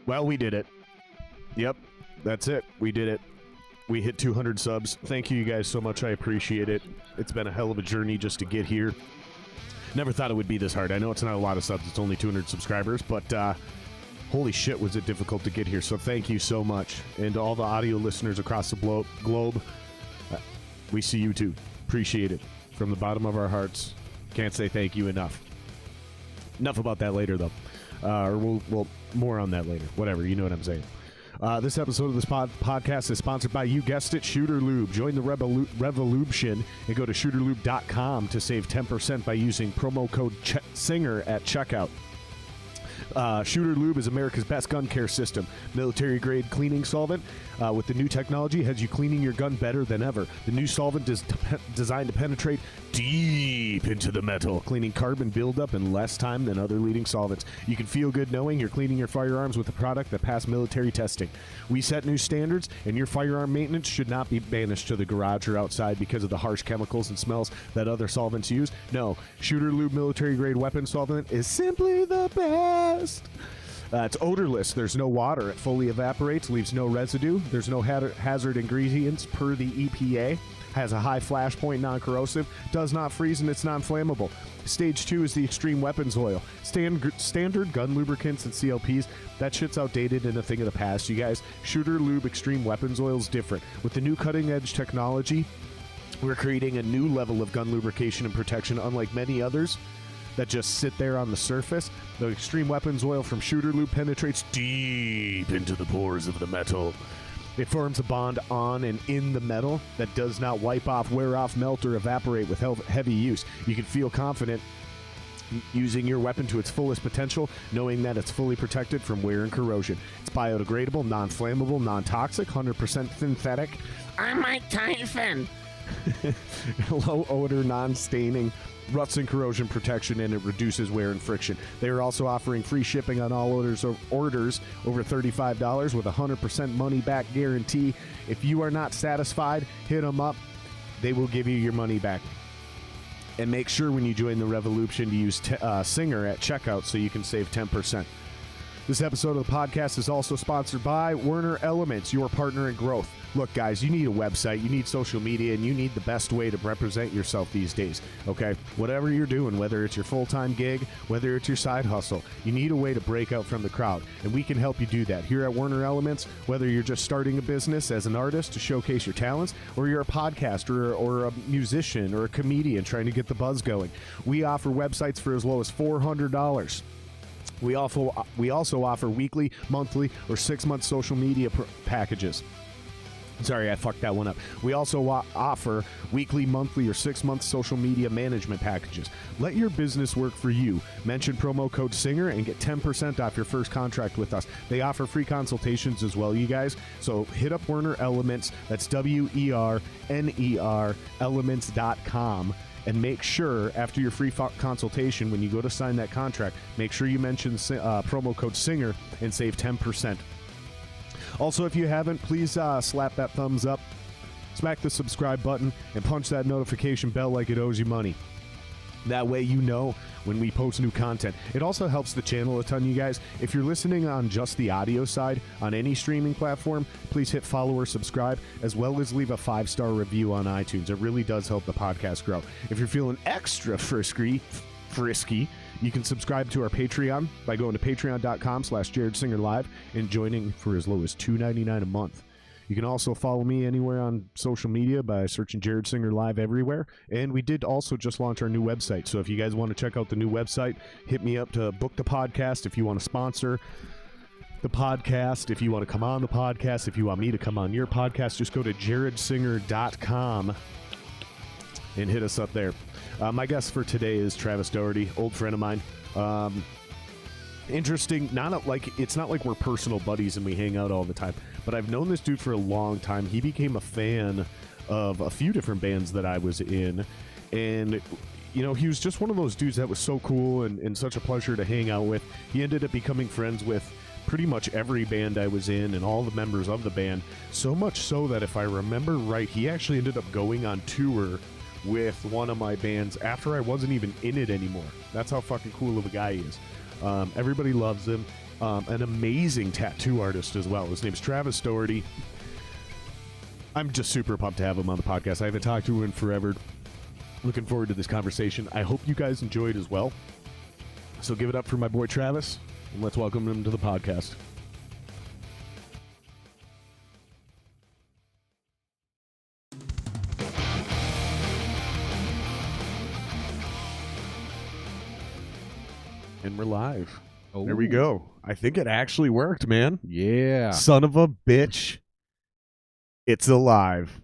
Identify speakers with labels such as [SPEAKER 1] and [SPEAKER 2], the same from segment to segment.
[SPEAKER 1] Well, we did it. Yep, that's it. We did it. We hit 200 subs. Thank you guys so much. I appreciate it. It's been a hell of a journey just to get here. Never thought it would be this hard. I know it's not a lot of subs. It's only 200 subscribers, but holy shit was it difficult to get here. So thank you so much. And to all the audio listeners across the globe, we see you too. Appreciate it. From the bottom of our hearts. Can't say thank you enough. Enough about that later, though. Or we'll more on that later. Whatever, you know what I'm saying. This episode of this podcast is sponsored by, you guessed it, Shooter Lube. Join the revolution and go to shooterlube.com to save 10% by using promo code SINGER at checkout. Shooter Lube is America's best gun care system. Military-grade cleaning solvent with the new technology has you cleaning your gun better than ever. The new solvent is designed to penetrate deep into the metal, cleaning carbon buildup in less time than other leading solvents. You can feel good knowing you're cleaning your firearms with a product that passed military testing. We set new standards, and your firearm maintenance should not be banished to the garage or outside because of the harsh chemicals and smells that other solvents use. No, Shooter Lube military-grade weapon solvent is simply the best. It's odorless. There's no water. It fully evaporates, leaves no residue. There's no hazard ingredients per the EPA. Has a high flash point, non-corrosive, does not freeze, and it's non-flammable. Stage 2 is the extreme weapons oil. Standard gun lubricants and CLPs, that shit's outdated and a thing of the past, you guys. Shooter Lube extreme weapons oil is different. With the new cutting-edge technology, we're creating a new level of gun lubrication and protection, unlike many others that just sit there on the surface. The extreme weapons oil from Shooter Lube penetrates deep into the pores of the metal. It forms a bond on and in the metal that does not wipe off, wear off, melt, or evaporate with heavy use. You can feel confident using your weapon to its fullest potential, knowing that it's fully protected from wear and corrosion. It's biodegradable, non-flammable, non-toxic, 100% synthetic.
[SPEAKER 2] I'm Mike Tyson.
[SPEAKER 1] Low odor, non-staining, rusts and corrosion protection, and it reduces wear and friction. They are also offering free shipping on all orders over $35 with a 100% money back guarantee. If you are not satisfied, hit them up. They will give you your money back. And make sure when you join the revolution to use Singer at checkout so you can save 10%. This episode of the podcast is also sponsored by Werner Elements, your partner in growth. Look, guys, you need a website, you need social media, and you need the best way to represent yourself these days, okay? Whatever you're doing, whether it's your full-time gig, whether it's your side hustle, you need a way to break out from the crowd, and we can help you do that. Here at Werner Elements, whether you're just starting a business as an artist to showcase your talents, or you're a podcaster or a musician or a comedian trying to get the buzz going, we offer websites for as low as $400. We also offer weekly, monthly, or 6-month social media packages. Sorry, I fucked that one up. We also offer weekly, monthly, or 6-month social media management packages. Let your business work for you. Mention promo code SINGER and get 10% off your first contract with us. They offer free consultations as well, you guys. So hit up Werner Elements. That's WERNER Elements.com. And make sure, after your free consultation, when you go to sign that contract, make sure you mention promo code SINGER and save 10%. Also, if you haven't, please slap that thumbs up, smack the subscribe button, and punch that notification bell like it owes you money. That way you know when we post new content. It also helps the channel a ton, you guys. If you're listening on just the audio side on any streaming platform, please hit follow or subscribe, as well as leave a 5-star review on iTunes. It really does help the podcast grow. If you're feeling extra frisky, you can subscribe to our Patreon by going to patreon.com/JaredSingerLive and joining for as low as $2.99 a month. You can also follow me anywhere on social media by searching Jared Singer Live everywhere. And we did also just launch our new website. So if you guys want to check out the new website, hit me up to book the podcast. If you want to sponsor the podcast, if you want to come on the podcast, if you want me to come on your podcast, just go to jaredsinger.com and hit us up there. My guest for today is Travis Daugherty, old friend of mine. Interesting, it's not like we're personal buddies and we hang out all the time, but I've known this dude for a long time. He became a fan of a few different bands that I was in, and you know, he was just one of those dudes that was so cool and such a pleasure to hang out with. He ended up becoming friends with pretty much every band I was in and all the members of the band, so much so that if I remember right, he actually ended up going on tour with one of my bands after I wasn't even in it anymore. That's how fucking cool of a guy he is. Everybody loves him. an amazing tattoo artist as well. His name's Travis Daugherty. I'm just super pumped to have him on the podcast. I haven't talked to him in forever. Looking forward to this conversation. I hope you guys enjoyed as well. So give it up for my boy Travis, and let's welcome him to the podcast. And we're live.
[SPEAKER 3] Oh.
[SPEAKER 1] There we go. I think it actually worked, man.
[SPEAKER 3] Yeah.
[SPEAKER 1] Son of a bitch. It's alive.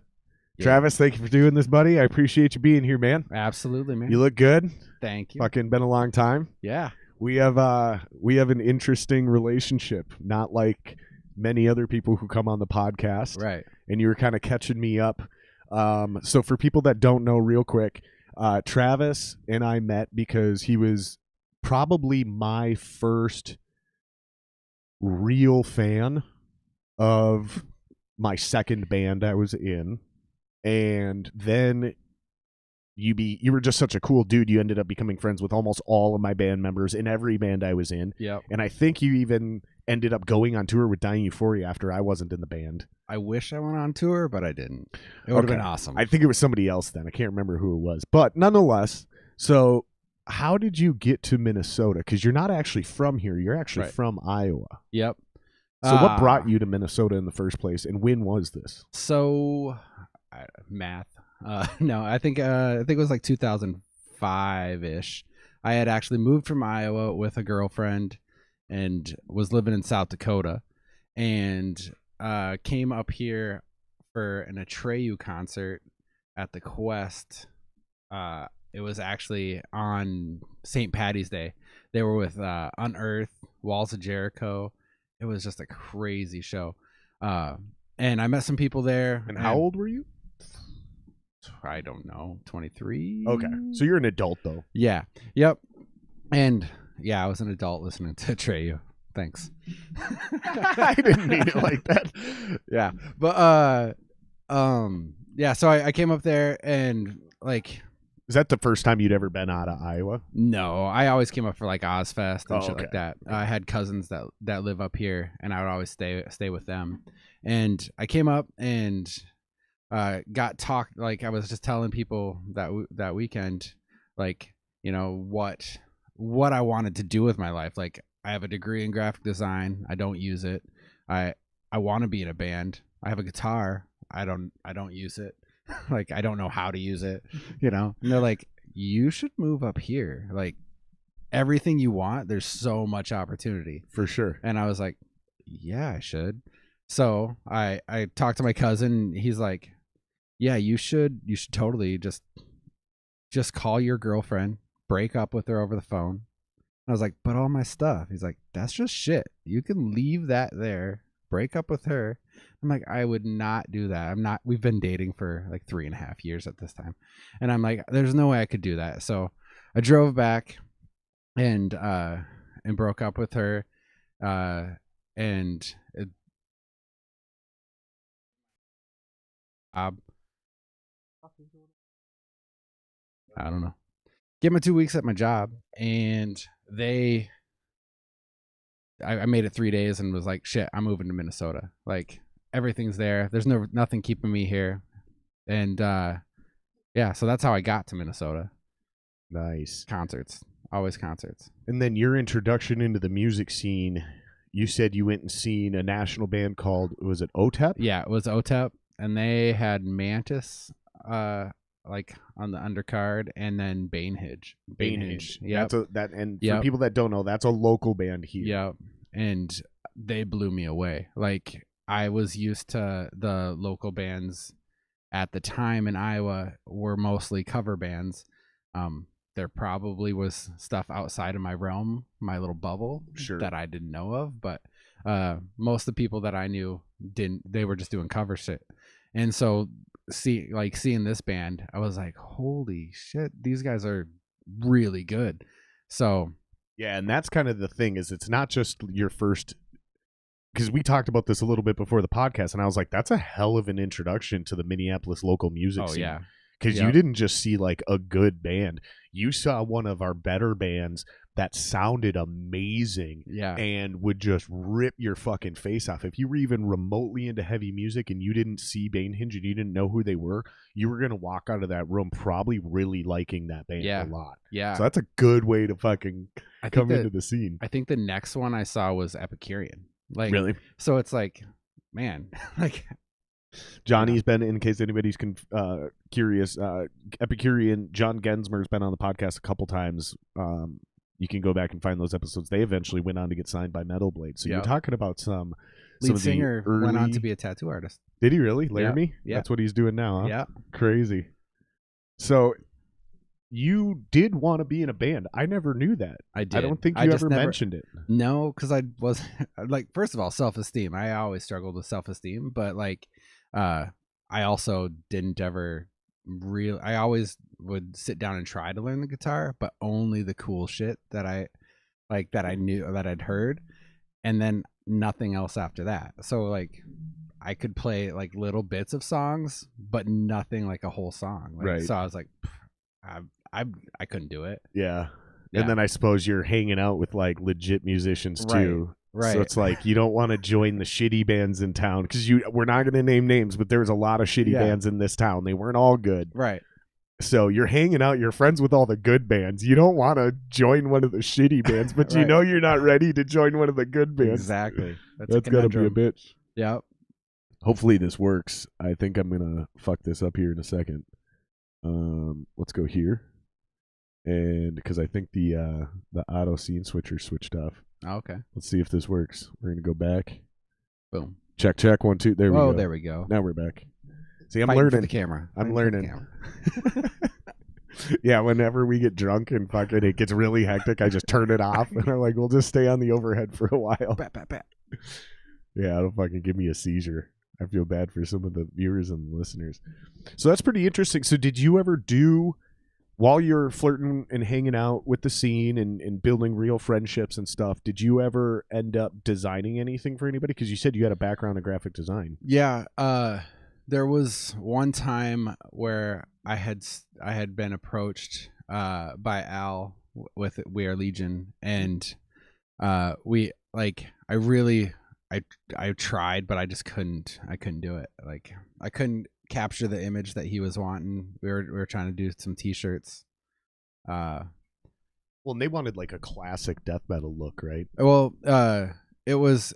[SPEAKER 3] Yeah.
[SPEAKER 1] Travis, thank you for doing this, buddy. I appreciate you being here, man.
[SPEAKER 3] Absolutely, man.
[SPEAKER 1] You look good.
[SPEAKER 3] Thank you.
[SPEAKER 1] Fucking been a long time.
[SPEAKER 3] Yeah.
[SPEAKER 1] We have an interesting relationship, not like many other people who come on the podcast.
[SPEAKER 3] Right.
[SPEAKER 1] And you were kind of catching me up. So for people that don't know, real quick, Travis and I met because he was probably my first real fan of my second band I was in. And then you were just such a cool dude. You ended up becoming friends with almost all of my band members in every band I was in.
[SPEAKER 3] Yep.
[SPEAKER 1] And I think you even ended up going on tour with Dying Euphoria after I wasn't in the band.
[SPEAKER 3] I wish I went on tour, but I didn't. It would have been awesome.
[SPEAKER 1] I think it was somebody else then. I can't remember who it was. But nonetheless, so how did you get to Minnesota? Because you're not actually from here. You're actually from Iowa.
[SPEAKER 3] Yep.
[SPEAKER 1] So what brought you to Minnesota in the first place, and when was this?
[SPEAKER 3] So, math. No, I think it was like 2005-ish. I had actually moved from Iowa with a girlfriend and was living in South Dakota, and came up here for an Atreyu concert at the Quest. It was actually on St. Patty's Day. They were with Unearth, Walls of Jericho. It was just a crazy show. And I met some people there.
[SPEAKER 1] And how old were you?
[SPEAKER 3] I don't know, 23.
[SPEAKER 1] Okay, so you're an adult though.
[SPEAKER 3] Yeah. Yep. And yeah, I was an adult listening to Atreyu. Thanks.
[SPEAKER 1] I didn't mean it like that.
[SPEAKER 3] Yeah. But yeah, so I came up there and like,
[SPEAKER 1] is that the first time you'd ever been out of Iowa?
[SPEAKER 3] no, I always came up for like Ozfest and shit
[SPEAKER 1] okay.
[SPEAKER 3] like that. I had cousins that live up here, and I would always stay with them. And I came up and got talked, like I was just telling people that weekend, like, you know, what I wanted to do with my life. Like, I have a degree in graphic design. I don't use it. I want to be in a band. I have a guitar. I don't use it. Like, I don't know how to use it, you know? And they're like, you should move up here. Like, everything you want, there's so much opportunity.
[SPEAKER 1] For sure.
[SPEAKER 3] And I was like, yeah, I should. So I talked to my cousin. He's like, yeah, you should totally just call your girlfriend, break up with her over the phone. I was like, but all my stuff. He's like, that's just shit. You can leave that there, break up with her. I'm like, I would not do that. We've been dating for like 3.5 years at this time. And I'm like, there's no way I could do that. So I drove back and broke up with her. And I don't know. Get my 2 weeks at my job, and I made it 3 days and was like, shit, I'm moving to Minnesota. Like, everything's there. There's nothing keeping me here. And yeah, so that's how I got to Minnesota.
[SPEAKER 1] Nice.
[SPEAKER 3] Concerts. Always concerts.
[SPEAKER 1] And then your introduction into the music scene, you said you went and seen a national band called, was it OTEP?
[SPEAKER 3] Yeah, it was OTEP, and they had Mantis like on the undercard, and then Bainhage. Yeah.
[SPEAKER 1] For people that don't know, that's a local band here.
[SPEAKER 3] Yeah. And they blew me away. Like, I was used to the local bands at the time in Iowa were mostly cover bands. There probably was stuff outside of my realm, my little bubble,
[SPEAKER 1] sure,
[SPEAKER 3] that I didn't know of, but most of the people that I knew didn't. They were just doing cover shit. And so seeing this band, I was like, holy shit, these guys are really good. So
[SPEAKER 1] yeah, and that's kind of the thing, is it's not just your first, because we talked about this a little bit before the podcast, and I was like, that's a hell of an introduction to the Minneapolis local music scene.
[SPEAKER 3] Yeah.
[SPEAKER 1] because you didn't just see like a good band. You saw one of our better bands that sounded amazing and would just rip your fucking face off. If you were even remotely into heavy music and you didn't see Banehinge and you didn't know who they were, you were going to walk out of that room probably really liking that band a lot.
[SPEAKER 3] Yeah.
[SPEAKER 1] So that's a good way to fucking come into the scene.
[SPEAKER 3] I think the next one I saw was Epicurean. Like,
[SPEAKER 1] really?
[SPEAKER 3] So it's like, man, like
[SPEAKER 1] Johnny's been, in case anybody's curious, Epicurean, John Gensmer's been on the podcast a couple times. You can go back and find those episodes. They eventually went on to get signed by Metal Blade. So you're talking about some
[SPEAKER 3] lead singer went on to be a tattoo artist.
[SPEAKER 1] Did he really? Laramie?
[SPEAKER 3] Yeah.
[SPEAKER 1] That's what he's doing now, huh?
[SPEAKER 3] Yeah.
[SPEAKER 1] Crazy. So you did want to be in a band. I never knew that.
[SPEAKER 3] I did.
[SPEAKER 1] I don't think you ever mentioned it.
[SPEAKER 3] No, because I was like, first of all, self-esteem. I always struggled with self-esteem, but like, I also didn't ever I always would sit down and try to learn the guitar, but only the cool shit that I knew, that I'd heard, and then nothing else after that. So like I could play like little bits of songs, but nothing like a whole song. Like,
[SPEAKER 1] right.
[SPEAKER 3] So I was like, I couldn't do it.
[SPEAKER 1] Yeah. And then I suppose you're hanging out with like legit musicians too.
[SPEAKER 3] Right.
[SPEAKER 1] So it's like you don't want to join the shitty bands in town because we're not going to name names, but there was a lot of shitty bands in this town. They weren't all good.
[SPEAKER 3] Right.
[SPEAKER 1] So you're hanging out, you're friends with all the good bands. You don't want to join one of the shitty bands, but you know you're not ready to join one of the good bands.
[SPEAKER 3] Exactly.
[SPEAKER 1] That's got to be a bitch.
[SPEAKER 3] Yep.
[SPEAKER 1] Hopefully this works. I think I'm going to fuck this up here in a second. Let's go here. And because I think the auto scene switcher switched off.
[SPEAKER 3] Oh, okay.
[SPEAKER 1] Let's see if this works. We're going to go back.
[SPEAKER 3] Boom.
[SPEAKER 1] Check, 1, 2. There we go.
[SPEAKER 3] Oh, there we go.
[SPEAKER 1] Now we're back. See, I'm
[SPEAKER 3] Fighting
[SPEAKER 1] learning.
[SPEAKER 3] for the camera.
[SPEAKER 1] I'm learning. Yeah, whenever we get drunk and fucking it gets really hectic, I just turn it off. And I'm like, we'll just stay on the overhead for a while. Yeah, it'll fucking give me a seizure. I feel bad for some of the viewers and listeners. So that's pretty interesting. So did you ever do, while you're flirting and hanging out with the scene and building real friendships and stuff, did you ever end up designing anything for anybody? Because you said you had a background in graphic design.
[SPEAKER 3] Yeah. There was one time where I had been approached by Al with We Are Legion, and we like I tried, but I just couldn't do it. Like I couldn't capture the image that he was wanting. We were trying to do some t-shirts.
[SPEAKER 1] Well, and they wanted like a classic death metal look, right?
[SPEAKER 3] Well, it was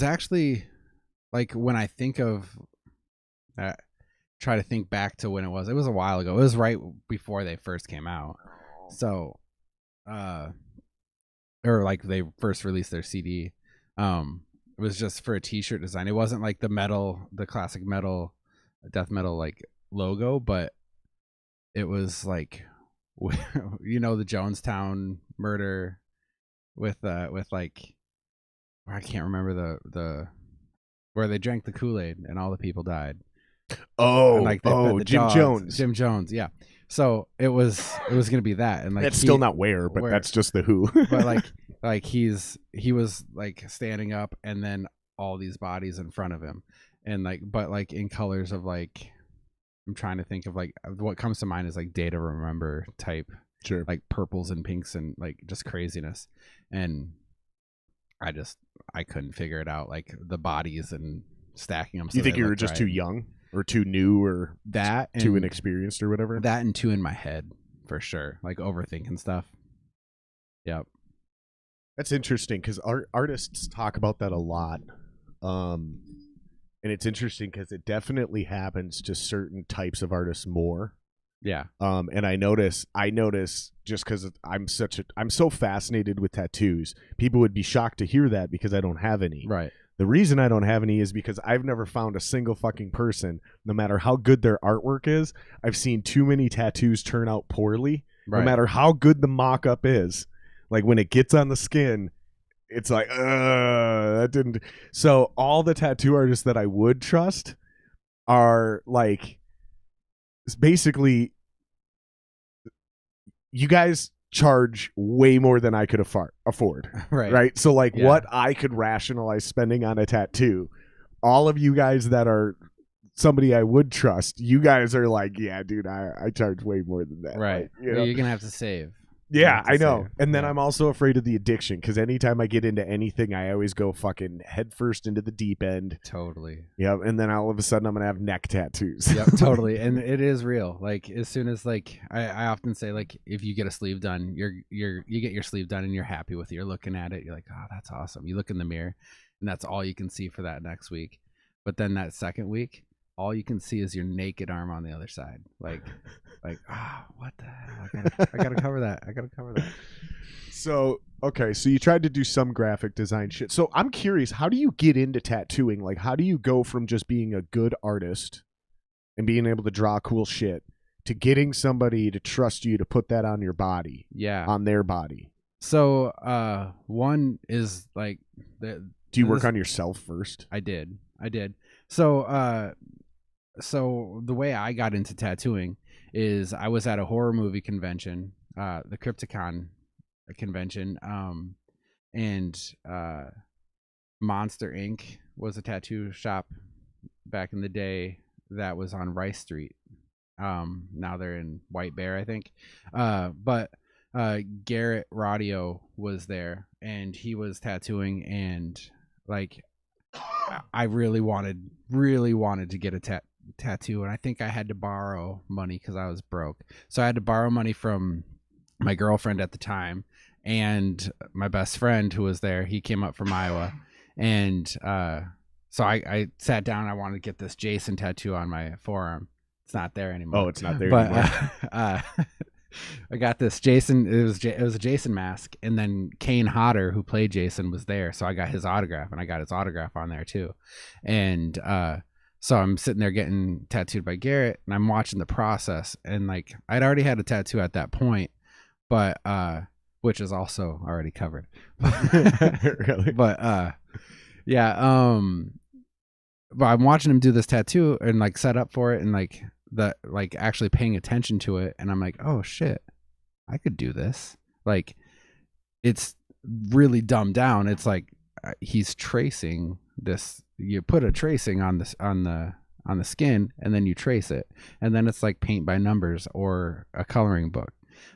[SPEAKER 3] actually like when I think of try to think back to when it was a while ago. It was right before they first came out. So or like they first released their CD. It was just for a t-shirt design. It wasn't like the classic metal, death metal like logo, but it was like, you know, the Jonestown murder with like, I can't remember the where they drank the Kool-Aid and all the people died.
[SPEAKER 1] Oh,
[SPEAKER 3] and like
[SPEAKER 1] Jim Jones.
[SPEAKER 3] Jim Jones, yeah. So it was gonna be that, and like
[SPEAKER 1] it's still not but that's just the who.
[SPEAKER 3] But like he was like standing up, and then all these bodies in front of him, and like but like in colors of like, I'm trying to think of like what comes to mind is like Day to Remember type,
[SPEAKER 1] sure,
[SPEAKER 3] like purples and pinks and like just craziness, and I couldn't figure it out, like the bodies and stacking them. So
[SPEAKER 1] you think you were just too young? Or too new, or too inexperienced, or whatever.
[SPEAKER 3] That and too in my head, for sure. Like overthinking stuff. Yep.
[SPEAKER 1] That's interesting because artists talk about that a lot, and it's interesting because it definitely happens to certain types of artists more.
[SPEAKER 3] Yeah.
[SPEAKER 1] And I notice just because I'm so fascinated with tattoos. People would be shocked to hear that because I don't have any.
[SPEAKER 3] Right.
[SPEAKER 1] The reason I don't have any is because I've never found a single fucking person, no matter how good their artwork is. I've seen too many tattoos turn out poorly, no matter how good the mock-up is. Like when it gets on the skin, it's like, that didn't. So all the tattoo artists that I would trust are like, basically, you guys charge way more than I could afford. Right. So like what I could rationalize spending on a tattoo, all of you guys that are somebody I would trust. You guys are like, yeah, dude, I charge way more than that.
[SPEAKER 3] Right.
[SPEAKER 1] Like, you know?
[SPEAKER 3] You're gonna have to save.
[SPEAKER 1] Yeah, I know.
[SPEAKER 3] Save.
[SPEAKER 1] And then I'm also afraid of the addiction because anytime I get into anything, I always go fucking headfirst into the deep end.
[SPEAKER 3] Totally.
[SPEAKER 1] Yep. And then all of a sudden I'm going to have neck tattoos.
[SPEAKER 3] Yep, totally. And it is real. Like as soon as like I often say like if you get a sleeve done, you get your sleeve done and you're happy with it. You're looking at it. You're like, oh, that's awesome. You look in the mirror and that's all you can see for that next week. But then that second week, all you can see is your naked arm on the other side. Like, what the hell? I gotta cover that. I gotta cover that.
[SPEAKER 1] So, okay. So you tried to do some graphic design shit. So I'm curious, how do you get into tattooing? Like, how do you go from just being a good artist and being able to draw cool shit to getting somebody to trust you to put that on your body?
[SPEAKER 3] Yeah.
[SPEAKER 1] On their body.
[SPEAKER 3] So, one is like,
[SPEAKER 1] do you work on yourself first?
[SPEAKER 3] I did. So the way I got into tattooing is I was at a horror movie convention, the Crypticon convention, and Monster Inc. was a tattoo shop back in the day that was on Rice Street. Now they're in White Bear, I think. But Garrett Radio was there, and he was tattooing, and like I really wanted to get a tattoo, and I think I had to borrow money because I was broke. So I had to borrow money from my girlfriend at the time and my best friend who was there. He came up from Iowa, and so I sat down. I wanted to get this Jason tattoo on my forearm. It's not there anymore.
[SPEAKER 1] Oh, it's not there
[SPEAKER 3] anymore. I got this Jason. It was a Jason mask, and then Kane Hodder, who played Jason, was there. So I got his autograph, and I got his autograph on there too. And so I'm sitting there getting tattooed by Garrett, and I'm watching the process. And like I'd already had a tattoo at that point, but which is also already covered.
[SPEAKER 1] Really?
[SPEAKER 3] But yeah. But I'm watching him do this tattoo and like set up for it, and like actually paying attention to it, and I'm like, oh shit, I could do this. Like it's really dumbed down. It's like he's tracing this. You put a tracing on this on the skin, and then you trace it, and then it's like paint by numbers or a coloring book.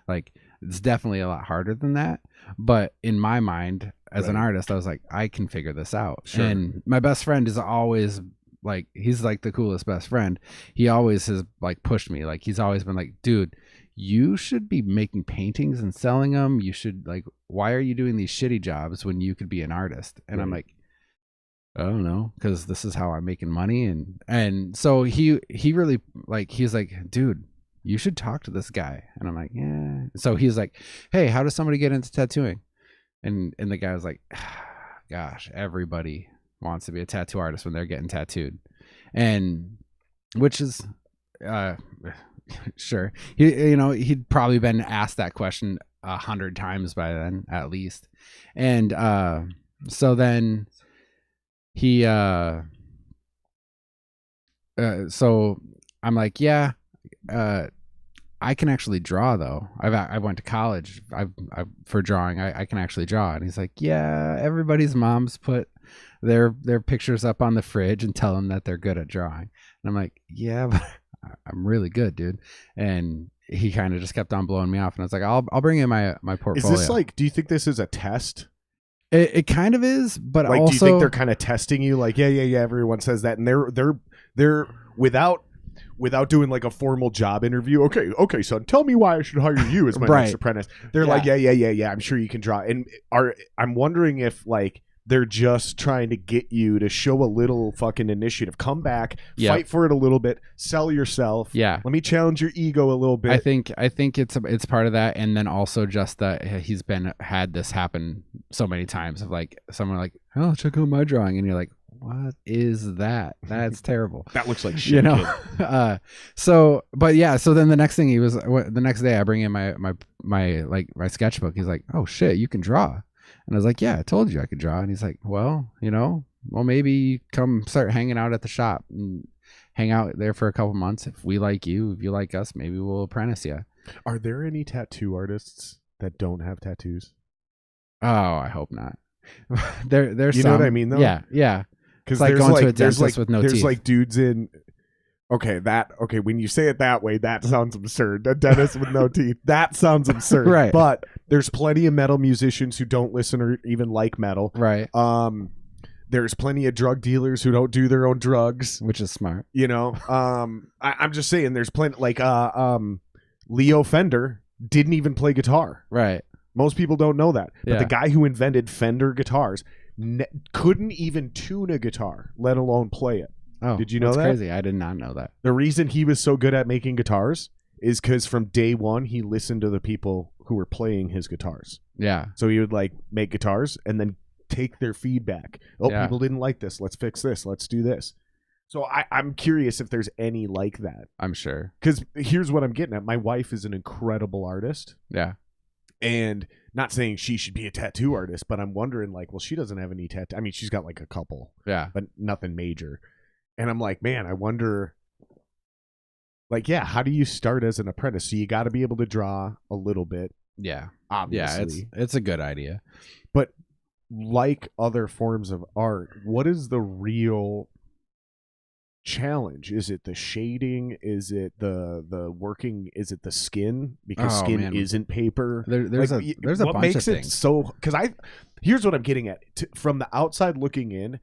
[SPEAKER 3] Like it's definitely a lot harder than that, but in my mind as an artist, I was like, I can figure this out. Sure. And my best friend is always like, he's like the coolest best friend. He always has like pushed me. Like he's always been like, dude, you should be making paintings and selling them. You should like, why are you doing these shitty jobs when you could be an artist? And I'm like, I don't know, because this is how I'm making money. And so he really like, he's like, dude, you should talk to this guy. And I'm like, yeah. So he's like, hey, how does somebody get into tattooing? And the guy was like, gosh, everybody wants to be a tattoo artist when they're getting tattooed. And which is sure. He'd probably been asked that question 100 times by then, at least. And so then he so I'm like, yeah, I can actually draw though. I went to college. For drawing. I can actually draw. And he's like, yeah, everybody's moms put their pictures up on the fridge and tell them that they're good at drawing. And I'm like, yeah, but I'm really good, dude. And he kind of just kept on blowing me off. And I was like, I'll bring in my portfolio.
[SPEAKER 1] Is this like? Do you think this is a test?
[SPEAKER 3] It kind of is, but
[SPEAKER 1] like,
[SPEAKER 3] also,
[SPEAKER 1] do you think they're kind of testing you? Like, yeah. Everyone says that, and they're without doing like a formal job interview. Okay, son, tell me why I should hire you as my next apprentice. They're like, yeah. I'm sure you can draw. And I'm wondering if like they're just trying to get you to show a little fucking initiative. Come back, fight for it a little bit, sell yourself. Yeah. Let me challenge your ego a little bit.
[SPEAKER 3] I think it's part of that, and then also just that he's had this happen so many times of like someone like, oh, check out my drawing, and you're like, what is that? That's terrible.
[SPEAKER 1] That looks like shit.
[SPEAKER 3] So then the next thing the next day I bring in my sketchbook. He's like, oh shit, you can draw. And I was like, yeah, I told you I could draw. And he's like, well, maybe come start hanging out at the shop and hang out there for a couple months. If we like you, if you like us, maybe we'll apprentice you.
[SPEAKER 1] Are there any tattoo artists that don't have tattoos?
[SPEAKER 3] Oh, I hope not. There's
[SPEAKER 1] you know what I mean though?
[SPEAKER 3] Yeah.
[SPEAKER 1] Because
[SPEAKER 3] like going to a dentist with no teeth.
[SPEAKER 1] There's like dudes in Okay, when you say it that way, that sounds absurd. A dentist with no teeth, that sounds absurd.
[SPEAKER 3] Right.
[SPEAKER 1] But there's plenty of metal musicians who don't listen or even like metal.
[SPEAKER 3] Right.
[SPEAKER 1] There's plenty of drug dealers who don't do their own drugs,
[SPEAKER 3] which is smart.
[SPEAKER 1] You know, I'm just saying there's plenty, like Leo Fender didn't even play guitar.
[SPEAKER 3] Right.
[SPEAKER 1] Most people don't know that. But
[SPEAKER 3] Yeah.
[SPEAKER 1] the guy who invented Fender guitars couldn't even tune a guitar, let alone play it.
[SPEAKER 3] Oh,
[SPEAKER 1] did you know
[SPEAKER 3] that's
[SPEAKER 1] that?
[SPEAKER 3] crazy. I did not know that.
[SPEAKER 1] The reason he was so good at making guitars is because from day one, he listened to the people who were playing his guitars.
[SPEAKER 3] Yeah.
[SPEAKER 1] So he would like make guitars and then take their feedback. Oh,
[SPEAKER 3] Yeah.
[SPEAKER 1] people didn't like this. Let's fix this. Let's do this. So I'm curious if there's any like that.
[SPEAKER 3] I'm sure.
[SPEAKER 1] Because here's what I'm getting at. My wife is an incredible artist.
[SPEAKER 3] Yeah.
[SPEAKER 1] And not saying she should be a tattoo artist, but I'm wondering, like, well, she doesn't have any tattoo. I mean, she's got like a couple.
[SPEAKER 3] Yeah.
[SPEAKER 1] But nothing major. And I'm like, man, I wonder, like, yeah, how do you start as an apprentice? So you got to be able to draw a little bit.
[SPEAKER 3] Yeah.
[SPEAKER 1] Obviously.
[SPEAKER 3] Yeah, it's a good idea.
[SPEAKER 1] But like other forms of art, what is the real challenge? Is it the shading? Is it the working? Is it the skin? Because skin isn't paper.
[SPEAKER 3] There's
[SPEAKER 1] like,
[SPEAKER 3] a
[SPEAKER 1] what
[SPEAKER 3] bunch
[SPEAKER 1] makes
[SPEAKER 3] of
[SPEAKER 1] it
[SPEAKER 3] things.
[SPEAKER 1] so? Because here's what I'm getting at. From the outside looking in,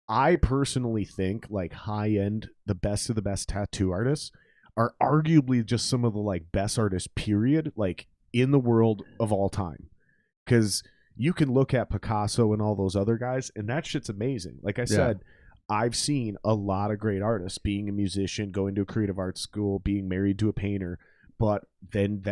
[SPEAKER 1] I personally think like high end, the best of the best tattoo artists are arguably just some of the like best artists, period, like in the world of all time. Because you can look at Picasso and all those other guys, and that shit's amazing. Like I said, I've seen a lot of great artists, being a musician, going to a creative arts school, being married to a painter, but then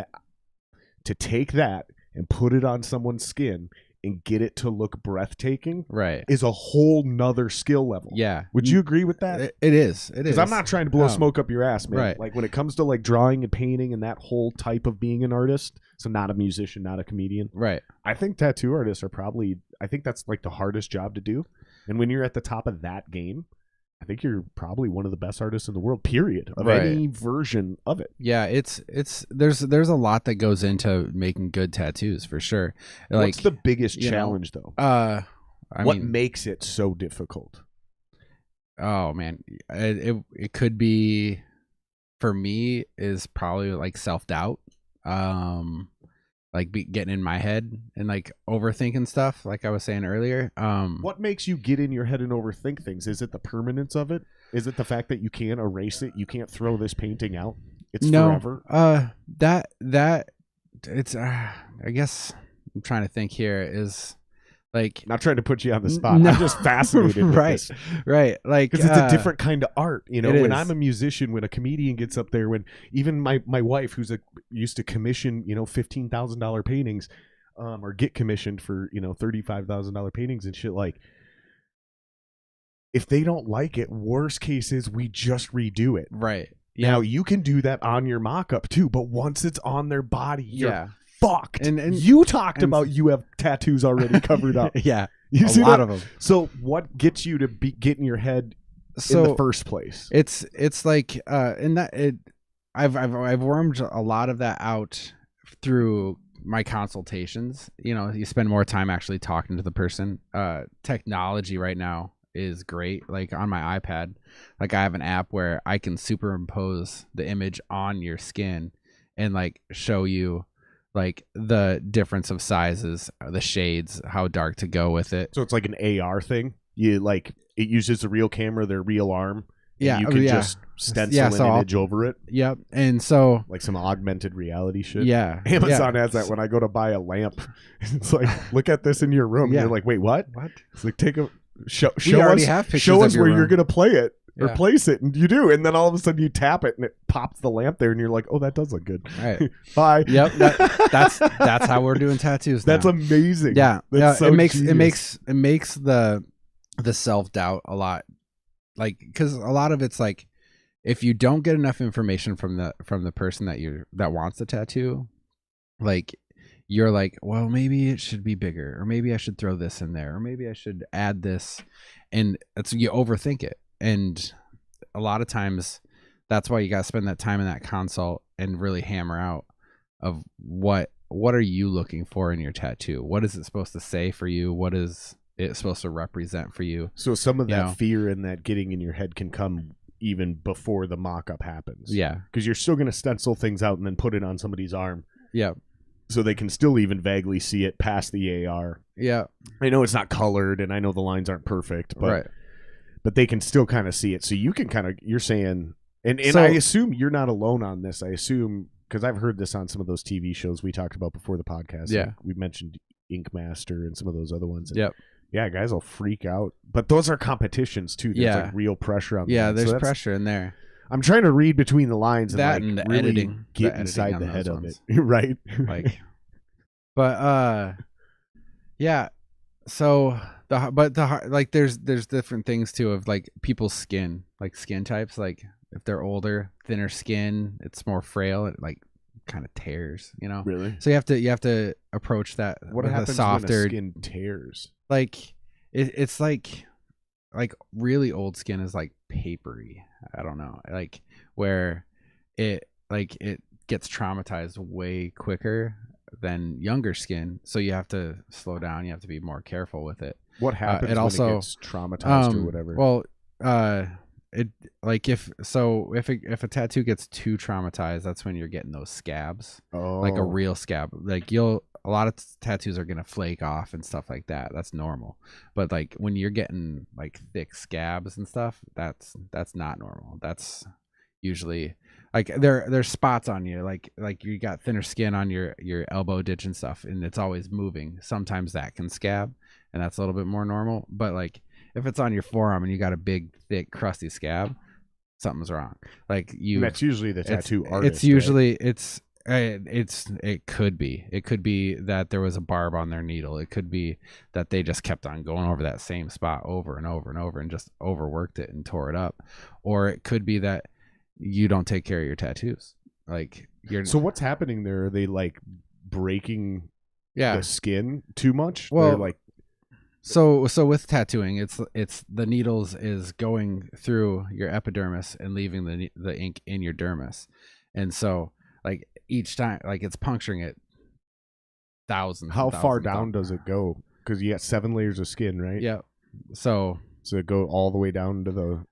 [SPEAKER 1] to take that and put it on someone's skin and get it to look breathtaking,
[SPEAKER 3] right,
[SPEAKER 1] is a whole nother skill level.
[SPEAKER 3] Yeah.
[SPEAKER 1] Would you agree with that?
[SPEAKER 3] It is.
[SPEAKER 1] Because I'm not trying to blow
[SPEAKER 3] No.
[SPEAKER 1] smoke up your ass, man.
[SPEAKER 3] Right.
[SPEAKER 1] Like when it comes to like drawing and painting and that whole type of being an artist, so not a musician, not a comedian.
[SPEAKER 3] Right.
[SPEAKER 1] I think tattoo artists are probably, I think that's like the hardest job to do. And when you're at the top of that game, I think you're probably one of the best artists in the world, period, of any version of it.
[SPEAKER 3] Yeah, there's a lot that goes into making good tattoos for sure. Like,
[SPEAKER 1] what's the biggest challenge though? What makes it so difficult?
[SPEAKER 3] Oh man, it could be, for me, is probably like self-doubt. Like getting in my head and like overthinking stuff, like I was saying earlier.
[SPEAKER 1] What makes you get in your head and overthink things? Is it the permanence of it? Is it the fact that you can't erase it? You can't throw this painting out. It's forever.
[SPEAKER 3] That it's I guess I'm trying to think here, is like,
[SPEAKER 1] not trying to put you on the spot.
[SPEAKER 3] No.
[SPEAKER 1] I'm just fascinated with this.
[SPEAKER 3] Right. Like,
[SPEAKER 1] because it's a different kind of art. You know, when
[SPEAKER 3] is.
[SPEAKER 1] I'm a musician, when a comedian gets up there, when even my wife, who's used to commission, $15,000 paintings, or get commissioned for, $35,000 paintings and shit, like, if they don't like it, worst case is we just redo it.
[SPEAKER 3] Right.
[SPEAKER 1] Now you can do that on your mock-up too, but once it's on their body, you're fucked. And you talked about you have tattoos already covered up.
[SPEAKER 3] Yeah,
[SPEAKER 1] you
[SPEAKER 3] a lot of them.
[SPEAKER 1] So what gets you to get in your head in the first place?
[SPEAKER 3] It's like I've wormed a lot of that out through my consultations. You spend more time actually talking to the person. Technology right now is great. Like on my iPad, like I have an app where I can superimpose the image on your skin and like show you like the difference of sizes, the shades, how dark to go with it.
[SPEAKER 1] So it's like an AR thing. You like, it uses a real camera, their real arm.
[SPEAKER 3] Yeah,
[SPEAKER 1] you can just stencil an image over it.
[SPEAKER 3] Yep. And so
[SPEAKER 1] like some augmented reality shit.
[SPEAKER 3] Yeah.
[SPEAKER 1] Amazon has that when I go to buy a lamp. It's like, look at this in your room.
[SPEAKER 3] Yeah.
[SPEAKER 1] You're like, wait, what? It's like, take a show
[SPEAKER 3] already
[SPEAKER 1] us,
[SPEAKER 3] have pictures
[SPEAKER 1] show
[SPEAKER 3] of
[SPEAKER 1] us
[SPEAKER 3] your
[SPEAKER 1] where
[SPEAKER 3] room.
[SPEAKER 1] you're gonna play it. Or
[SPEAKER 3] Yeah.
[SPEAKER 1] place it, and you do, and then all of a sudden you tap it and it pops the lamp there, and you're like, oh, that does look good.
[SPEAKER 3] Right.
[SPEAKER 1] Bye.
[SPEAKER 3] Yep. That's how we're doing tattoos now.
[SPEAKER 1] That's amazing.
[SPEAKER 3] Yeah.
[SPEAKER 1] That's so
[SPEAKER 3] it makes
[SPEAKER 1] genius.
[SPEAKER 3] the self-doubt a lot, like, because a lot of it's like, if you don't get enough information from the person that wants the tattoo, like, you're like, well, maybe it should be bigger, or maybe I should throw this in there, or maybe I should add this, and you overthink it. And a lot of times that's why you got to spend that time in that consult and really hammer out of what are you looking for in your tattoo? What is it supposed to say for you? What is it supposed to represent for you?
[SPEAKER 1] So some of that fear and that getting in your head can come even before the mock-up happens.
[SPEAKER 3] Yeah.
[SPEAKER 1] Because you're still going to stencil things out and then put it on somebody's arm.
[SPEAKER 3] Yeah.
[SPEAKER 1] So they can still even vaguely see it past the AR.
[SPEAKER 3] Yeah.
[SPEAKER 1] I know it's not colored, and I know the lines aren't perfect, but
[SPEAKER 3] Right.
[SPEAKER 1] but they can still kind of see it. So you can kind of, you're saying, and
[SPEAKER 3] So-
[SPEAKER 1] I assume you're not alone on this. I assume, because I've heard this on some of those TV shows we talked about before the podcast.
[SPEAKER 3] Yeah.
[SPEAKER 1] Like we mentioned Ink Master and some of those other ones. And
[SPEAKER 3] Yep.
[SPEAKER 1] yeah, guys will freak out. But those are competitions too. There's
[SPEAKER 3] Yeah.
[SPEAKER 1] like real pressure on them.
[SPEAKER 3] Yeah,
[SPEAKER 1] So
[SPEAKER 3] there's
[SPEAKER 1] that's-
[SPEAKER 3] pressure in there.
[SPEAKER 1] I'm trying to read between the lines
[SPEAKER 3] That
[SPEAKER 1] and
[SPEAKER 3] and
[SPEAKER 1] like
[SPEAKER 3] the
[SPEAKER 1] really
[SPEAKER 3] editing.
[SPEAKER 1] get
[SPEAKER 3] The
[SPEAKER 1] inside
[SPEAKER 3] editing
[SPEAKER 1] the
[SPEAKER 3] on
[SPEAKER 1] head
[SPEAKER 3] those
[SPEAKER 1] of it.
[SPEAKER 3] ones.
[SPEAKER 1] Right.
[SPEAKER 3] Like, but yeah. So there's different things too of like people's skin, like skin types. Like if they're older, thinner skin, it's more frail. It like kind of tears, you know.
[SPEAKER 1] Really?
[SPEAKER 3] So you have to approach that
[SPEAKER 1] What
[SPEAKER 3] with
[SPEAKER 1] happens
[SPEAKER 3] a softer
[SPEAKER 1] when a skin tears?
[SPEAKER 3] like it's like really old skin is like papery. I don't know, like where it gets traumatized way quicker than younger skin. So you have to slow down. You have to be more careful with it.
[SPEAKER 1] What happens
[SPEAKER 3] it
[SPEAKER 1] when
[SPEAKER 3] also-
[SPEAKER 1] it gets traumatized or whatever?
[SPEAKER 3] Well, it like if a tattoo gets too traumatized, that's when you're getting those scabs, like a real scab. Like a lot of tattoos are gonna flake off and stuff like that. That's normal. But like when you're getting like thick scabs and stuff, that's not normal. That's usually like there's spots on you, like you got thinner skin on your elbow ditch and stuff, and it's always moving. Sometimes that can scab, and that's a little bit more normal. But like if it's on your forearm and you got a big, thick, crusty scab, something's wrong. Like
[SPEAKER 1] And that's usually the tattoo artist.
[SPEAKER 3] It's usually it could be that there was a barb on their needle. It could be that they just kept on going over that same spot over and over and over and just overworked it and tore it up. Or it could be that you don't take care of your tattoos. Like you're
[SPEAKER 1] So what's happening there? Are they like breaking
[SPEAKER 3] yeah.
[SPEAKER 1] the skin too much?
[SPEAKER 3] Well,
[SPEAKER 1] They're like
[SPEAKER 3] So with tattooing, it's the needles is going through your epidermis and leaving the ink in your dermis, and so like each time, like it's puncturing it thousands.
[SPEAKER 1] how
[SPEAKER 3] and
[SPEAKER 1] far
[SPEAKER 3] thousands
[SPEAKER 1] down does it go? Because you got 7 layers of skin, right?
[SPEAKER 3] Yeah. So
[SPEAKER 1] it go all the way down to the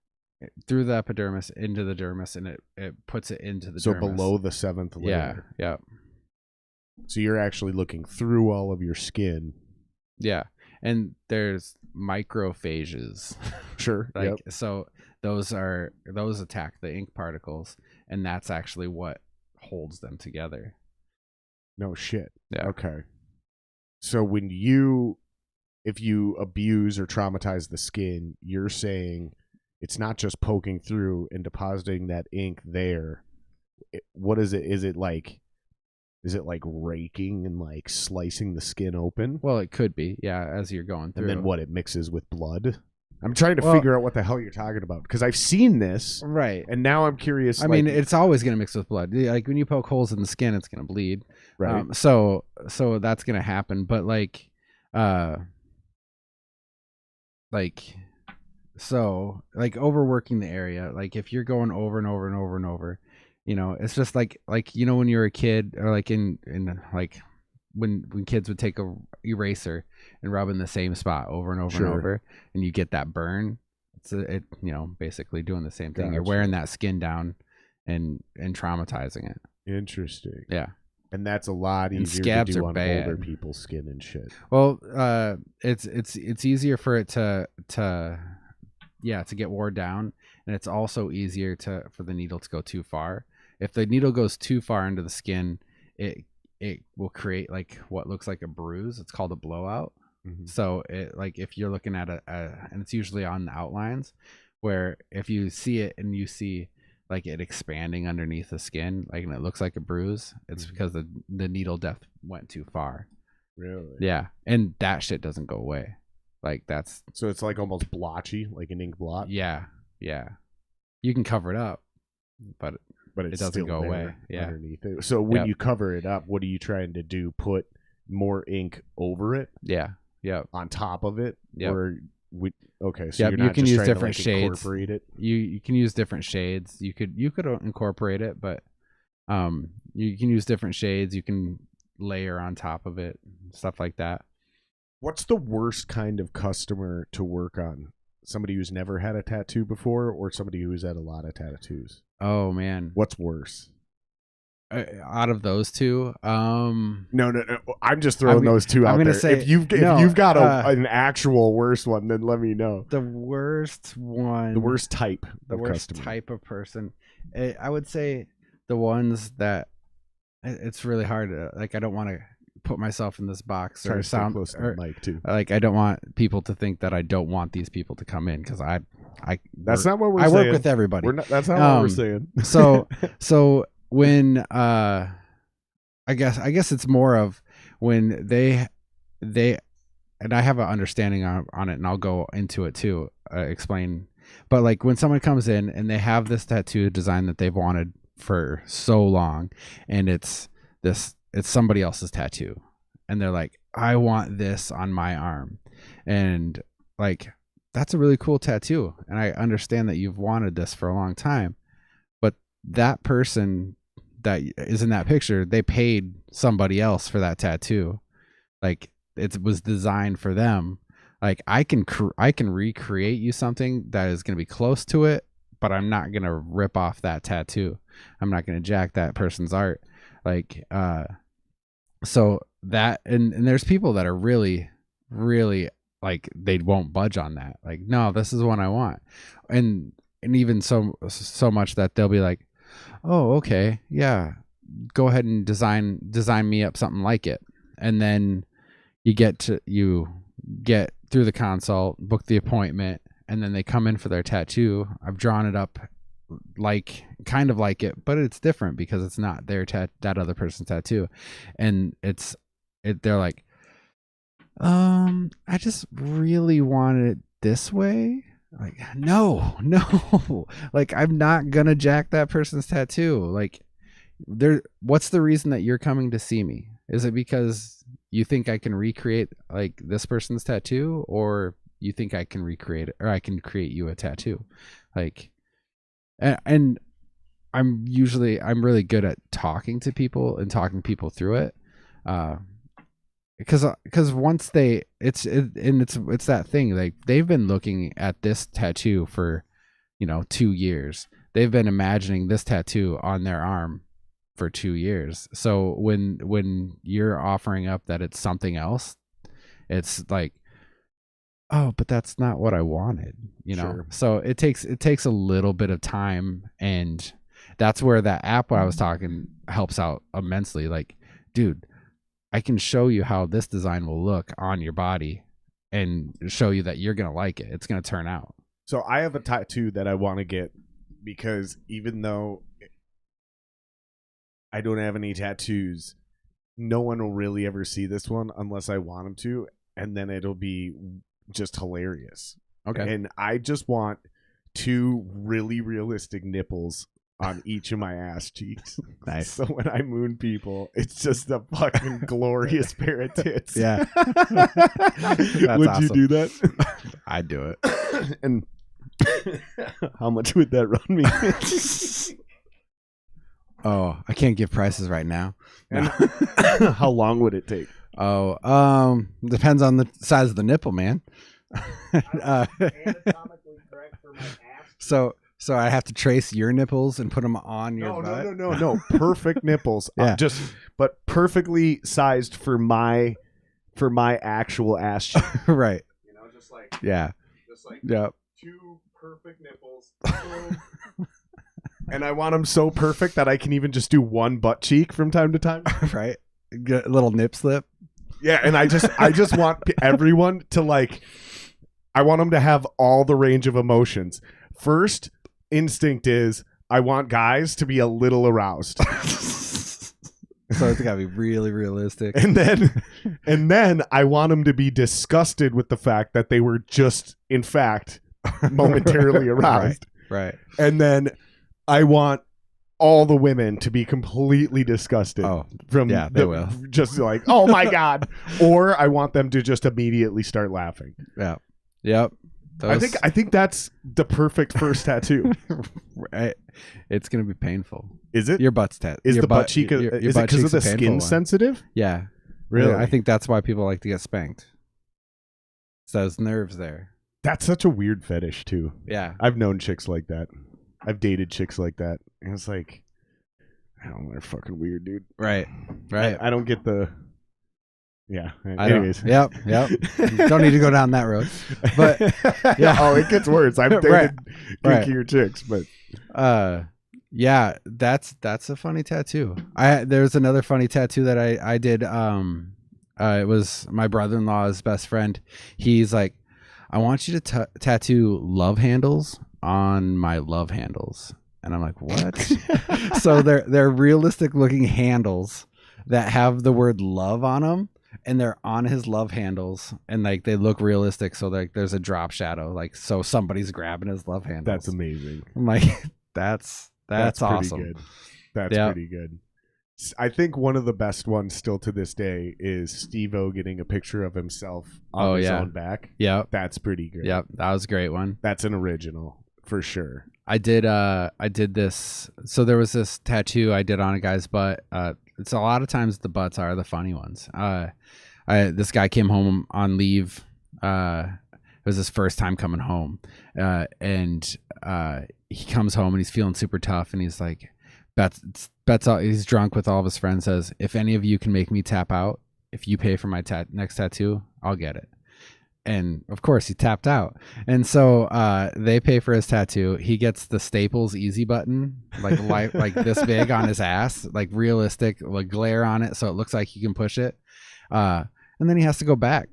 [SPEAKER 3] through the epidermis into the dermis, and it puts it into the
[SPEAKER 1] so
[SPEAKER 3] dermis.
[SPEAKER 1] below the 7th layer.
[SPEAKER 3] Yeah.
[SPEAKER 1] So you're actually looking through all of your skin.
[SPEAKER 3] Yeah. And there's microphages.
[SPEAKER 1] Sure.
[SPEAKER 3] Like so those attack the ink particles, and that's actually what holds them together.
[SPEAKER 1] No shit.
[SPEAKER 3] Yeah.
[SPEAKER 1] Okay. So if you abuse or traumatize the skin, you're saying it's not just poking through and depositing that ink there. What is it? Is it like raking and like slicing the skin open?
[SPEAKER 3] Well, it could be, yeah, as you're going through.
[SPEAKER 1] And then what? It mixes with blood? I'm trying to
[SPEAKER 3] Well-
[SPEAKER 1] figure out what the hell you're talking about because I've seen this
[SPEAKER 3] Right.
[SPEAKER 1] and now I'm curious.
[SPEAKER 3] I mean, it's always going to mix with blood. Like when you poke holes in the skin, it's going to bleed.
[SPEAKER 1] right.
[SPEAKER 3] So that's going to happen. But overworking the area, like if you're going over and over and over and over, you know, it's just like when you're a kid, or like in like when kids would take a eraser and rub in the same spot over and over
[SPEAKER 1] Sure.
[SPEAKER 3] and over, and you get that burn. It's basically doing the same thing. You're
[SPEAKER 1] Gotcha.
[SPEAKER 3] wearing that skin down and traumatizing it.
[SPEAKER 1] Interesting.
[SPEAKER 3] Yeah.
[SPEAKER 1] And that's a lot
[SPEAKER 3] And
[SPEAKER 1] easier
[SPEAKER 3] scabs
[SPEAKER 1] to do
[SPEAKER 3] are
[SPEAKER 1] on
[SPEAKER 3] bad.
[SPEAKER 1] older people's skin and shit.
[SPEAKER 3] Well, it's easier for it to get wore down, and it's also easier for the needle to go too far. If the needle goes too far into the skin, it will create like what looks like a bruise. It's called a blowout.
[SPEAKER 1] Mhm.
[SPEAKER 3] So it like if you're looking at and it's usually on the outlines, where if you see it and you see like it expanding underneath the skin, like, and it looks like a bruise, it's because the needle depth went too far.
[SPEAKER 1] Really?
[SPEAKER 3] Yeah, and that shit doesn't go away. Like that's
[SPEAKER 1] So it's like almost blotchy, like an ink blot.
[SPEAKER 3] yeah. You can cover it up, but
[SPEAKER 1] But it's
[SPEAKER 3] doesn't
[SPEAKER 1] still
[SPEAKER 3] go
[SPEAKER 1] there
[SPEAKER 3] away, yeah.
[SPEAKER 1] underneath it. So when
[SPEAKER 3] Yep.
[SPEAKER 1] you cover it up, what are you trying to do? Put more ink over it,
[SPEAKER 3] yeah.
[SPEAKER 1] on top of it,
[SPEAKER 3] Yep.
[SPEAKER 1] okay. So
[SPEAKER 3] Yep,
[SPEAKER 1] you're
[SPEAKER 3] you
[SPEAKER 1] not
[SPEAKER 3] can
[SPEAKER 1] just
[SPEAKER 3] use
[SPEAKER 1] trying
[SPEAKER 3] different
[SPEAKER 1] to like
[SPEAKER 3] shades.
[SPEAKER 1] incorporate it.
[SPEAKER 3] You can use different shades. You could incorporate it, but you can use different shades. You can layer on top of it, stuff like that.
[SPEAKER 1] What's the worst kind of customer to work on? somebody who's never had a tattoo before or somebody who's had a lot of tattoos?
[SPEAKER 3] Oh man,
[SPEAKER 1] What's worse?
[SPEAKER 3] Out of those two,
[SPEAKER 1] No. I'm just throwing those two out there.
[SPEAKER 3] Say,
[SPEAKER 1] if you've got an actual worse one, then let me know.
[SPEAKER 3] The worst one,
[SPEAKER 1] the worst type,
[SPEAKER 3] type of person. I would say the ones that it's really hard. Like I don't want to put myself in this box or sound
[SPEAKER 1] close to the mic too.
[SPEAKER 3] Like I don't want people to think that I don't want these people to come in because
[SPEAKER 1] that's not what we're saying.
[SPEAKER 3] I work with everybody.
[SPEAKER 1] That's not what we're saying.
[SPEAKER 3] So when I guess it's more of when they and I have an understanding on it, and I'll go into it too, explain. But like when someone comes in and they have this tattoo design that they've wanted for so long, and it's somebody else's tattoo, and they're like, I want this on my arm, and like that's a really cool tattoo, and I understand that you've wanted this for a long time, but that person that is in that picture, they paid somebody else for that tattoo. Like it was designed for them. Like I can recreate you something that is going to be close to it, but I'm not going to rip off that tattoo. I'm not going to jack that person's art. Like, so that, and there's people that are really, really like, they won't budge on that. Like, no, this is what I want. And even so much that they'll be like, oh, okay, yeah, go ahead and design me up something like it. And then you get through the consult, book the appointment, and then they come in for their tattoo. I've drawn it up kind of like it, but it's different because it's not their that other person's tattoo. And they're like, I just really wanted it this way. Like, no, like I'm not gonna jack that person's tattoo. Like, what's the reason that you're coming to see me? Is it because you think I can recreate like this person's tattoo, or you think I can recreate it, or I can create you a tattoo? Like, and I'm really good at talking to people and talking people through it. Because once it's that thing, like they've been looking at this tattoo for 2 years. They've been imagining this tattoo on their arm for 2 years. So when you're offering up that it's something else, it's like, oh, but that's not what I wanted, Sure. So it takes a little bit of time, and that's where that app I was talking helps out immensely. Like, dude, I can show you how this design will look on your body and show you that you're going to like it. It's going to turn out.
[SPEAKER 1] So I have a tattoo that I want to get because even though I don't have any tattoos, no one will really ever see this one unless I want them to. And then it'll be just hilarious.
[SPEAKER 3] Okay.
[SPEAKER 1] And I just want 2 really realistic nipples on each of my ass cheeks.
[SPEAKER 3] Nice.
[SPEAKER 1] So when I moon people, it's just a fucking glorious pair of tits.
[SPEAKER 3] Yeah.
[SPEAKER 1] Would awesome. You do that?
[SPEAKER 3] I'd do it.
[SPEAKER 1] And how much would that run me?
[SPEAKER 3] Oh, I can't give prices right now.
[SPEAKER 1] No. How long would it take?
[SPEAKER 3] Oh, depends on the size of the nipple, man.
[SPEAKER 1] Anatomically correct for my ass.
[SPEAKER 3] So I have to trace your nipples and put them on your butt?
[SPEAKER 1] No. Perfect nipples.
[SPEAKER 3] Yeah.
[SPEAKER 1] But perfectly sized for my actual ass cheek.
[SPEAKER 3] Right.
[SPEAKER 1] Just like
[SPEAKER 3] yeah.
[SPEAKER 1] Just like
[SPEAKER 3] yep.
[SPEAKER 1] 2 perfect nipples. And I want them so perfect that I can even just do one butt cheek from time to time.
[SPEAKER 3] Right. Get a little nip slip.
[SPEAKER 1] Yeah, and I just want everyone to like. I want them to have all the range of emotions. First instinct is I want guys to be a little aroused.
[SPEAKER 3] So it's gotta be really realistic.
[SPEAKER 1] And then I want them to be disgusted with the fact that they were just, in fact, momentarily aroused.
[SPEAKER 3] Right.
[SPEAKER 1] And then I want all the women to be completely disgusted.
[SPEAKER 3] Oh, yeah, they will.
[SPEAKER 1] Just like, oh my God. Or I want them to just immediately start laughing.
[SPEAKER 3] Yeah. Yep.
[SPEAKER 1] I think that's the perfect first tattoo.
[SPEAKER 3] Right. It's gonna be painful.
[SPEAKER 1] Is it?
[SPEAKER 3] Your butt's tat.
[SPEAKER 1] Is the butt cheek? Is it because of the skin sensitive?
[SPEAKER 3] Yeah.
[SPEAKER 1] Really?
[SPEAKER 3] Yeah, I think that's why people like to get spanked. It's those nerves there.
[SPEAKER 1] That's such a weird fetish too.
[SPEAKER 3] Yeah.
[SPEAKER 1] I've known chicks like that. I've dated chicks like that. And it's like, I don't know, they're fucking weird, dude.
[SPEAKER 3] Right.
[SPEAKER 1] I don't get the. Yeah.
[SPEAKER 3] I don't-
[SPEAKER 1] Anyways.
[SPEAKER 3] Yep. Don't need to go down that road. But yeah.
[SPEAKER 1] Oh, it gets worse. I've dated
[SPEAKER 3] Right.
[SPEAKER 1] kinkier chicks, but
[SPEAKER 3] yeah, that's a funny tattoo. There's another funny tattoo that I did. It was my brother-in-law's best friend. He's like, I want you to tattoo love handles on my love handles. And I'm like, what? So they're realistic looking handles that have the word love on them, and they're on his love handles, and like they look realistic. So like there's a drop shadow, like so somebody's grabbing his love handles.
[SPEAKER 1] that's amazing.
[SPEAKER 3] I'm like, that's awesome.
[SPEAKER 1] Pretty good. That's pretty good. I think one of the best ones still to this day is Steve-O getting a picture of himself on his own back.
[SPEAKER 3] Yep.
[SPEAKER 1] That's pretty good.
[SPEAKER 3] Yep. That was a great one.
[SPEAKER 1] That's an original for sure.
[SPEAKER 3] I did this. So there was this tattoo I did on a guy's butt. It's a lot of times the butts are the funny ones. This guy came home on leave. It was his first time coming home. And he comes home and he's feeling super tough, and he's like, he's drunk with all of his friends, says, if any of you can make me tap out, if you pay for my next tattoo, I'll get it. And of course he tapped out. And so they pay for his tattoo. He gets the Staples easy button, like this big on his ass, like realistic, like glare on it, so it looks like he can push it. And then he has to go back.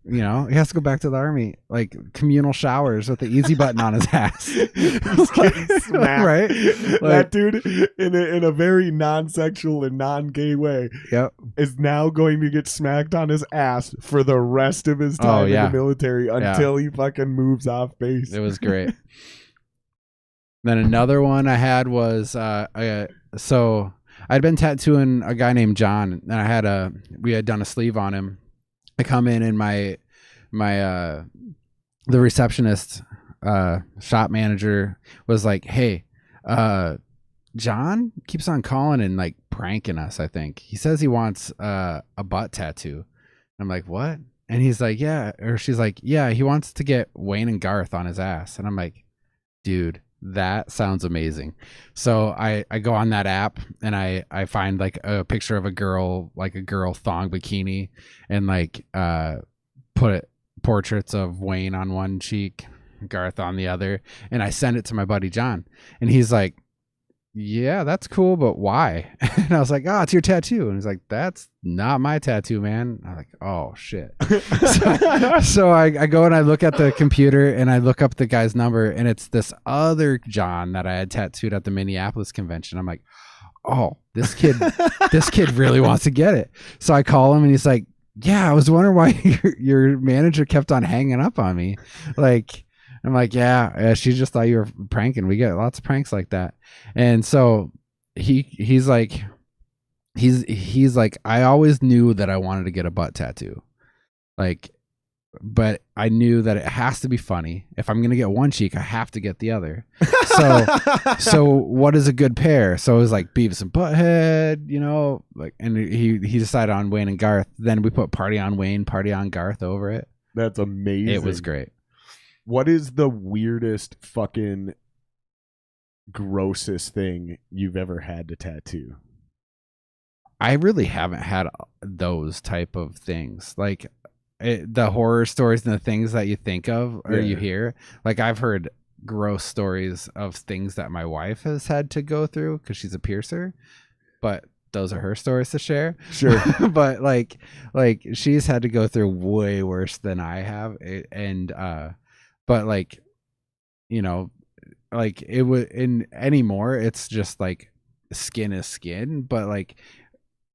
[SPEAKER 3] He has to go back to the army, like communal showers with the easy button on his ass. Right?
[SPEAKER 1] That dude, in a very non-sexual and non-gay way, is now going to get smacked on his ass for the rest of his time in the military until he fucking moves off base.
[SPEAKER 3] It was great. Then another one I had was so I'd been tattooing a guy named John, and we had done a sleeve on him. I come in and the receptionist, shop manager was like, hey, John keeps on calling and like pranking us. I think he says he wants a butt tattoo. I'm like, what? And he's like, yeah. Or she's like, yeah, he wants to get Wayne and Garth on his ass. And I'm like, dude, that sounds amazing. So I go on that app and I find like a picture of a girl thong bikini, and like put portraits of Wayne on one cheek, Garth on the other, and I send it to my buddy John, and he's like, yeah, that's cool, but why? And I was like, oh, it's your tattoo. And he's like, that's not my tattoo, man. I'm like, oh shit. So I go and I look at the computer and I look up the guy's number, and it's this other John that I had tattooed at the Minneapolis convention. I'm like, oh, this kid really wants to get it. So I call him and he's like, yeah, I was wondering why your manager kept on hanging up on me. Like, I'm like, yeah, she just thought you were pranking. We get lots of pranks like that. And so he's like, I always knew that I wanted to get a butt tattoo. Like, but I knew that it has to be funny. If I'm going to get one cheek, I have to get the other. So what is a good pair? So it was like Beavis and Butthead, like, and he decided on Wayne and Garth. Then we put Party on Wayne, Party on Garth over it.
[SPEAKER 1] That's amazing.
[SPEAKER 3] It was great.
[SPEAKER 1] What is the weirdest fucking grossest thing you've ever had to tattoo?
[SPEAKER 3] I really haven't had those type of things. Like the horror stories and the things that you think of or you hear. Like I've heard gross stories of things that my wife has had to go through because she's a piercer, but those are her stories to share.
[SPEAKER 1] Sure.
[SPEAKER 3] But like she's had to go through way worse than I have. But like, like it would in anymore, it's just like skin is skin. But like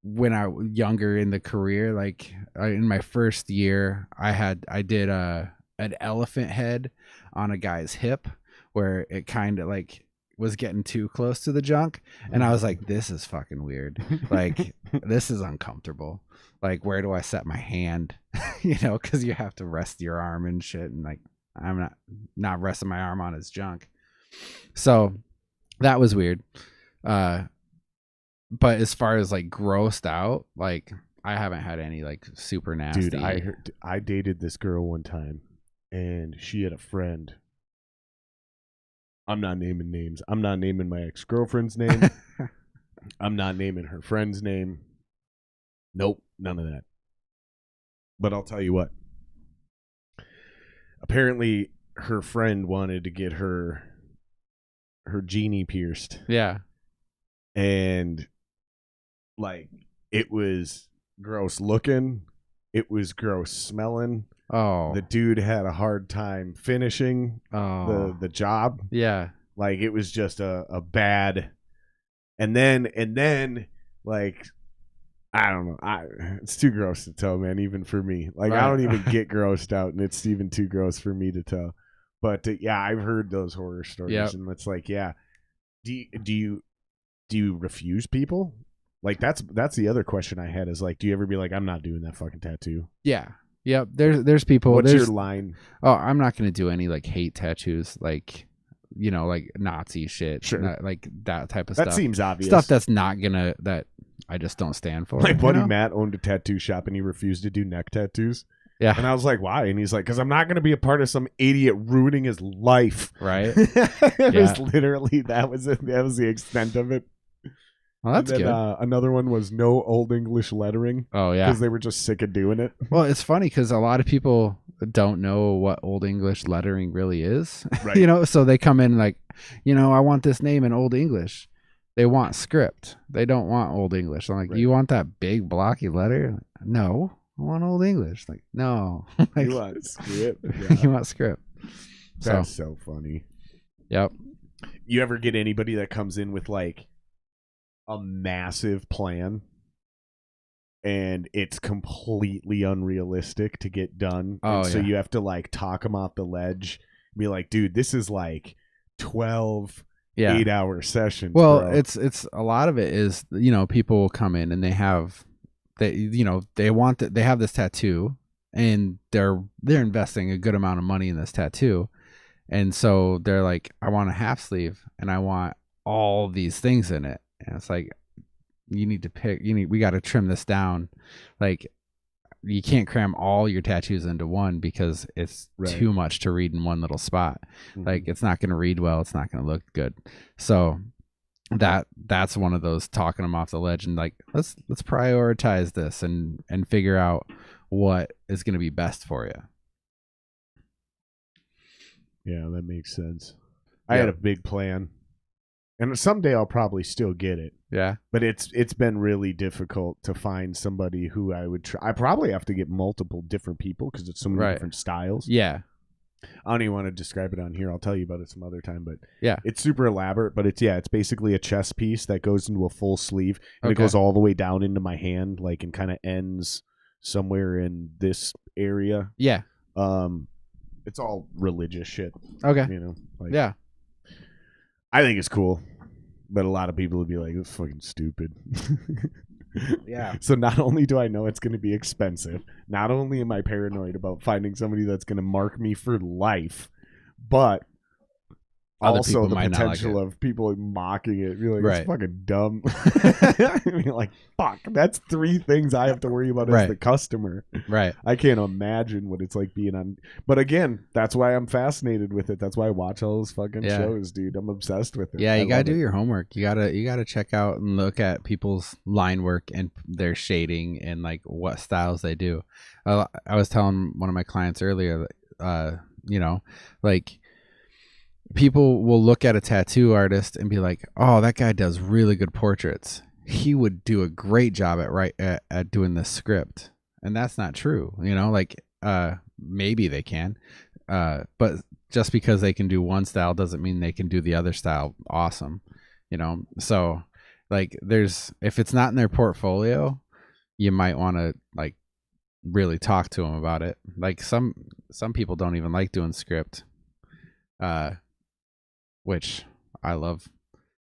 [SPEAKER 3] when I was younger in the career, like in my first year, I did an elephant head on a guy's hip where it kind of like was getting too close to the junk. And I was like, this is fucking weird. Like, this is uncomfortable. Like, where do I set my hand? Because you have to rest your arm and shit. And like, I'm not resting my arm on his junk. So that was weird. But as far as like grossed out, like I haven't had any like super nasty.
[SPEAKER 1] Dude, I dated this girl one time and she had a friend. I'm not naming names. I'm not naming my ex-girlfriend's name. I'm not naming her friend's name. Nope, none of that. But I'll tell you what. Apparently, her friend wanted to get her genie pierced.
[SPEAKER 3] Yeah.
[SPEAKER 1] And, like, it was gross looking. It was gross smelling.
[SPEAKER 3] Oh.
[SPEAKER 1] The dude had a hard time finishing the job.
[SPEAKER 3] Yeah.
[SPEAKER 1] Like, it was just a bad. And then, like, I don't know. It's too gross to tell, man, even for me. Like,
[SPEAKER 3] Right.
[SPEAKER 1] I don't even get grossed out, and it's even too gross for me to tell. But, yeah, I've heard those horror stories,
[SPEAKER 3] Yep.
[SPEAKER 1] and it's like, yeah. Do you refuse people? Like, that's the other question I had is, like, do you ever be like, I'm not doing that fucking tattoo?
[SPEAKER 3] Yeah. Yep. There's people.
[SPEAKER 1] What's
[SPEAKER 3] there's,
[SPEAKER 1] your line?
[SPEAKER 3] Oh, I'm not gonna do any like hate tattoos, like like Nazi shit,
[SPEAKER 1] Sure.
[SPEAKER 3] like that type of
[SPEAKER 1] That
[SPEAKER 3] stuff.
[SPEAKER 1] seems obvious.
[SPEAKER 3] Stuff that's not gonna that I just don't stand for.
[SPEAKER 1] My buddy
[SPEAKER 3] you know?
[SPEAKER 1] Matt owned a tattoo shop, and he refused to do neck tattoos.
[SPEAKER 3] Yeah.
[SPEAKER 1] And I was like, why? And he's like, because I'm not going to be a part of some idiot ruining his life.
[SPEAKER 3] Right.
[SPEAKER 1] It
[SPEAKER 3] Yeah.
[SPEAKER 1] was literally, that was the extent of it.
[SPEAKER 3] Well, that's
[SPEAKER 1] And then,
[SPEAKER 3] good.
[SPEAKER 1] another one was no Old English lettering.
[SPEAKER 3] Oh yeah.
[SPEAKER 1] Because they were just sick of doing it.
[SPEAKER 3] Well, it's funny because a lot of people don't know what Old English lettering really is.
[SPEAKER 1] Right.
[SPEAKER 3] So they come in like, I want this name in Old English. They want script. They don't want Old English. I'm like,
[SPEAKER 1] Right.
[SPEAKER 3] you want that big blocky letter? Like, no, I want Old English. Like, no. Like,
[SPEAKER 1] You want script? Yeah.
[SPEAKER 3] you want script.
[SPEAKER 1] That's so funny.
[SPEAKER 3] Yep.
[SPEAKER 1] You ever get anybody that comes in with like a massive plan and it's completely unrealistic to get done?
[SPEAKER 3] Oh,
[SPEAKER 1] So
[SPEAKER 3] yeah.
[SPEAKER 1] you have to like talk them off the ledge and be like, dude, this is like 12
[SPEAKER 3] Yeah.
[SPEAKER 1] 8-hour sessions.
[SPEAKER 3] Well,
[SPEAKER 1] bro.
[SPEAKER 3] it's a lot of it is, people will come in and they have they have this tattoo and they're investing a good amount of money in this tattoo. And so they're like, I want a half sleeve and I want all these things in it. And it's like, we got to trim this down. Like, you can't cram all your tattoos into one because it's
[SPEAKER 1] Right.
[SPEAKER 3] too much to read in one little spot.
[SPEAKER 1] Mhm.
[SPEAKER 3] Like, it's not going to read well. It's not going to look good. So that's one of those talking them off the ledge and like, let's prioritize this and figure out what is going to be best for you.
[SPEAKER 1] Yeah, that makes sense. I had a big plan. And someday I'll probably still get it.
[SPEAKER 3] Yeah.
[SPEAKER 1] But it's been really difficult to find somebody who I would try. I probably have to get multiple different people because it's so many
[SPEAKER 3] Right.
[SPEAKER 1] different styles.
[SPEAKER 3] Yeah.
[SPEAKER 1] I don't even want to describe it on here. I'll tell you about it some other time. But
[SPEAKER 3] Yeah.
[SPEAKER 1] it's super elaborate. But it's basically a chest piece that goes into a full sleeve. And it
[SPEAKER 3] Okay.
[SPEAKER 1] goes all the way down into my hand, like, and kind of ends somewhere in this area.
[SPEAKER 3] Yeah.
[SPEAKER 1] It's all religious shit,
[SPEAKER 3] Okay.
[SPEAKER 1] Like,
[SPEAKER 3] Yeah.
[SPEAKER 1] I think it's cool, but a lot of people would be like, "It's fucking stupid."
[SPEAKER 3] Yeah.
[SPEAKER 1] So not only do I know it's going to be expensive, not only am I paranoid about finding somebody that's going to mark me for life, but
[SPEAKER 3] Other
[SPEAKER 1] also
[SPEAKER 3] people
[SPEAKER 1] the
[SPEAKER 3] might not like
[SPEAKER 1] potential
[SPEAKER 3] it.
[SPEAKER 1] of people mocking it. Be like,
[SPEAKER 3] Right.
[SPEAKER 1] it's fucking dumb. I mean, like, fuck, that's 3 things I have to worry about as
[SPEAKER 3] Right.
[SPEAKER 1] the customer.
[SPEAKER 3] Right.
[SPEAKER 1] I can't imagine what it's like being on. But again, that's why I'm fascinated with it. That's why I watch all those fucking
[SPEAKER 3] Yeah.
[SPEAKER 1] shows, dude. I'm obsessed with it.
[SPEAKER 3] Yeah,
[SPEAKER 1] I
[SPEAKER 3] you gotta
[SPEAKER 1] love
[SPEAKER 3] do
[SPEAKER 1] it.
[SPEAKER 3] your homework. You gotta check out and look at people's line work and their shading and like what styles they do. I was telling one of my clients earlier, like people will look at a tattoo artist and be like, "Oh, that guy does really good portraits. He would do a great job at doing this script," and that's not true. Maybe they can, but just because they can do one style doesn't mean they can do the other style awesome. So like if it's not in their portfolio, you might want to like really talk to them about it. Like some people don't even like doing script, which I love.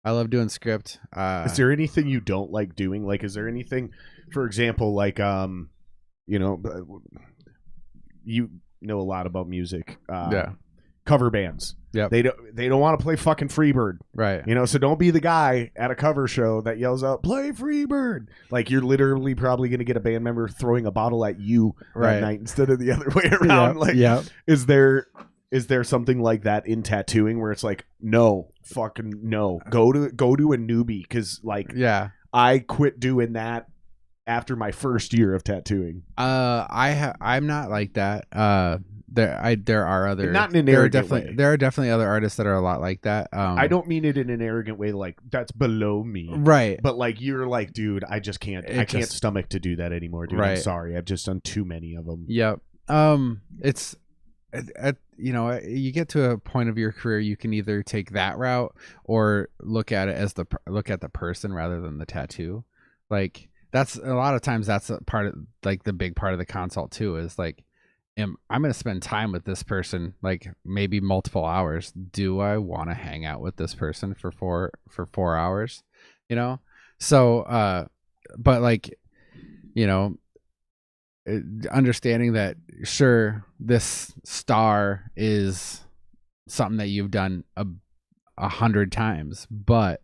[SPEAKER 3] I love doing script.
[SPEAKER 1] Is there anything you don't like doing? Like, is there anything, for example, like, you know a lot about music.
[SPEAKER 3] Yeah.
[SPEAKER 1] Cover bands.
[SPEAKER 3] Yep.
[SPEAKER 1] They don't want to play fucking Freebird.
[SPEAKER 3] Right.
[SPEAKER 1] You know, so don't be the guy at a cover show that yells out, "Play Freebird." Like, you're literally probably going to get a band member throwing a bottle at you that night instead of the other way around. Is there something like that in tattooing where it's like, no, fucking no, go to a newbie? Because like, I quit doing that after my first year of tattooing.
[SPEAKER 3] I'm not like that. There are other,
[SPEAKER 1] not in an arrogant way.
[SPEAKER 3] There are definitely other artists that are a lot like that.
[SPEAKER 1] I don't mean it in an arrogant way, like that's below me,
[SPEAKER 3] right?
[SPEAKER 1] But like, you're like, dude, I just can't. I can't stomach to do that anymore, dude. I'm sorry, I've just done too many of them.
[SPEAKER 3] Yep. It's you know, you get to a point of your career, you can either take that route or look at it as look at the person rather than the tattoo. Like, that's a lot of times that's a part of, like, the big part of the consult too, is like, I'm going to spend time with this person, like maybe multiple hours. Do I want to hang out with this person for 4 hours? You know? So, but like, you know, understanding that, sure, this star is something that you've done 100 times, but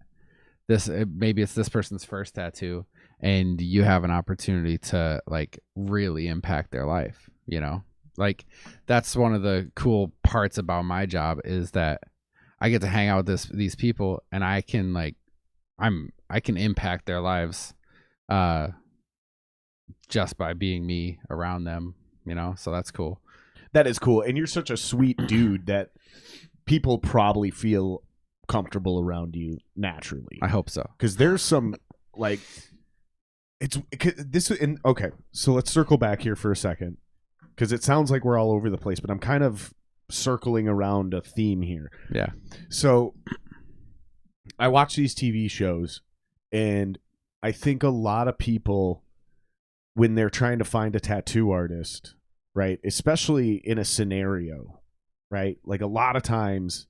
[SPEAKER 3] maybe it's this person's first tattoo, and you have an opportunity to like really impact their life, you know? Like, that's one of the cool parts about my job, is that I get to hang out with these people, and I can like, I can impact their lives, just by being me around them, you know? So that's cool.
[SPEAKER 1] That is cool. And you're such a sweet dude that people probably feel comfortable around you naturally.
[SPEAKER 3] I hope so.
[SPEAKER 1] Because there's some, like, okay, so let's circle back here for a second, because it sounds like we're all over the place, but I'm kind of circling around a theme here.
[SPEAKER 3] Yeah.
[SPEAKER 1] So I watch these TV shows, and I think a lot of people, when they're trying to find a tattoo artist, right, especially in a scenario, right, like a lot of times,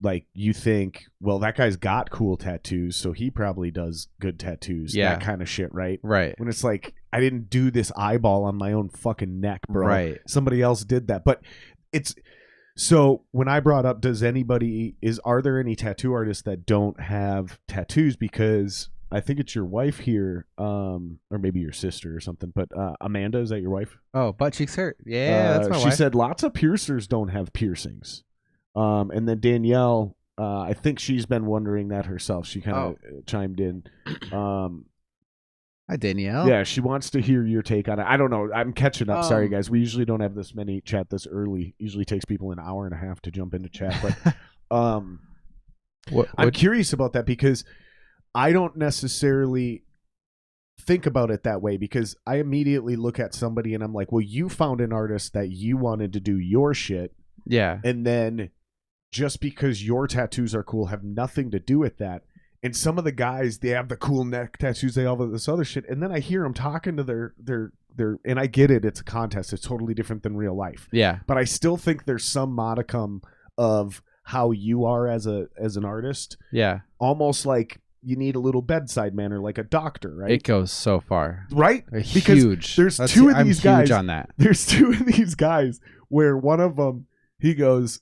[SPEAKER 1] like, you think, well, that guy's got cool tattoos, so he probably does good tattoos. That kind of shit, right?
[SPEAKER 3] Right.
[SPEAKER 1] When it's like, I didn't do this eyeball on my own fucking neck, bro.
[SPEAKER 3] Right.
[SPEAKER 1] Somebody else did that. But it's, so when I brought up, are there any tattoo artists that don't have tattoos? Because I think it's your wife here, or maybe your sister or something, but Amanda, is that your wife?
[SPEAKER 3] Oh, Butt Cheeks Hurt. Yeah, that's my wife.
[SPEAKER 1] She said lots of piercers don't have piercings. And then Danielle, I think she's been wondering that herself. She kind of chimed in.
[SPEAKER 3] Hi, Danielle.
[SPEAKER 1] Yeah, she wants to hear your take on it. I don't know. I'm catching up. Sorry, guys. We usually don't have this many chat this early. Usually takes people an hour and a half to jump into chat. But I'm curious about that, because I don't necessarily think about it that way, because I immediately look at somebody and I'm like, well, you found an artist that you wanted to do your shit.
[SPEAKER 3] Yeah.
[SPEAKER 1] And then just because your tattoos are cool have nothing to do with that. And some of the guys, they have the cool neck tattoos, they have all this other shit. And then I hear them talking to their, and I get it, it's a contest. It's totally different than real life.
[SPEAKER 3] Yeah.
[SPEAKER 1] But I still think there's some modicum of how you are as an artist.
[SPEAKER 3] Yeah.
[SPEAKER 1] Almost like you need a little bedside manner, like a doctor, right?
[SPEAKER 3] It goes so far.
[SPEAKER 1] Right?
[SPEAKER 3] Because huge.
[SPEAKER 1] There's two of these guys.
[SPEAKER 3] Huge on that.
[SPEAKER 1] There's two of these guys where one of them, he goes,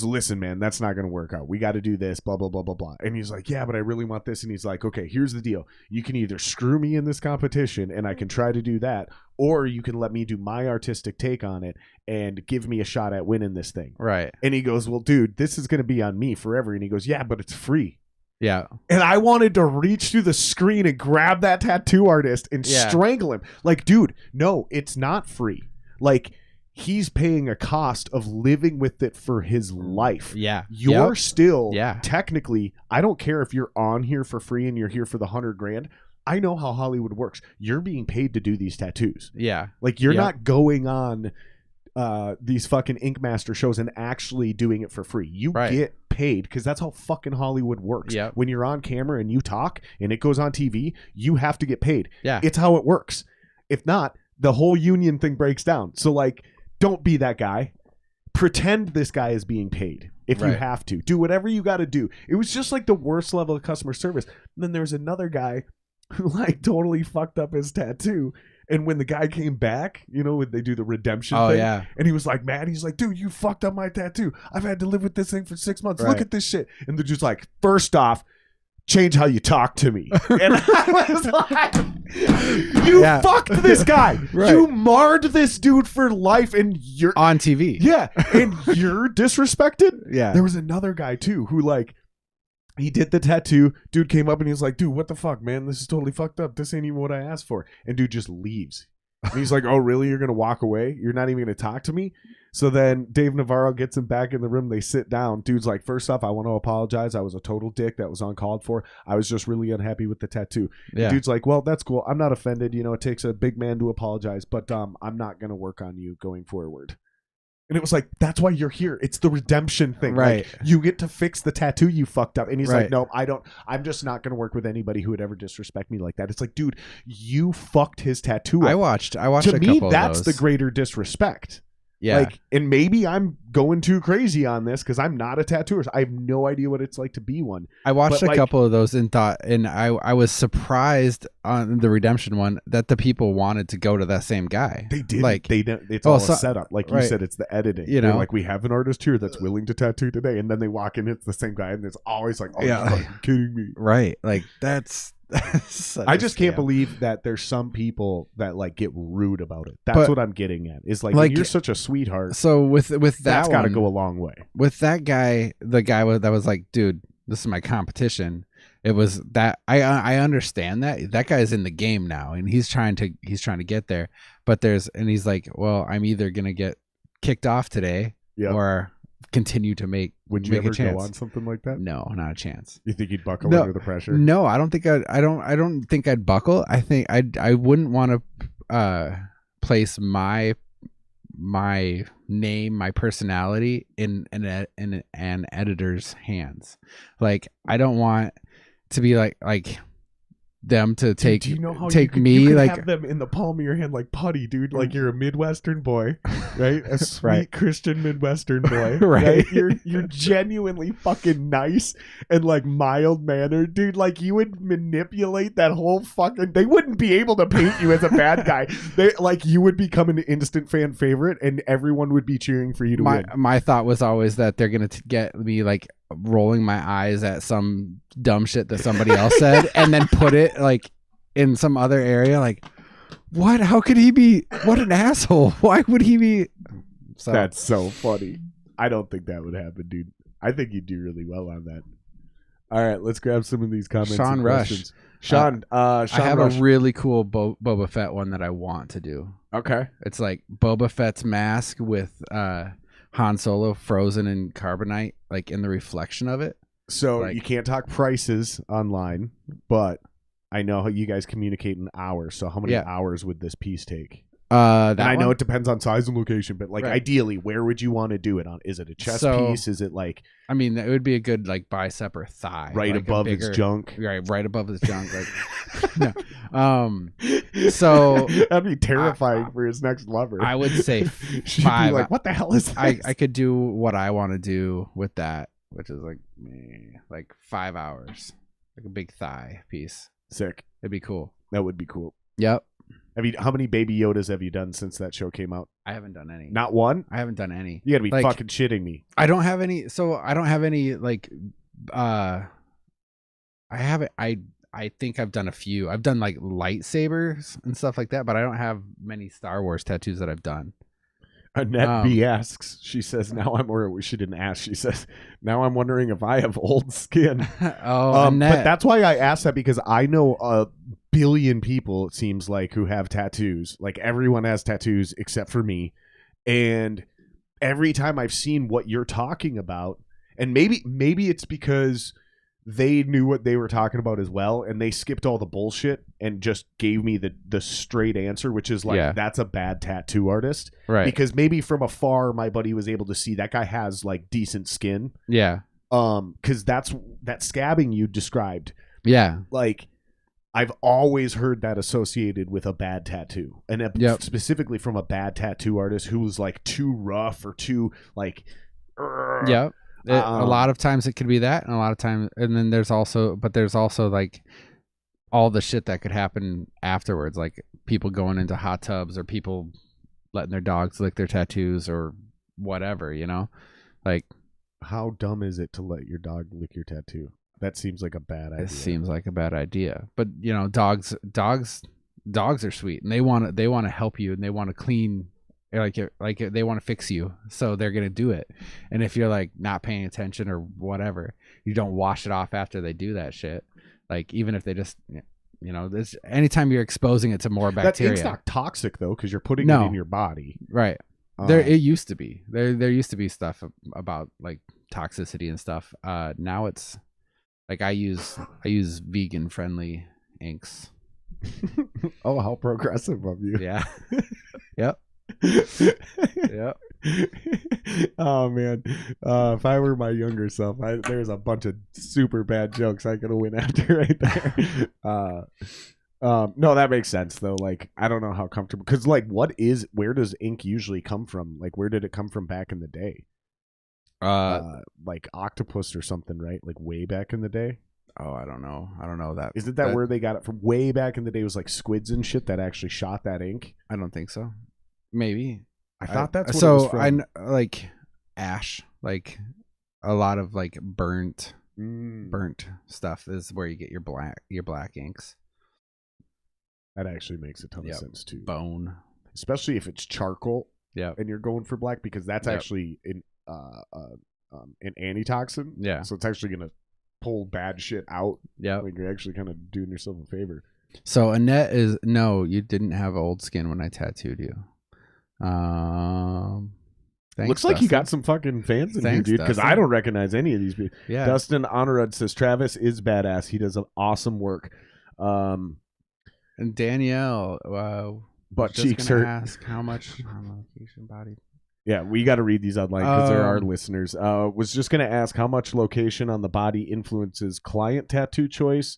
[SPEAKER 1] listen, man, that's not going to work out. We got to do this, blah, blah, blah, blah, blah. And he's like, yeah, but I really want this. And he's like, okay, here's the deal. You can either screw me in this competition and I can try to do that, or you can let me do my artistic take on it and give me a shot at winning this thing.
[SPEAKER 3] Right.
[SPEAKER 1] And he goes, well, dude, this is going to be on me forever. And he goes, yeah, but it's free.
[SPEAKER 3] Yeah.
[SPEAKER 1] And I wanted to reach through the screen and grab that tattoo artist and strangle him. Like, dude, no, it's not free. Like, he's paying a cost of living with it for his life.
[SPEAKER 3] Yeah.
[SPEAKER 1] You're still technically, I don't care if you're on here for free and you're here for the $100,000. I know how Hollywood works. You're being paid to do these tattoos.
[SPEAKER 3] Yeah.
[SPEAKER 1] Like, you're not going on these fucking Ink Master shows and actually doing it for free. You get paid, because that's how fucking Hollywood works.
[SPEAKER 3] Yep.
[SPEAKER 1] When you're on camera and you talk and it goes on TV, you have to get paid.
[SPEAKER 3] Yeah.
[SPEAKER 1] It's how it works. If not, the whole union thing breaks down. So, like, don't be that guy. Pretend this guy is being paid if you have to. Do whatever you got to do. It was just like the worst level of customer service. And then there's another guy who like totally fucked up his tattoo. And when the guy came back, you know, when they do the redemption
[SPEAKER 3] Oh
[SPEAKER 1] thing,
[SPEAKER 3] yeah.
[SPEAKER 1] and he was like mad, he's like, dude, you fucked up my tattoo. I've had to live with this thing for 6 months. Look
[SPEAKER 3] Right.
[SPEAKER 1] at this shit. And the dude's like, first off, change how you talk to me. And I was like, you fucked this guy.
[SPEAKER 3] Right.
[SPEAKER 1] You marred this dude for life, and you're
[SPEAKER 3] On TV.
[SPEAKER 1] yeah, and you're disrespected.
[SPEAKER 3] Yeah.
[SPEAKER 1] There was another guy too who like he did the tattoo. Dude came up and he was like, dude, what the fuck, man? This is totally fucked up. This ain't even what I asked for. And dude just leaves. And he's like, oh, really? You're going to walk away? You're not even going to talk to me? So then Dave Navarro gets him back in the room. They sit down. Dude's like, first off, I want to apologize. I was a total dick. That was uncalled for. I was just really unhappy with the tattoo.
[SPEAKER 3] Yeah.
[SPEAKER 1] Dude's like, well, that's cool. I'm not offended. You know, it takes a big man to apologize, but I'm not going to work on you going forward. And it was like, that's why you're here. It's the redemption thing.
[SPEAKER 3] Right.
[SPEAKER 1] Like, you get to fix the tattoo you fucked up. And he's
[SPEAKER 3] Right.
[SPEAKER 1] like, no, I don't. I'm just not going to work with anybody who would ever disrespect me like that. It's like, dude, you fucked his tattoo up.
[SPEAKER 3] I watched
[SPEAKER 1] To
[SPEAKER 3] a
[SPEAKER 1] me,
[SPEAKER 3] couple
[SPEAKER 1] that's
[SPEAKER 3] of
[SPEAKER 1] the
[SPEAKER 3] those.
[SPEAKER 1] greater disrespect.
[SPEAKER 3] Yeah.
[SPEAKER 1] Like, and maybe I'm going too crazy on this because I'm not a tattooist. I have no idea what it's like to be one.
[SPEAKER 3] I watched
[SPEAKER 1] but,
[SPEAKER 3] a
[SPEAKER 1] like-
[SPEAKER 3] couple of those and thought, and I was surprised on the redemption one that the people wanted to go to that same guy.
[SPEAKER 1] They did.
[SPEAKER 3] Like,
[SPEAKER 1] They don't. It's
[SPEAKER 3] well,
[SPEAKER 1] all
[SPEAKER 3] so-
[SPEAKER 1] a setup. Like you
[SPEAKER 3] right.
[SPEAKER 1] said, it's the editing.
[SPEAKER 3] You
[SPEAKER 1] They're
[SPEAKER 3] know?
[SPEAKER 1] like, we have an artist here that's willing to tattoo today, and then they walk in, it's the same guy, and it's always like, oh,
[SPEAKER 3] Yeah.
[SPEAKER 1] you're fucking kidding me.
[SPEAKER 3] right. Like that's such
[SPEAKER 1] I
[SPEAKER 3] a
[SPEAKER 1] just can't
[SPEAKER 3] scam.
[SPEAKER 1] believe that there's some people that like get rude about it. That's
[SPEAKER 3] But-
[SPEAKER 1] what I'm getting at. Is like,
[SPEAKER 3] like-
[SPEAKER 1] you're such a sweetheart.
[SPEAKER 3] So with that
[SPEAKER 1] That's got to
[SPEAKER 3] one,
[SPEAKER 1] go a long way.
[SPEAKER 3] with that guy, the guy that was like, dude, this is my competition. It was that I understand that guy is in the game now and he's trying to get there, but he's like, well, I'm either gonna get kicked off today
[SPEAKER 1] Yeah.
[SPEAKER 3] or continue to make
[SPEAKER 1] Would you
[SPEAKER 3] make
[SPEAKER 1] ever
[SPEAKER 3] a chance.
[SPEAKER 1] go on something like that?
[SPEAKER 3] No, not a chance.
[SPEAKER 1] You think you'd buckle
[SPEAKER 3] No.
[SPEAKER 1] under the pressure?
[SPEAKER 3] No, I don't think I don't think I'd buckle. I think I wouldn't want to place my name, my personality in an editor's hands. Like I don't want to be like them to take
[SPEAKER 1] Do you know how
[SPEAKER 3] take
[SPEAKER 1] you could,
[SPEAKER 3] me
[SPEAKER 1] you could
[SPEAKER 3] like
[SPEAKER 1] have them in the palm of your hand like putty, dude. Like you're a Midwestern boy, right? A sweet
[SPEAKER 3] Right.
[SPEAKER 1] Christian Midwestern boy,
[SPEAKER 3] Right.
[SPEAKER 1] You're genuinely fucking nice and like mild mannered, dude. Like you would manipulate that whole fucking. They wouldn't be able to paint you as a bad guy. They like you would become an instant fan favorite, and everyone would be cheering for you to win.
[SPEAKER 3] my thought was always that they're gonna get me like rolling my eyes at some dumb shit that somebody else said and then put it like in some other area like what, how could he be, what an asshole, why would he be so
[SPEAKER 1] That's so funny. I don't think that would happen, dude. I think you'd do really well on that. All right, let's grab some of these comments.
[SPEAKER 3] Sean
[SPEAKER 1] and
[SPEAKER 3] Rush.
[SPEAKER 1] questions. Sean
[SPEAKER 3] I have
[SPEAKER 1] Rush.
[SPEAKER 3] a really cool Boba Fett one that I want to do.
[SPEAKER 1] Okay.
[SPEAKER 3] It's like Boba Fett's mask with Han Solo frozen in carbonite, like in the reflection of it.
[SPEAKER 1] So
[SPEAKER 3] Like-
[SPEAKER 1] you can't talk prices online, but I know how you guys communicate in hours. So how many
[SPEAKER 3] Yeah.
[SPEAKER 1] hours would this piece take?
[SPEAKER 3] That
[SPEAKER 1] And I know
[SPEAKER 3] one?
[SPEAKER 1] it depends on size and location, but like
[SPEAKER 3] Right.
[SPEAKER 1] ideally, where would you want to do it on? Is it a chest
[SPEAKER 3] So-
[SPEAKER 1] piece? Is it like
[SPEAKER 3] I mean, it would be a good like bicep or thigh,
[SPEAKER 1] right
[SPEAKER 3] like a
[SPEAKER 1] above his
[SPEAKER 3] bigger-
[SPEAKER 1] junk?
[SPEAKER 3] right above his junk. Like, no. So
[SPEAKER 1] That'd be terrifying for his next lover.
[SPEAKER 3] I would say
[SPEAKER 1] She'd
[SPEAKER 3] five.
[SPEAKER 1] be like, "What the hell is this?"
[SPEAKER 3] I could do what I want to do with that, which is like 5 hours, like a big thigh piece.
[SPEAKER 1] Sick.
[SPEAKER 3] It'd be cool.
[SPEAKER 1] That would be cool.
[SPEAKER 3] Yep.
[SPEAKER 1] How many Baby Yodas have you done since that show came out?
[SPEAKER 3] I haven't done any.
[SPEAKER 1] Not one.
[SPEAKER 3] I haven't done any.
[SPEAKER 1] You gotta be
[SPEAKER 3] Like-
[SPEAKER 1] fucking shitting me.
[SPEAKER 3] I don't have any. So I don't have any like. I haven't. I think I've done a few. I've done like lightsabers and stuff like that, but I don't have many Star Wars tattoos that I've done.
[SPEAKER 1] Annette B asks. She says, "Now I'm," or she didn't ask. She says, "Now I'm wondering if I have old skin."
[SPEAKER 3] Oh,
[SPEAKER 1] But
[SPEAKER 3] Annette.
[SPEAKER 1] that's why I asked that, because I know a billion people, it seems like, who have tattoos. Like everyone has tattoos except for me. And every time I've seen what you're talking about, and maybe it's because they knew what they were talking about as well, and they skipped all the bullshit and just gave me the straight answer, which is like,
[SPEAKER 3] Yeah.
[SPEAKER 1] that's a bad tattoo artist.
[SPEAKER 3] right.
[SPEAKER 1] Because maybe from afar my buddy was able to see that guy has like decent skin.
[SPEAKER 3] Yeah.
[SPEAKER 1] Because that scabbing you described,
[SPEAKER 3] Yeah.
[SPEAKER 1] like, I've always heard that associated with a bad tattoo, and
[SPEAKER 3] Yep.
[SPEAKER 1] specifically from a bad tattoo artist who was like too rough or too like.
[SPEAKER 3] Yep. A lot of times it could be that, and a lot of times, and then there's also like all the shit that could happen afterwards, like people going into hot tubs or people letting their dogs lick their tattoos or whatever, like
[SPEAKER 1] How dumb is it to let your dog lick your tattoo? That seems like a bad idea.
[SPEAKER 3] it seems like a bad idea, but dogs are sweet and they want to help you and they want to clean, like they want to fix you, so they're gonna do it. And if you're like not paying attention or whatever, you don't wash it off after they do that shit. Like even if they just, this anytime you're exposing it to more bacteria.
[SPEAKER 1] It's not toxic though, because you're putting it in your body.
[SPEAKER 3] Right. It used to be. There used to be stuff about like toxicity and stuff. Now it's like I use vegan friendly inks.
[SPEAKER 1] Oh, how progressive of you.
[SPEAKER 3] Yeah. Yep. Yep.
[SPEAKER 1] Oh man, if I were my younger self, there's a bunch of super bad jokes I could have went after right there. No, that makes sense though. Like I don't know how comfortable, because like where does ink usually come from? Like where did it come from back in the day? Like octopus or something, right? Like way back in the day.
[SPEAKER 3] Oh, I don't know that.
[SPEAKER 1] Isn't that where they got it from? Way back in the day, it was like squids and shit that actually shot that ink.
[SPEAKER 3] I don't think so. Maybe.
[SPEAKER 1] I thought that's what it was from.
[SPEAKER 3] I like ash, like a lot of like burnt stuff is where you get your black inks.
[SPEAKER 1] That actually makes a ton of sense too.
[SPEAKER 3] Bone,
[SPEAKER 1] especially if it's charcoal.
[SPEAKER 3] Yeah,
[SPEAKER 1] and you're going for black because that's actually an antitoxin.
[SPEAKER 3] Yeah,
[SPEAKER 1] so it's actually gonna pull bad shit out.
[SPEAKER 3] Yeah,
[SPEAKER 1] like you're actually kind of doing yourself a favor.
[SPEAKER 3] So Annette is no, you didn't have old skin when I tattooed you. Thanks,
[SPEAKER 1] looks like
[SPEAKER 3] Dustin.
[SPEAKER 1] You got some fucking fans in here, dude, because I don't recognize any of these people.
[SPEAKER 3] Yeah.
[SPEAKER 1] Dustin Honorad says Travis is badass. He does awesome work.
[SPEAKER 3] And Danielle,
[SPEAKER 1] butt cheeks hurt.
[SPEAKER 3] Ask how much on location body.
[SPEAKER 1] Yeah, we got to read these online because there are listeners. Was just gonna ask how much location on the body influences client tattoo choice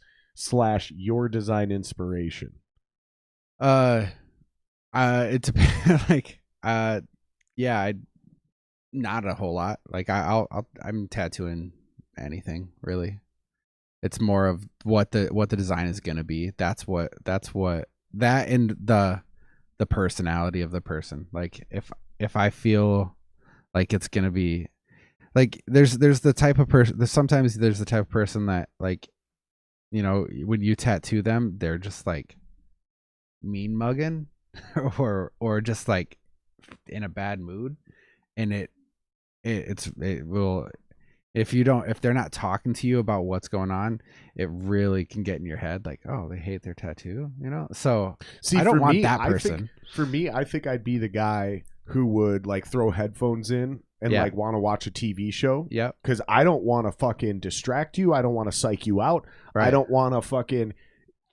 [SPEAKER 1] / your design inspiration.
[SPEAKER 3] It depends. Like, yeah, not a whole lot. Like, I'm tattooing anything really. It's more of what the design is gonna be. That's what that and the personality of the person. Like, if I feel like it's gonna be like there's the type of person. Sometimes there's the type of person that, like, when you tattoo them, they're just like mean mugging or just like in a bad mood, and it will, if they're not talking to you about what's going on, it really can get in your head like, oh, they hate their tattoo, so see, I don't want that person.
[SPEAKER 1] For me, I think I'd be the guy who would like throw headphones in and like want to watch a TV show.
[SPEAKER 3] Yeah.
[SPEAKER 1] Because I don't want to fucking distract you. I don't want to psych you out. Right. I don't want to fucking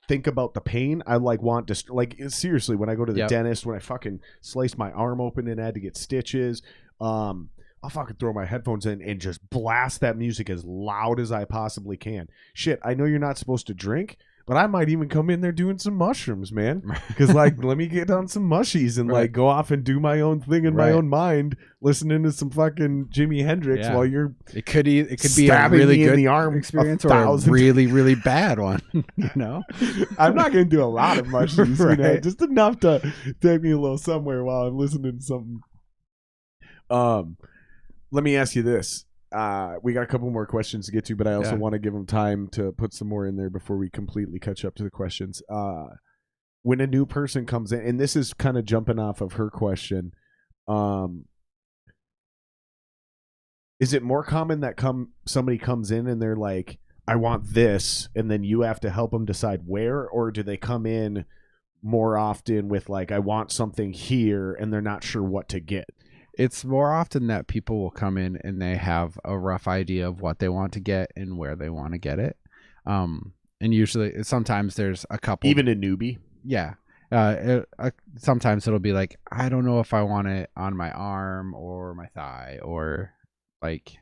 [SPEAKER 1] think about the pain. I like want to like seriously, when I go to the dentist, when I fucking sliced my arm open and had to get stitches, I'll fucking throw my headphones in and just blast that music as loud as I possibly can. Shit, I know you're not supposed to drink, but I might even come in there doing some mushrooms, man. Because like, let me get on some mushies and like go off and do my own thing in my own mind, listening to some fucking Jimi Hendrix while you're.
[SPEAKER 3] It could be a really good
[SPEAKER 1] the arm
[SPEAKER 3] experience or a really really bad one.
[SPEAKER 1] I'm not gonna do a lot of mushies, just enough to take me a little somewhere while I'm listening to something. Let me ask you this. We got a couple more questions to get to, but I also want to give them time to put some more in there before we completely catch up to the questions. When a new person comes in, and this is kind of jumping off of her question, is it more common that somebody comes in and they're like, I want this, and then you have to help them decide where, or do they come in more often with like, I want something here, and they're not sure what to get?
[SPEAKER 3] It's more often that people will come in and they have a rough idea of what they want to get and where they want to get it. And usually, sometimes there's a couple.
[SPEAKER 1] Even a newbie?
[SPEAKER 3] Yeah. Sometimes it'll be like, I don't know if I want it on my arm or my thigh, or like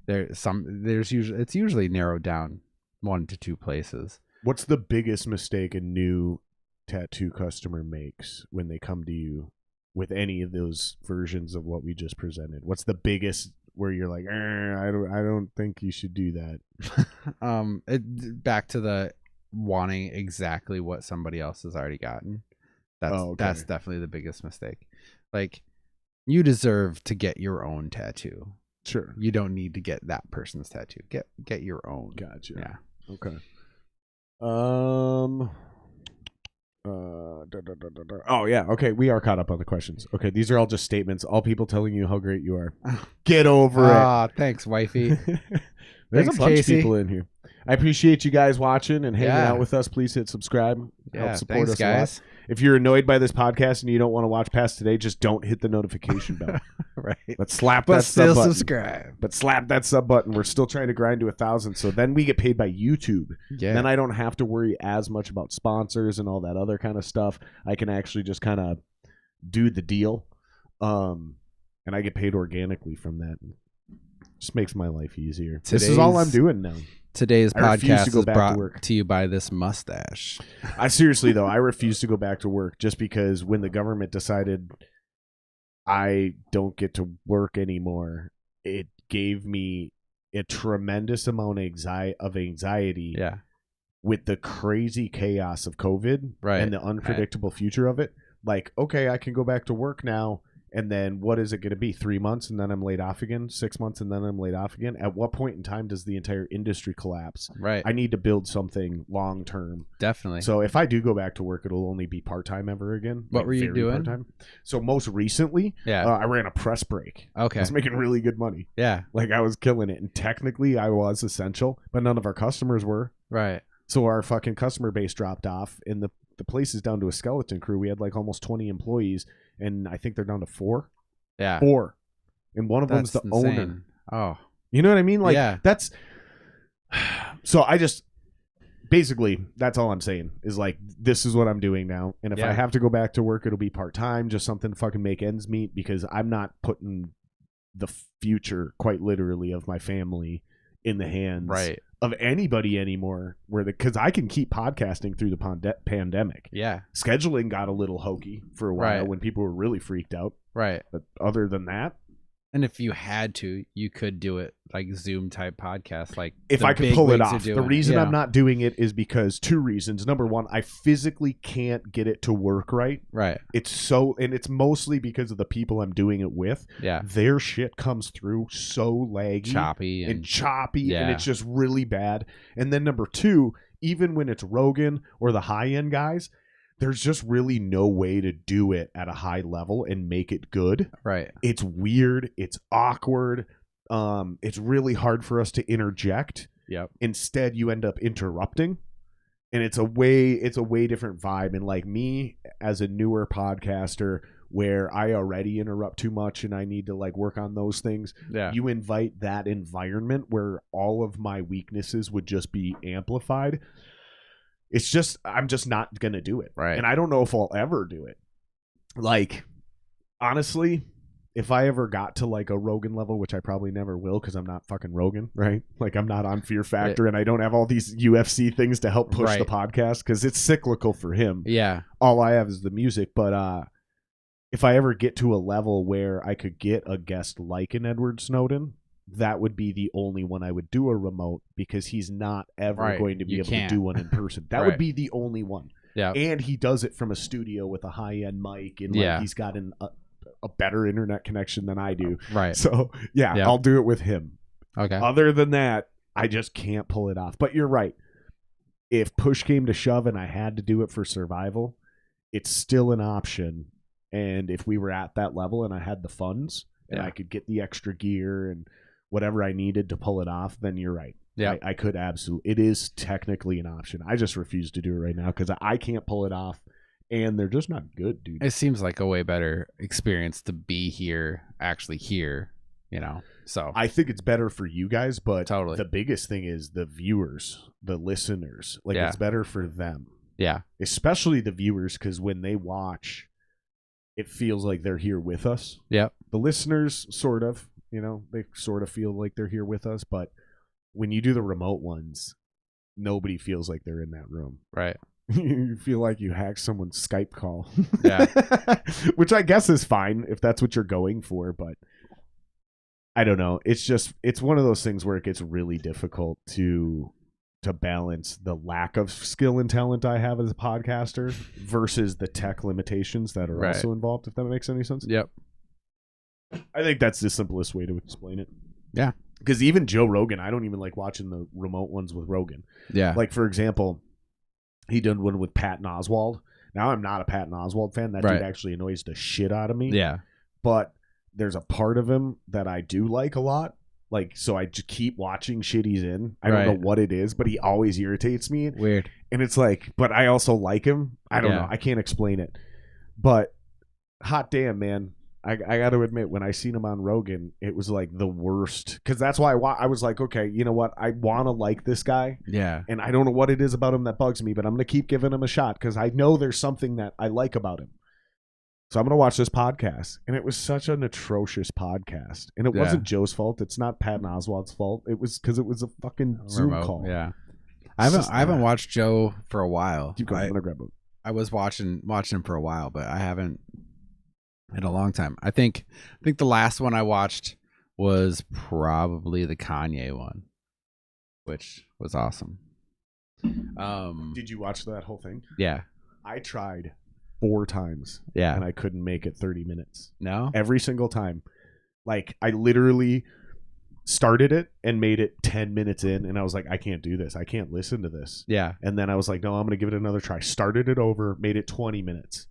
[SPEAKER 3] it's usually narrowed down 1 to 2 places.
[SPEAKER 1] What's the biggest mistake a new tattoo customer makes when they come to you with any of those versions of what we just presented? What's the biggest where you're like, I don't think you should do that?
[SPEAKER 3] Back to the wanting exactly what somebody else has already gotten. That's definitely the biggest mistake. Like, you deserve to get your own tattoo.
[SPEAKER 1] Sure.
[SPEAKER 3] You don't need to get that person's tattoo. Get your own.
[SPEAKER 1] Gotcha.
[SPEAKER 3] Yeah.
[SPEAKER 1] Okay. Oh yeah. Okay, we are caught up on the questions. Okay, these are all just statements. All people telling you how great you are. Get over it.
[SPEAKER 3] Thanks, wifey.
[SPEAKER 1] There's
[SPEAKER 3] Thanks,
[SPEAKER 1] a bunch
[SPEAKER 3] Casey.
[SPEAKER 1] of people in here. I appreciate you guys watching and hanging
[SPEAKER 3] Yeah.
[SPEAKER 1] out with us. Please hit subscribe.
[SPEAKER 3] Yeah,
[SPEAKER 1] Help support
[SPEAKER 3] thanks,
[SPEAKER 1] us
[SPEAKER 3] guys.
[SPEAKER 1] a lot. If you're annoyed by this podcast and you don't want to watch past today, just don't hit the notification bell.
[SPEAKER 3] Right.
[SPEAKER 1] But slap
[SPEAKER 3] But
[SPEAKER 1] that
[SPEAKER 3] still
[SPEAKER 1] sub button.
[SPEAKER 3] subscribe.
[SPEAKER 1] But slap that sub button. We're still trying to grind to 1,000. So then we get paid by YouTube.
[SPEAKER 3] Yeah.
[SPEAKER 1] Then I don't have to worry as much about sponsors and all that other kind of stuff. I can actually just kind of do the deal. And I get paid organically from that. Just makes my life easier. This is all I'm doing now.
[SPEAKER 3] Today's
[SPEAKER 1] I refuse
[SPEAKER 3] podcast
[SPEAKER 1] to go
[SPEAKER 3] is
[SPEAKER 1] back to
[SPEAKER 3] brought
[SPEAKER 1] work.
[SPEAKER 3] to you by this mustache.
[SPEAKER 1] I seriously, though, I refuse to go back to work just because when the government decided I don't get to work anymore, it gave me a tremendous amount of anxiety
[SPEAKER 3] Yeah.
[SPEAKER 1] with the crazy chaos of COVID
[SPEAKER 3] Right.
[SPEAKER 1] and the unpredictable future of it. Like, okay, I can go back to work now. And then what is it going to be? 3 months and then I'm laid off again? 6 months and then I'm laid off again? At what point in time does the entire industry collapse?
[SPEAKER 3] Right.
[SPEAKER 1] I need to build something long term.
[SPEAKER 3] Definitely.
[SPEAKER 1] So if I do go back to work, it'll only be part-time ever again.
[SPEAKER 3] What were you
[SPEAKER 1] very
[SPEAKER 3] doing?
[SPEAKER 1] part-time. So most recently,
[SPEAKER 3] Yeah.
[SPEAKER 1] I ran a press break. I
[SPEAKER 3] Okay.
[SPEAKER 1] was making really good money.
[SPEAKER 3] Yeah.
[SPEAKER 1] Like, I was killing it. And technically I was essential, but none of our customers were.
[SPEAKER 3] Right.
[SPEAKER 1] So our fucking customer base dropped off, and the place is down to a skeleton crew. We had like almost 20 employees, and I think they're down to 4.
[SPEAKER 3] Yeah.
[SPEAKER 1] 4. And one of them's the
[SPEAKER 3] That's insane.
[SPEAKER 1] owner.
[SPEAKER 3] Oh.
[SPEAKER 1] You know what I mean? Like,
[SPEAKER 3] Yeah.
[SPEAKER 1] that's... So I just... Basically, that's all I'm saying is like, this is what I'm doing now. And if I
[SPEAKER 3] Yeah.
[SPEAKER 1] have to go back to work, it'll be part-time, just something to fucking make ends meet, because I'm not putting the future, quite literally, of my family in the hands
[SPEAKER 3] Right.
[SPEAKER 1] of anybody anymore. Because I can keep podcasting through the pandemic.
[SPEAKER 3] Yeah.
[SPEAKER 1] Scheduling got a little hokey for a while
[SPEAKER 3] Right.
[SPEAKER 1] when people were really freaked out.
[SPEAKER 3] Right.
[SPEAKER 1] But other than that,
[SPEAKER 3] And if you had to, you could do it like Zoom type podcast. Like
[SPEAKER 1] if
[SPEAKER 3] the
[SPEAKER 1] I could
[SPEAKER 3] big
[SPEAKER 1] pull it
[SPEAKER 3] wigs are
[SPEAKER 1] off. The
[SPEAKER 3] doing.
[SPEAKER 1] reason
[SPEAKER 3] Yeah.
[SPEAKER 1] I'm not doing it is because 2 reasons. Number one, I physically can't get it to work right.
[SPEAKER 3] Right.
[SPEAKER 1] And it's mostly because of the people I'm doing it with.
[SPEAKER 3] Yeah.
[SPEAKER 1] Their shit comes through so laggy.
[SPEAKER 3] Choppy
[SPEAKER 1] And choppy,
[SPEAKER 3] Yeah.
[SPEAKER 1] and it's just really bad. And then number 2, even when it's Rogan or the high-end guys, there's just really no way to do it at a high level and make it good.
[SPEAKER 3] Right.
[SPEAKER 1] It's weird. It's awkward. It's really hard for us to interject.
[SPEAKER 3] Yep.
[SPEAKER 1] Instead, you end up interrupting, and it's a way different vibe. And like me as a newer podcaster, where I already interrupt too much and I need to like work on those things,
[SPEAKER 3] Yeah.
[SPEAKER 1] you invite that environment where all of my weaknesses would just be amplified. It's just, I'm just not gonna do it.
[SPEAKER 3] Right.
[SPEAKER 1] And I don't know if I'll ever do it. Like, honestly, if I ever got to like a Rogan level, which I probably never will because I'm not fucking Rogan, right? Like, I'm not on Fear Factor and I don't have all these UFC things to help push the podcast because it's cyclical for him.
[SPEAKER 3] Yeah.
[SPEAKER 1] All I have is the music. But if I ever get to a level where I could get a guest like an Edward Snowden, that would be the only one I would do a remote, because he's not ever
[SPEAKER 3] Right.
[SPEAKER 1] going to be
[SPEAKER 3] You
[SPEAKER 1] able
[SPEAKER 3] can't.
[SPEAKER 1] to do one in person. That
[SPEAKER 3] Right.
[SPEAKER 1] would be the only one.
[SPEAKER 3] Yeah.
[SPEAKER 1] And he does it from a studio with a high-end mic, and like,
[SPEAKER 3] Yeah.
[SPEAKER 1] he's got a better internet connection than I do.
[SPEAKER 3] Right.
[SPEAKER 1] So yeah,
[SPEAKER 3] Yeah.
[SPEAKER 1] I'll do it with him.
[SPEAKER 3] Okay.
[SPEAKER 1] Other than that, I just can't pull it off. But you're right. If push came to shove and I had to do it for survival, it's still an option. And if we were at that level and I had the funds and
[SPEAKER 3] Yeah.
[SPEAKER 1] I could get the extra gear and whatever I needed to pull it off, then you're right.
[SPEAKER 3] Yeah.
[SPEAKER 1] I could absolutely. It is technically an option. I just refuse to do it right now because I can't pull it off. And they're just not good, dude.
[SPEAKER 3] It seems like a way better experience to be here, actually here, you know. So
[SPEAKER 1] I think it's better for you guys, but
[SPEAKER 3] Totally.
[SPEAKER 1] the biggest thing is the viewers, the listeners. Like,
[SPEAKER 3] Yeah.
[SPEAKER 1] it's better for them,
[SPEAKER 3] yeah.
[SPEAKER 1] especially the viewers, because when they watch, it feels like they're here with us.
[SPEAKER 3] Yep.
[SPEAKER 1] The listeners, sort of, they sort of feel like they're here with us, but when you do the remote ones, nobody feels like they're in that room.
[SPEAKER 3] Right.
[SPEAKER 1] You feel like you hacked someone's Skype call.
[SPEAKER 3] Yeah.
[SPEAKER 1] Which I guess is fine if that's what you're going for, but I don't know. It's one of those things where it gets really difficult to to balance the lack of skill and talent I have as a podcaster versus the tech limitations that are also involved, if that makes any sense.
[SPEAKER 3] Yep.
[SPEAKER 1] I think that's the simplest way to explain it.
[SPEAKER 3] Yeah.
[SPEAKER 1] Because even Joe Rogan, I don't even like watching the remote ones with Rogan.
[SPEAKER 3] Yeah.
[SPEAKER 1] Like, for example, he did one with Patton Oswalt. Now, I'm not a Patton Oswalt fan. That dude actually annoys the shit out of me.
[SPEAKER 3] Yeah.
[SPEAKER 1] But there's a part of him that I do like a lot. Like, so I just keep watching shit he's in. I don't know what it is, but he always irritates me.
[SPEAKER 3] Weird.
[SPEAKER 1] And it's like, but I also like him. I don't know. I can't explain it. But hot damn, man. I got to admit, when I seen him on Rogan, it was like the worst. Because that's why I was like, okay, you know what? I want to like this guy.
[SPEAKER 3] Yeah.
[SPEAKER 1] And I don't know what it is about him that bugs me, but I'm going to keep giving him a shot because I know there's something that I like about him. So I'm going to watch this podcast. And it was such an atrocious podcast. And it wasn't Joe's fault. It's not Patton Oswalt's fault. It was because it was a fucking Zoom call.
[SPEAKER 3] Yeah. I haven't watched Joe for a while.
[SPEAKER 1] Keep going. I'm going to grab it.
[SPEAKER 3] I was watching him for a while, but I haven't in a long time. I think the last one I watched was probably the Kanye one, which was awesome.
[SPEAKER 1] Did you watch that whole thing?
[SPEAKER 3] Yeah.
[SPEAKER 1] I tried 4 times.
[SPEAKER 3] Yeah.
[SPEAKER 1] And I couldn't make it 30 minutes.
[SPEAKER 3] No?
[SPEAKER 1] Every single time. Like, I literally started it and made it 10 minutes in, and I was like, I can't do this. I can't listen to this.
[SPEAKER 3] Yeah.
[SPEAKER 1] And then I was like, no, I'm going to give it another try. Started it over, made it 20 minutes.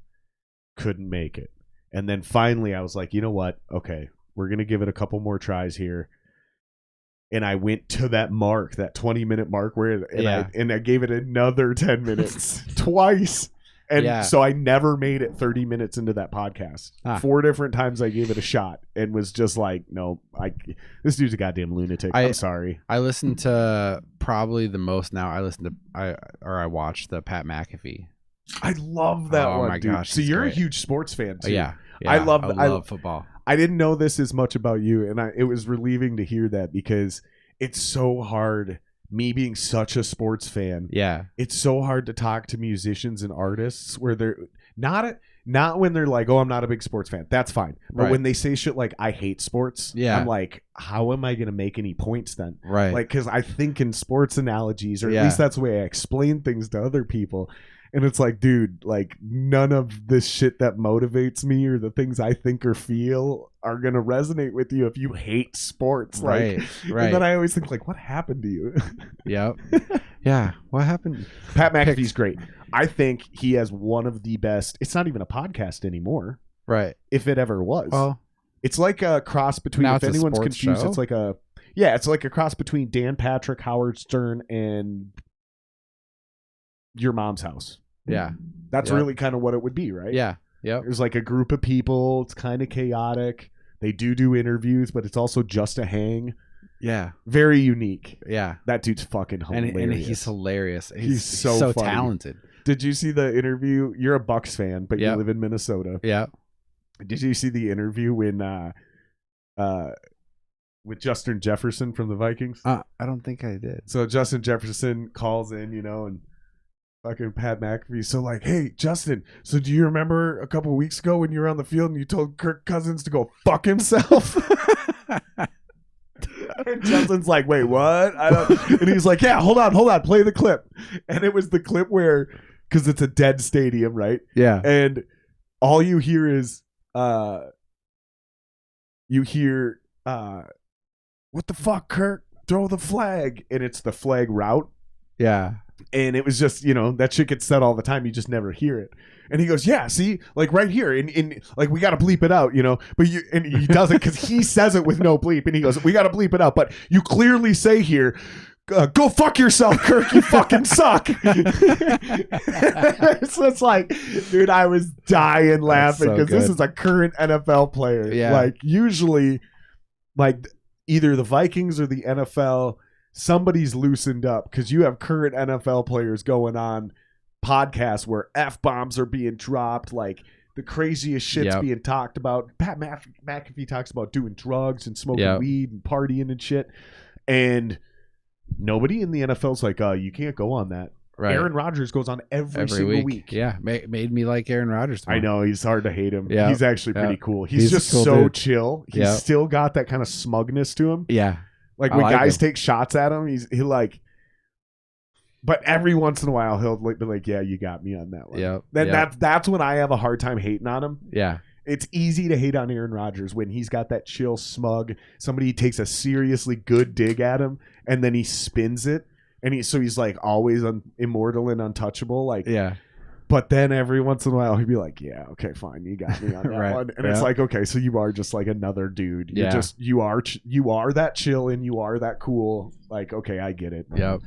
[SPEAKER 1] Couldn't make it. And then finally I was like, you know what? Okay, we're going to give it a couple more tries here. And I went to that mark, that 20-minute mark, I gave it another 10 minutes twice. And so I never made it 30 minutes into that podcast. 4 different times I gave it a shot and was just like, no, this dude's a goddamn lunatic. I'm sorry.
[SPEAKER 3] I listened to probably the most now. I watched the Pat McAfee.
[SPEAKER 1] I love that one, my dude. Gosh, so you're a huge sports fan too.
[SPEAKER 3] Yeah.
[SPEAKER 1] I love
[SPEAKER 3] football.
[SPEAKER 1] I didn't know this as much about you, and it was relieving to hear that because it's so hard. Me being such a sports fan, it's so hard to talk to musicians and artists where they're not when they're like, oh, I'm not a big sports fan. That's fine. But when they say shit like, I hate sports, I'm like, how am I going to make any points then?
[SPEAKER 3] Right.
[SPEAKER 1] Like, because I think in sports analogies, or at least that's the way I explain things to other people. And it's like, dude, like none of this shit that motivates me or the things I think or feel are going to resonate with you if you hate sports. Like, and then I always think like, what happened to you?
[SPEAKER 3] Yep. Yeah. What happened?
[SPEAKER 1] Pat McAfee's great. I think he has one of the best. It's not even a podcast anymore.
[SPEAKER 3] Right.
[SPEAKER 1] If it ever was.
[SPEAKER 3] Well,
[SPEAKER 1] it's like a cross between, if anyone's confused,
[SPEAKER 3] show?
[SPEAKER 1] It's like a cross between Dan Patrick, Howard Stern, and Your Mom's House.
[SPEAKER 3] Yeah.
[SPEAKER 1] That's really kind of what it would be, right?
[SPEAKER 3] Yeah. Yep.
[SPEAKER 1] There's like a group of people. It's kind of chaotic. They do interviews, but it's also just a hang.
[SPEAKER 3] Yeah.
[SPEAKER 1] Very unique.
[SPEAKER 3] Yeah.
[SPEAKER 1] That dude's fucking hilarious.
[SPEAKER 3] And he's hilarious.
[SPEAKER 1] He's so
[SPEAKER 3] talented.
[SPEAKER 1] Did you see the interview? You're a Bucs fan, but you live in Minnesota.
[SPEAKER 3] Yeah.
[SPEAKER 1] Did you see the interview when with Justin Jefferson from the Vikings?
[SPEAKER 3] I don't think I did.
[SPEAKER 1] So Justin Jefferson calls in, and fucking Pat McAfee. So like, hey, Justin, so do you remember a couple of weeks ago when you were on the field and you told Kirk Cousins to go fuck himself? And Justin's like, wait, what? And he's like, yeah, hold on, play the clip. And it was the clip where, because it's a dead stadium, right?
[SPEAKER 3] Yeah.
[SPEAKER 1] And all you hear is, what the fuck, Kirk? Throw the flag. And it's the flag route.
[SPEAKER 3] Yeah.
[SPEAKER 1] And it was just, that shit gets said all the time. You just never hear it. And he goes, yeah, see, like right here, in like we got to bleep it out, but and he doesn't because he says it with no bleep. And he goes, we got to bleep it out. But you clearly say here, go fuck yourself, Kirk. You fucking suck. So it's like, dude, I was dying laughing because this is a current NFL player.
[SPEAKER 3] Yeah.
[SPEAKER 1] Like usually, like either the Vikings or the NFL, somebody's loosened up because you have current NFL players going on podcasts where F-bombs are being dropped, like the craziest shit's being talked about. Pat McAfee talks about doing drugs and smoking weed and partying and shit. And nobody in the NFL's like, you can't go on that. Right. Aaron Rodgers goes on every single week.
[SPEAKER 3] Yeah, made me like Aaron Rodgers more.
[SPEAKER 1] I know, he's hard to hate him.
[SPEAKER 3] Yeah.
[SPEAKER 1] He's actually pretty cool. He's just cool so dude. Chill. He's still got that kind of smugness to him.
[SPEAKER 3] Yeah.
[SPEAKER 1] Like when guys take shots at him, he like But every once in a while, he'll be like, "Yeah, you got me on that one."
[SPEAKER 3] Yep.
[SPEAKER 1] Then
[SPEAKER 3] yep.
[SPEAKER 1] that's when I have a hard time hating on him.
[SPEAKER 3] Yeah.
[SPEAKER 1] It's easy to hate on Aaron Rodgers when he's got that chill, smug. Somebody takes a seriously good dig at him, and then he spins it, and he's like always immortal and untouchable. Like,
[SPEAKER 3] Yeah.
[SPEAKER 1] But then every once in a while, he'd be like, "Yeah, okay, fine, you got me on that
[SPEAKER 3] Right.
[SPEAKER 1] one." And it's like, okay, so you are just like another dude. You're just you are that chill and you are that cool. Like, okay, I get it.
[SPEAKER 3] Yep.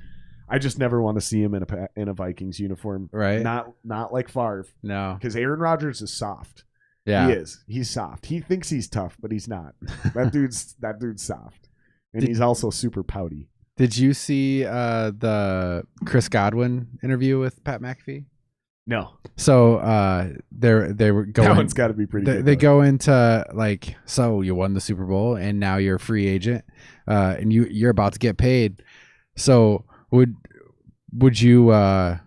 [SPEAKER 1] I just never want to see him in a Vikings uniform.
[SPEAKER 3] Right.
[SPEAKER 1] Not like Favre.
[SPEAKER 3] No.
[SPEAKER 1] Because Aaron Rodgers is soft.
[SPEAKER 3] Yeah.
[SPEAKER 1] He is. He's soft. He thinks he's tough, but he's not. That dude's soft. And he's also super pouty.
[SPEAKER 3] Did you see the Chris Godwin interview with Pat McAfee?
[SPEAKER 1] No.
[SPEAKER 3] So they were going.
[SPEAKER 1] That one's got to be pretty good.
[SPEAKER 3] They go into like, so you won the Super Bowl and now you're a free agent, and you're about to get paid. So would you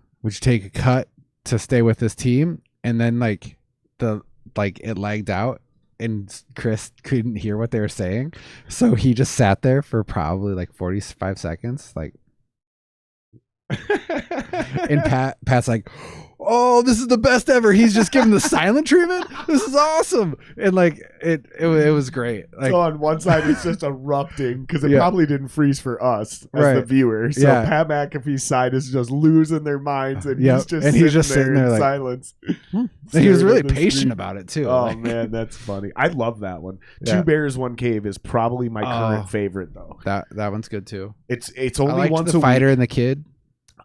[SPEAKER 3] take a cut to stay with this team? And then it lagged out and Chris couldn't hear what they were saying, so he just sat there for probably like 45 seconds, like. And Pat's like, "Oh, this is the best ever." He's just giving the silent treatment. This is awesome, and like it was great. Like,
[SPEAKER 1] so on one side, it's just erupting because it probably didn't freeze for us as the viewer. So Pat McAfee's side is just losing their minds, and he's just sitting there in like, silence.
[SPEAKER 3] And he was really patient about it too.
[SPEAKER 1] Oh man, that's funny. I love that one. Two Bears, One Cave is probably my current favorite though.
[SPEAKER 3] That one's good too.
[SPEAKER 1] It's only once
[SPEAKER 3] the
[SPEAKER 1] a
[SPEAKER 3] fighter
[SPEAKER 1] week.
[SPEAKER 3] and the kid.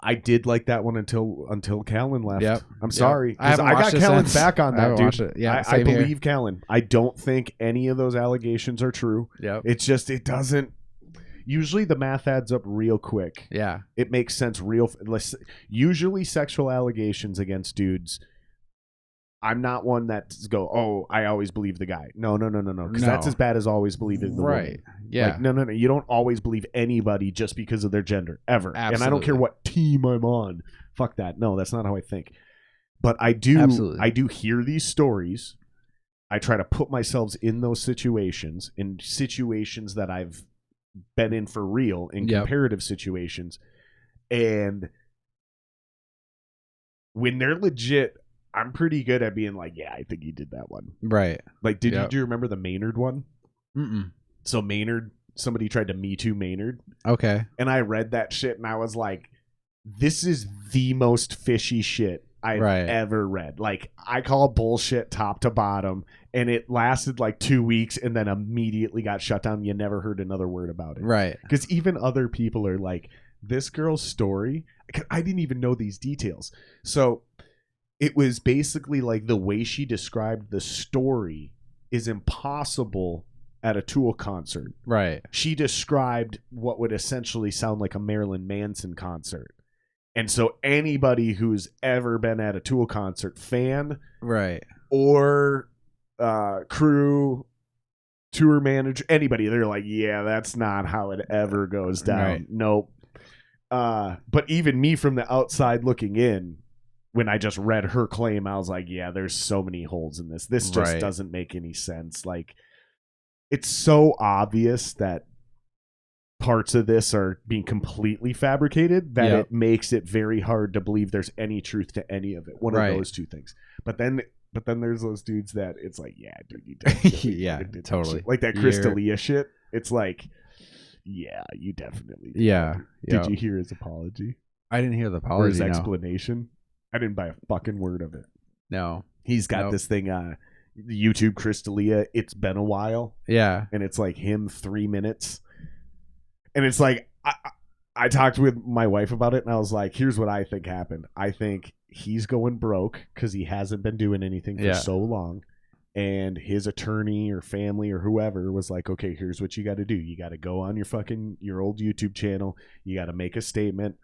[SPEAKER 1] I did like that one until Callan left.
[SPEAKER 3] Yep.
[SPEAKER 1] I'm sorry.
[SPEAKER 3] I
[SPEAKER 1] got Callan's back on that, dude.
[SPEAKER 3] It. Yeah,
[SPEAKER 1] I believe Callan. I don't think any of those allegations are true.
[SPEAKER 3] Yep.
[SPEAKER 1] It's just it doesn't. Usually the math adds up real quick.
[SPEAKER 3] Yeah.
[SPEAKER 1] It makes sense usually sexual allegations against dudes. I'm not one that's oh, I always believe the guy. No. Because that's as bad as always believing the woman.
[SPEAKER 3] Yeah.
[SPEAKER 1] Like, no. You don't always believe anybody just because of their gender, ever.
[SPEAKER 3] Absolutely.
[SPEAKER 1] And I don't care what team I'm on. Fuck that. No, that's not how I think. But I do hear these stories. I try to put myself in those situations, in situations that I've been in for real, in comparative situations. And when they're legit, I'm pretty good at being like, yeah, I think he did that one.
[SPEAKER 3] Right.
[SPEAKER 1] Like, do you remember the Maynard one?
[SPEAKER 3] Mm-mm.
[SPEAKER 1] So Maynard, somebody tried to Me Too Maynard.
[SPEAKER 3] Okay.
[SPEAKER 1] And I read that shit and I was like, this is the most fishy shit I've ever read. Like, I call bullshit top to bottom, and it lasted like 2 weeks and then immediately got shut down. You never heard another word about it.
[SPEAKER 3] Right.
[SPEAKER 1] Because even other people are like, this girl's story, I didn't even know these details. So it was basically like the way she described the story is impossible at a Tool concert.
[SPEAKER 3] Right.
[SPEAKER 1] She described what would essentially sound like a Marilyn Manson concert. And so anybody who's ever been at a Tool concert, fan, or crew, tour manager, anybody, they're like, yeah, that's not how it ever goes down.
[SPEAKER 3] Right.
[SPEAKER 1] Nope. But even me from the outside looking in, when I just read her claim, I was like, yeah, there's so many holes in this. This just doesn't make any sense. Like, it's so obvious that parts of this are being completely fabricated that it makes it very hard to believe there's any truth to any of it. One of those two things. But then there's those dudes that it's like, yeah, dude, you definitely
[SPEAKER 3] totally.
[SPEAKER 1] Like that Chris D'Elia shit. It's like, yeah, you definitely did.
[SPEAKER 3] Yeah.
[SPEAKER 1] Did you hear his apology?
[SPEAKER 3] I didn't hear the apology.
[SPEAKER 1] Or his explanation? I didn't buy a fucking word of it.
[SPEAKER 3] No.
[SPEAKER 1] He's got this thing, YouTube Chris D'Elia, It's Been a While.
[SPEAKER 3] Yeah.
[SPEAKER 1] And it's like him 3 minutes. And it's like, I talked with my wife about it, and I was like, here's what I think happened. I think he's going broke because he hasn't been doing anything for so long. And his attorney or family or whoever was like, okay, here's what you got to do. You got to go on your old YouTube channel. You got to make a statement.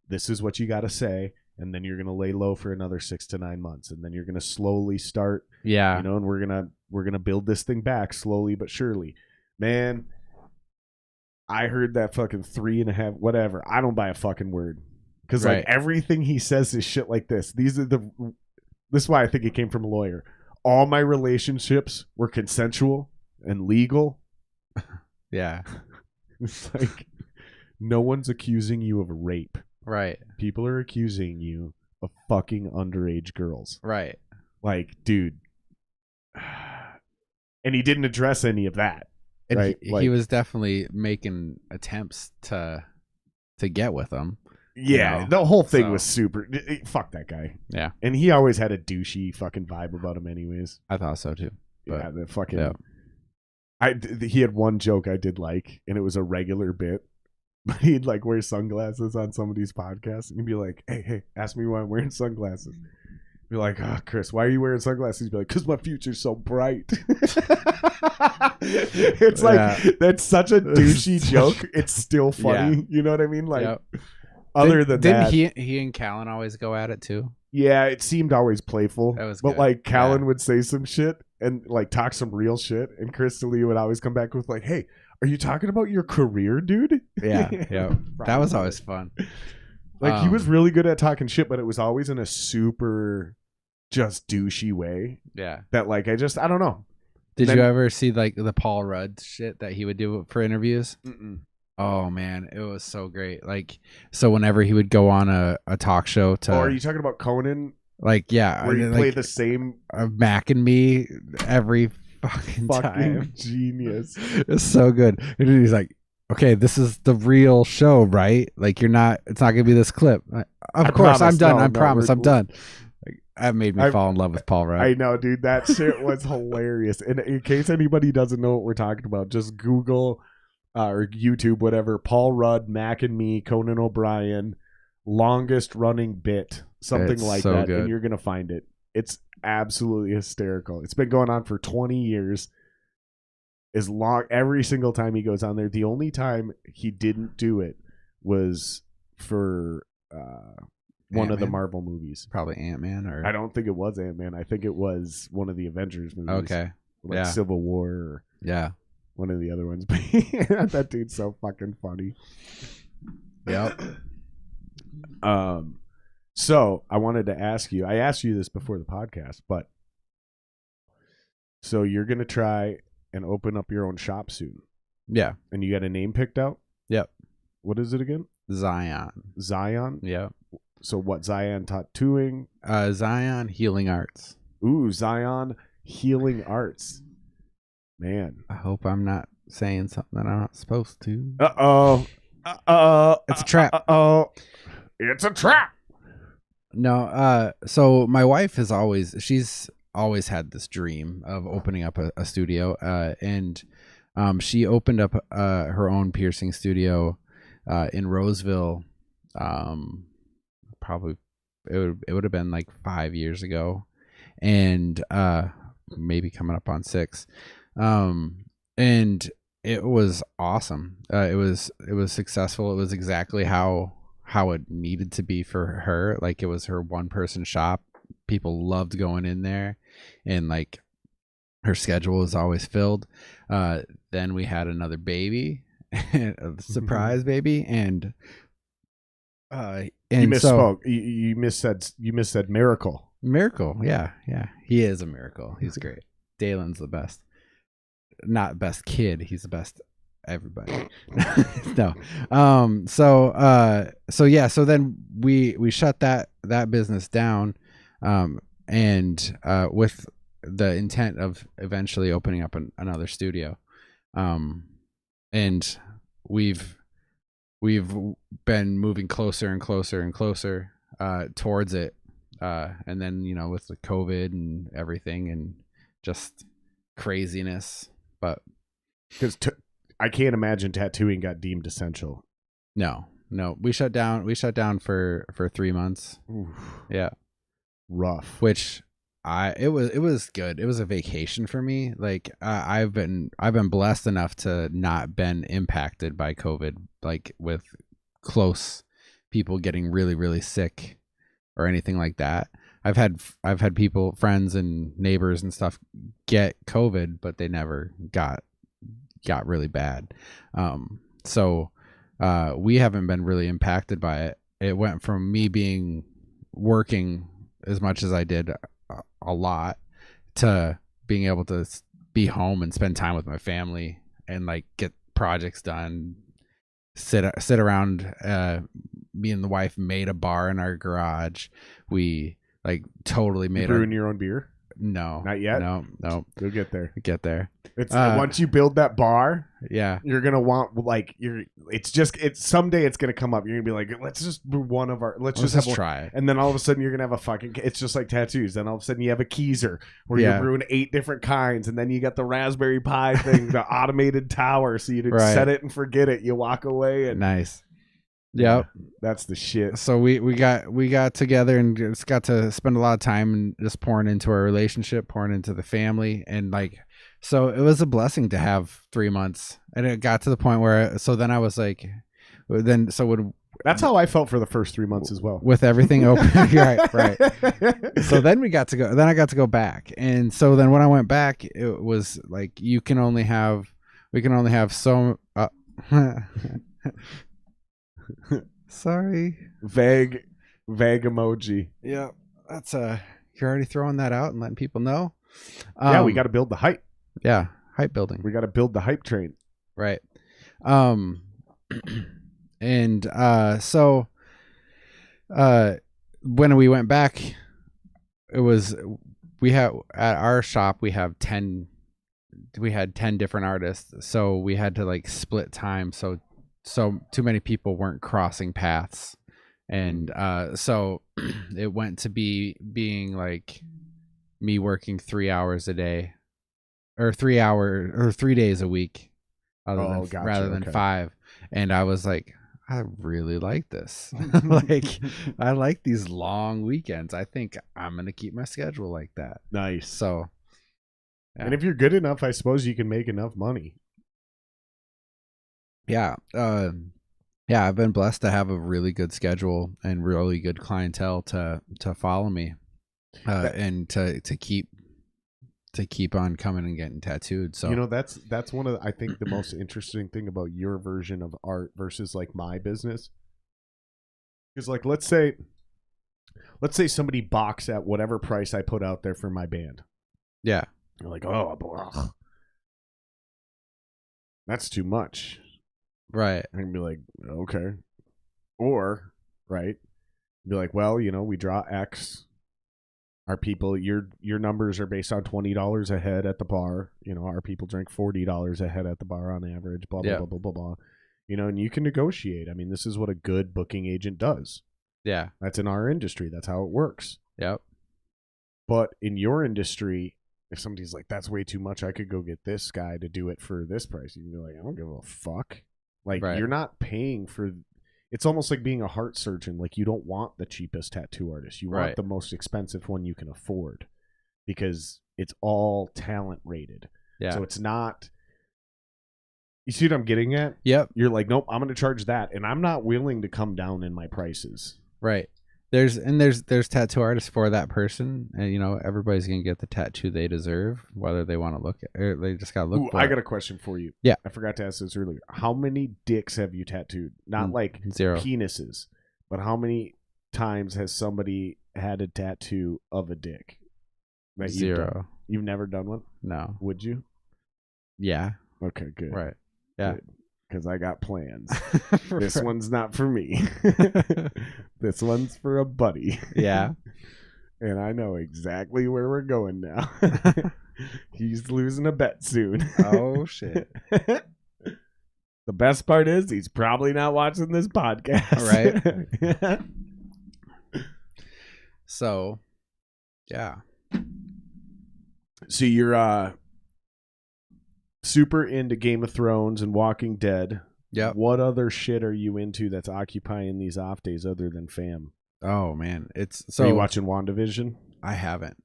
[SPEAKER 1] This is what you got to say. And then you're going to lay low for another 6 to 9 months. And then you're going to slowly start, and we're going to build this thing back slowly but surely. Man, I heard that fucking 3.5, whatever. I don't buy a fucking word. Because like everything he says is shit like this. This is why I think it came from a lawyer. All my relationships were consensual and legal.
[SPEAKER 3] Yeah.
[SPEAKER 1] It's like, no one's accusing you of rape.
[SPEAKER 3] Right.
[SPEAKER 1] People are accusing you of fucking underage girls.
[SPEAKER 3] Right.
[SPEAKER 1] Like, dude. And he didn't address any of that.
[SPEAKER 3] And
[SPEAKER 1] right?
[SPEAKER 3] he was definitely making attempts to get with them.
[SPEAKER 1] Yeah,
[SPEAKER 3] you know?
[SPEAKER 1] the whole thing was super. Fuck that guy.
[SPEAKER 3] Yeah.
[SPEAKER 1] And he always had a douchey fucking vibe about him, anyways.
[SPEAKER 3] I thought so too. But,
[SPEAKER 1] yeah, the fucking.
[SPEAKER 3] Yeah.
[SPEAKER 1] He had one joke I did like, and it was a regular bit. But he'd like wear sunglasses on somebody's podcast, and he'd be like, "Hey, ask me why I'm wearing sunglasses." Be like, "Oh, Chris, why are you wearing sunglasses?" He'd be like, "Cause my future's so bright." It's like that's such a douchey joke. It's still funny. Yeah. You know what I mean? Like, other than that,
[SPEAKER 3] didn't he and Callan always go at it too?
[SPEAKER 1] Yeah, it seemed always playful.
[SPEAKER 3] That was
[SPEAKER 1] but
[SPEAKER 3] good.
[SPEAKER 1] Like Callan would say some shit and like talk some real shit, and Chris D'Elia would always come back with like, "Hey, are you talking about your career, dude?"
[SPEAKER 3] Yeah. That was always fun.
[SPEAKER 1] Like he was really good at talking shit, but it was always in a super just douchey way.
[SPEAKER 3] Yeah.
[SPEAKER 1] That like I don't know.
[SPEAKER 3] Did you ever see like the Paul Rudd shit that he would do for interviews?
[SPEAKER 1] Mm-mm.
[SPEAKER 3] Oh man, it was so great. Like, so whenever he would go on a talk show to,
[SPEAKER 1] are you talking about Conan?
[SPEAKER 3] Like, yeah,
[SPEAKER 1] where you play the same
[SPEAKER 3] Mac and Me every fucking time.
[SPEAKER 1] Genius.
[SPEAKER 3] It's so good. And he's like, "Okay, this is the real show, right? Like, it's not gonna be this clip." Of course, I'm done. I promise, I'm done. Like, that made me fall in love with Paul Rudd.
[SPEAKER 1] I know, dude. That shit was hilarious. And in case anybody doesn't know what we're talking about, just Google or YouTube, whatever. Paul Rudd, Mac and Me, Conan O'Brien, longest running bit, something like so that, good. And you're gonna find it. It's absolutely hysterical. It's been going on for 20 years. As long every single time he goes on there. The only time he didn't do it was for one of the Marvel movies.
[SPEAKER 3] Probably Ant-Man, or
[SPEAKER 1] I don't think it was Ant-Man. I think it was one of the Avengers movies.
[SPEAKER 3] Okay.
[SPEAKER 1] Like Civil War or one of the other ones. That dude's so fucking funny.
[SPEAKER 3] Yep.
[SPEAKER 1] So I wanted to ask you, I asked you this before the podcast, but so you're going to try and open up your own shop soon.
[SPEAKER 3] Yeah.
[SPEAKER 1] And you got a name picked out?
[SPEAKER 3] Yep.
[SPEAKER 1] What is it again?
[SPEAKER 3] Zion.
[SPEAKER 1] Zion?
[SPEAKER 3] Yeah.
[SPEAKER 1] So what, Zion tattooing?
[SPEAKER 3] Zion Healing Arts.
[SPEAKER 1] Ooh, Zion Healing Arts. Man.
[SPEAKER 3] I hope I'm not saying something that I'm not supposed to.
[SPEAKER 1] Uh-oh.
[SPEAKER 3] It's a trap.
[SPEAKER 1] Uh-oh. It's a trap.
[SPEAKER 3] No, so my wife she's always had this dream of opening up a studio, and she opened up her own piercing studio in Roseville. Probably it would have been like 5 years ago, and maybe coming up on 6. And it was awesome. It was successful. It was exactly how it needed to be for her. Like, it was her one person shop. People loved going in there, and like her schedule was always filled. Then we had another baby, a surprise baby, and
[SPEAKER 1] you misspoke. You missaid miracle.
[SPEAKER 3] Miracle, yeah. He is a miracle. He's great. Dalen's the best. Not best kid. He's the best everybody. No. So then we shut that business down, and with the intent of eventually opening up another studio, and we've been moving closer and closer and closer towards it, and then with the COVID and everything and just craziness, but
[SPEAKER 1] because I can't imagine tattooing got deemed essential.
[SPEAKER 3] No, we shut down for 3 months.
[SPEAKER 1] Oof.
[SPEAKER 3] Yeah,
[SPEAKER 1] rough.
[SPEAKER 3] Which it was good. It was a vacation for me. Like, I've been blessed enough to not been impacted by COVID, like with close people getting really, really sick or anything like that. I've had people, friends and neighbors and stuff get COVID, but they never got really bad. So we haven't been really impacted by it. It went from me working as much as I did a lot to being able to be home and spend time with my family and like get projects done, sit around. Me and the wife made a bar in our garage. We like totally made
[SPEAKER 1] brewing your own beer.
[SPEAKER 3] No,
[SPEAKER 1] not yet.
[SPEAKER 3] No.
[SPEAKER 1] You'll get there. It's once you build that bar,
[SPEAKER 3] yeah,
[SPEAKER 1] you're gonna want it's someday it's gonna come up. You're gonna be like, let's just brew one of our. Let's just
[SPEAKER 3] try it.
[SPEAKER 1] And then all of a sudden you're gonna have a fucking. It's just like tattoos. Then all of a sudden you have a keezer where you're brewing 8 different kinds, and then you got the Raspberry Pi thing, the automated tower, so you just set it and forget it. You walk away and
[SPEAKER 3] nice. Yep,
[SPEAKER 1] that's the shit.
[SPEAKER 3] So we got together and just got to spend a lot of time and just pouring into our relationship, pouring into the family, and like, so it was a blessing to have 3 months. And it got to the point where, so then I was like, that's
[SPEAKER 1] how I felt for the first 3 months as well,
[SPEAKER 3] with everything open. right. So then I got to go back, and so then when I went back, it was like we can only have so. Sorry.
[SPEAKER 1] Vague emoji.
[SPEAKER 3] Yeah, that's you're already throwing that out and letting people know.
[SPEAKER 1] Yeah, we got to build the hype.
[SPEAKER 3] Yeah, hype building.
[SPEAKER 1] We got to build the hype train.
[SPEAKER 3] Right. And so when we went back, it was at our shop we had 10 different artists, so we had to like split time so too many people weren't crossing paths, and so it went to being like me working 3 hours a day, or 3 days a week, rather than 5. And I was like, I really like this. Like, I like these long weekends. I think I'm gonna keep my schedule like that.
[SPEAKER 1] Nice.
[SPEAKER 3] So, yeah.
[SPEAKER 1] And if you're good enough, I suppose you can make enough money.
[SPEAKER 3] Yeah. I've been blessed to have a really good schedule and really good clientele to follow me, and to keep on coming and getting tattooed. So
[SPEAKER 1] that's one of I think the most interesting thing about your version of art versus like my business is, like, let's say somebody balks at whatever price I put out there for my band.
[SPEAKER 3] Yeah.
[SPEAKER 1] They're like, oh, that's too much.
[SPEAKER 3] Right.
[SPEAKER 1] I can be like, okay. Or, right, be like, well, we draw X. Our people, your numbers are based on $20 a head at the bar. Our people drink $40 a head at the bar on average, blah, blah, blah, blah, blah, blah. And you can negotiate. I mean, this is what a good booking agent does.
[SPEAKER 3] Yeah.
[SPEAKER 1] That's in our industry. That's how it works.
[SPEAKER 3] Yep.
[SPEAKER 1] But in your industry, if somebody's like, that's way too much, I could go get this guy to do it for this price. You can be like, I don't give a fuck. Like, You're not paying for. It's almost like being a heart surgeon. Like, you don't want the cheapest tattoo artist. You want the most expensive one you can afford, because it's all talent rated.
[SPEAKER 3] Yeah.
[SPEAKER 1] So it's not. You see what I'm getting at?
[SPEAKER 3] Yep.
[SPEAKER 1] You're like, nope, I'm going to charge that, and I'm not willing to come down in my prices.
[SPEAKER 3] Right. There's tattoo artists for that person, and everybody's gonna get the tattoo they deserve, whether they want to look at, or they just gotta look for
[SPEAKER 1] I
[SPEAKER 3] it.
[SPEAKER 1] got a question for you.
[SPEAKER 3] Yeah.
[SPEAKER 1] I forgot to ask this earlier. How many dicks have you tattooed? Not like
[SPEAKER 3] 0
[SPEAKER 1] penises, but how many times has somebody had a tattoo of a dick?
[SPEAKER 3] 0.
[SPEAKER 1] You've never done one?
[SPEAKER 3] No.
[SPEAKER 1] Would you?
[SPEAKER 3] Yeah.
[SPEAKER 1] Okay, good.
[SPEAKER 3] Right. Yeah.
[SPEAKER 1] Because I got plans. This one's not for me. This one's for a buddy.
[SPEAKER 3] Yeah.
[SPEAKER 1] And I know exactly where we're going now. He's losing a bet soon.
[SPEAKER 3] Oh, shit.
[SPEAKER 1] The best part is he's probably not watching this podcast.
[SPEAKER 3] Right. So, yeah.
[SPEAKER 1] So you're super into Game of Thrones and Walking Dead.
[SPEAKER 3] Yeah.
[SPEAKER 1] What other shit are you into that's occupying these off days other than fam?
[SPEAKER 3] Oh man,
[SPEAKER 1] Are you watching WandaVision?
[SPEAKER 3] I haven't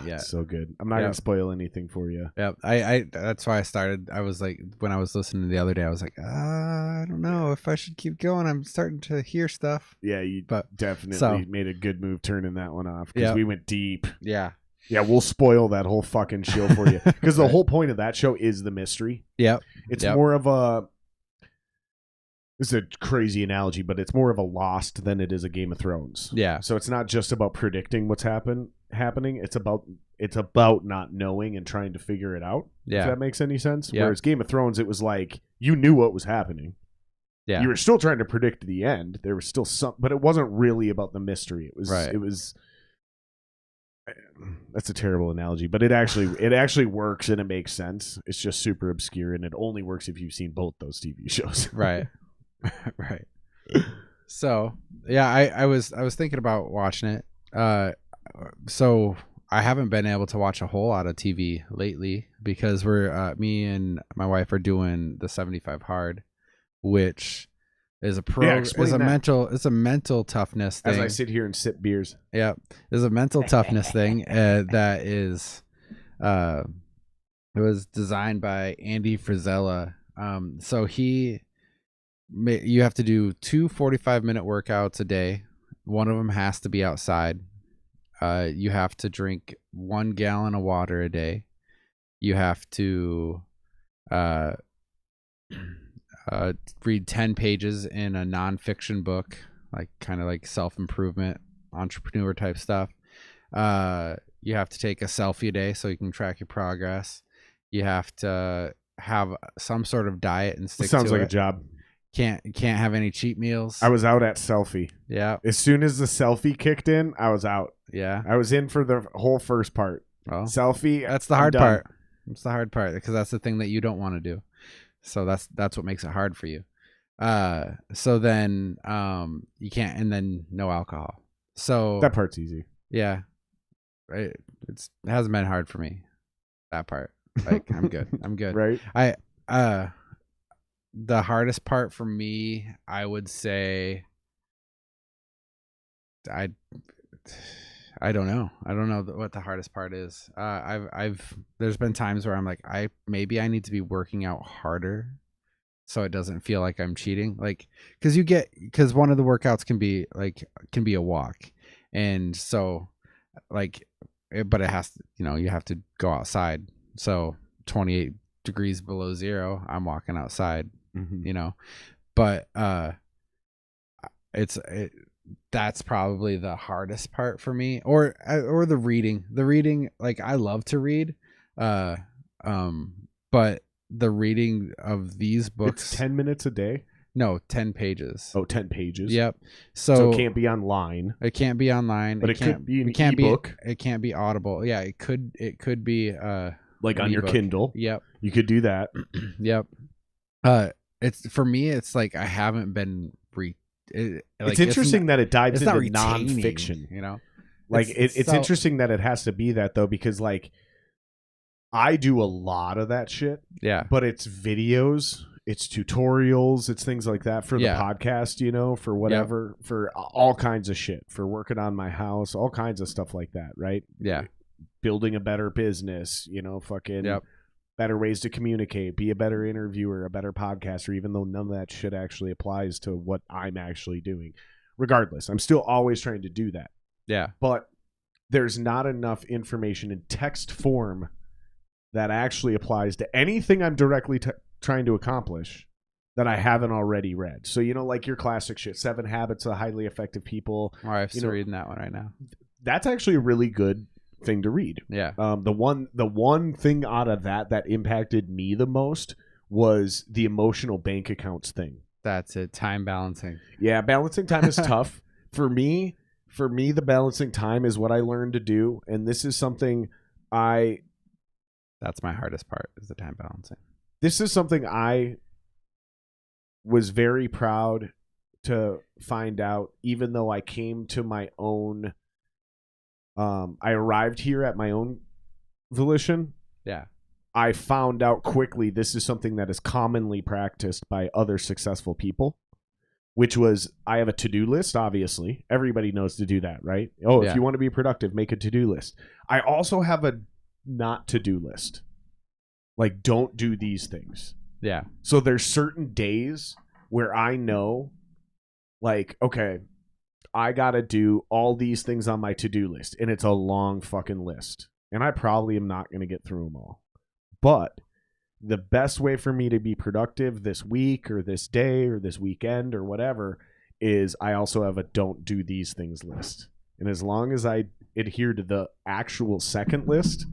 [SPEAKER 3] yet.
[SPEAKER 1] So good. I'm not gonna spoil anything for you.
[SPEAKER 3] Yep. I that's why I started. I was like, when I was listening the other day, I was like, I don't know if I should keep going. I'm starting to hear stuff.
[SPEAKER 1] Yeah, definitely made a good move turning that one off, because we went deep.
[SPEAKER 3] Yeah.
[SPEAKER 1] Yeah, we'll spoil that whole fucking show for you, because the whole point of that show is the mystery.
[SPEAKER 3] Yep.
[SPEAKER 1] It's more of a. This is a crazy analogy, but it's more of a Lost than it is a Game of Thrones.
[SPEAKER 3] Yeah.
[SPEAKER 1] So it's not just about predicting what's happening. It's about not knowing and trying to figure it out.
[SPEAKER 3] Yeah.
[SPEAKER 1] If that makes any sense.
[SPEAKER 3] Yeah.
[SPEAKER 1] Whereas Game of Thrones, it was like you knew what was happening.
[SPEAKER 3] Yeah.
[SPEAKER 1] You were still trying to predict the end. There was still some, but it wasn't really about the mystery. It was.
[SPEAKER 3] Right.
[SPEAKER 1] It was. That's a terrible analogy, but it actually works and it makes sense. It's just super obscure, and it only works if you've seen both those TV shows.
[SPEAKER 3] Right. Right. So yeah, I was thinking about watching it. So I haven't been able to watch a whole lot of TV lately because we're me and my wife are doing the 75 hard, which is a mental toughness thing.
[SPEAKER 1] As I sit here and sip beers.
[SPEAKER 3] Yeah, is a mental toughness thing that is it was designed by Andy Frisella. So you have to do 2 45-minute workouts a day. One of them has to be outside. You have to drink 1 gallon of water a day. You have to read 10 pages in a nonfiction book, like kind of like self-improvement, entrepreneur type stuff. You have to take a selfie a day so you can track your progress. You have to have some sort of diet and stick to it.
[SPEAKER 1] Sounds like a job.
[SPEAKER 3] Can't have any cheat meals.
[SPEAKER 1] I was out at selfie.
[SPEAKER 3] Yeah.
[SPEAKER 1] As soon as the selfie kicked in, I was out.
[SPEAKER 3] Yeah.
[SPEAKER 1] I was in for the whole first part.
[SPEAKER 3] Well,
[SPEAKER 1] selfie.
[SPEAKER 3] That's the hard part. It's the hard part because that's the thing that you don't want to do. So that's what makes it hard for you. So then you can't, and then no alcohol. So
[SPEAKER 1] that part's easy.
[SPEAKER 3] Yeah. Right. It hasn't been hard for me. That part. Like I'm good. I'm good.
[SPEAKER 1] Right.
[SPEAKER 3] The hardest part for me, I would say, I don't know. I don't know what the hardest part is. There's been times where I'm like, maybe I need to be working out harder, so it doesn't feel like I'm cheating. Like, because one of the workouts can be a walk, and so like, but it has to, you have to go outside. So 28 degrees below zero, I'm walking outside. But that's probably the hardest part for me, or the reading. Like I love to read, but the reading of these books,
[SPEAKER 1] it's 10 minutes a day.
[SPEAKER 3] No, 10 pages.
[SPEAKER 1] Oh, 10 pages.
[SPEAKER 3] Yep.
[SPEAKER 1] So it can't be online.
[SPEAKER 3] It can't be online,
[SPEAKER 1] but it could be an ebook.
[SPEAKER 3] It can't be Audible. Yeah, it could be
[SPEAKER 1] like on your Kindle.
[SPEAKER 3] Yep.
[SPEAKER 1] You could do that.
[SPEAKER 3] Yep. It's for me. It's like I haven't been
[SPEAKER 1] it's interesting that it dives into nonfiction. Like it's interesting that it has to be that though, because like I do a lot of that shit.
[SPEAKER 3] Yeah.
[SPEAKER 1] But it's videos, it's tutorials, it's things like that for the podcast. For whatever, for all kinds of shit, for working on my house, all kinds of stuff like that. Right.
[SPEAKER 3] Yeah.
[SPEAKER 1] Building a better business. Fucking. Yep. Better ways to communicate, be a better interviewer, a better podcaster, even though none of that shit actually applies to what I'm actually doing. Regardless, I'm still always trying to do that.
[SPEAKER 3] Yeah.
[SPEAKER 1] But there's not enough information in text form that actually applies to anything I'm directly trying to accomplish that I haven't already read. So, like your classic shit, 7 Habits of Highly Effective People.
[SPEAKER 3] My wife's reading that one right now.
[SPEAKER 1] That's actually a really good thing to read.
[SPEAKER 3] Yeah.
[SPEAKER 1] The one thing out of that impacted me the most was the emotional bank accounts thing.
[SPEAKER 3] That's it. Time balancing.
[SPEAKER 1] Yeah, balancing time is tough. For me, the balancing time is what I learned to do, and this is something
[SPEAKER 3] that's my hardest part, is the time balancing.
[SPEAKER 1] This is something I was very proud to find out, even though I came to my own I arrived here at my own volition.
[SPEAKER 3] Yeah.
[SPEAKER 1] I found out quickly this is something that is commonly practiced by other successful people, which was I have a to-do list, obviously. Everybody knows to do that, right? If you want to be productive, make a to-do list. I also have a not to-do list. Like, don't do these things.
[SPEAKER 3] Yeah.
[SPEAKER 1] So there's certain days where I know, like, okay, I got to do all these things on my to-do list, and it's a long fucking list. And I probably am not going to get through them all. But the best way for me to be productive this week or this day or this weekend or whatever is I also have a don't do these things list. And as long as I adhere to the actual second list,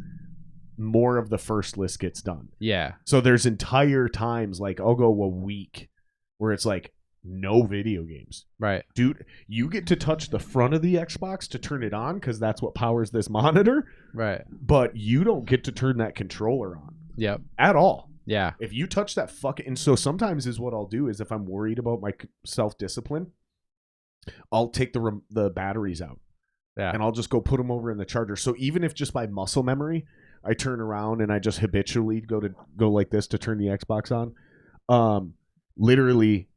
[SPEAKER 1] more of the first list gets done.
[SPEAKER 3] Yeah.
[SPEAKER 1] So there's entire times, like I'll go a week where it's like no video games.
[SPEAKER 3] Right.
[SPEAKER 1] Dude, you get to touch the front of the Xbox to turn it on because that's what powers this monitor,
[SPEAKER 3] Right.
[SPEAKER 1] but you don't get to turn that controller on
[SPEAKER 3] Yep.
[SPEAKER 1] at all.
[SPEAKER 3] Yeah.
[SPEAKER 1] If you touch that fucking... And so sometimes is what I'll do is if I'm worried about my self-discipline, I'll take the batteries out.
[SPEAKER 3] Yeah.
[SPEAKER 1] And I'll just go put them over in the charger. So even if just by muscle memory, I turn around and I just habitually go like this to turn the Xbox on, literally,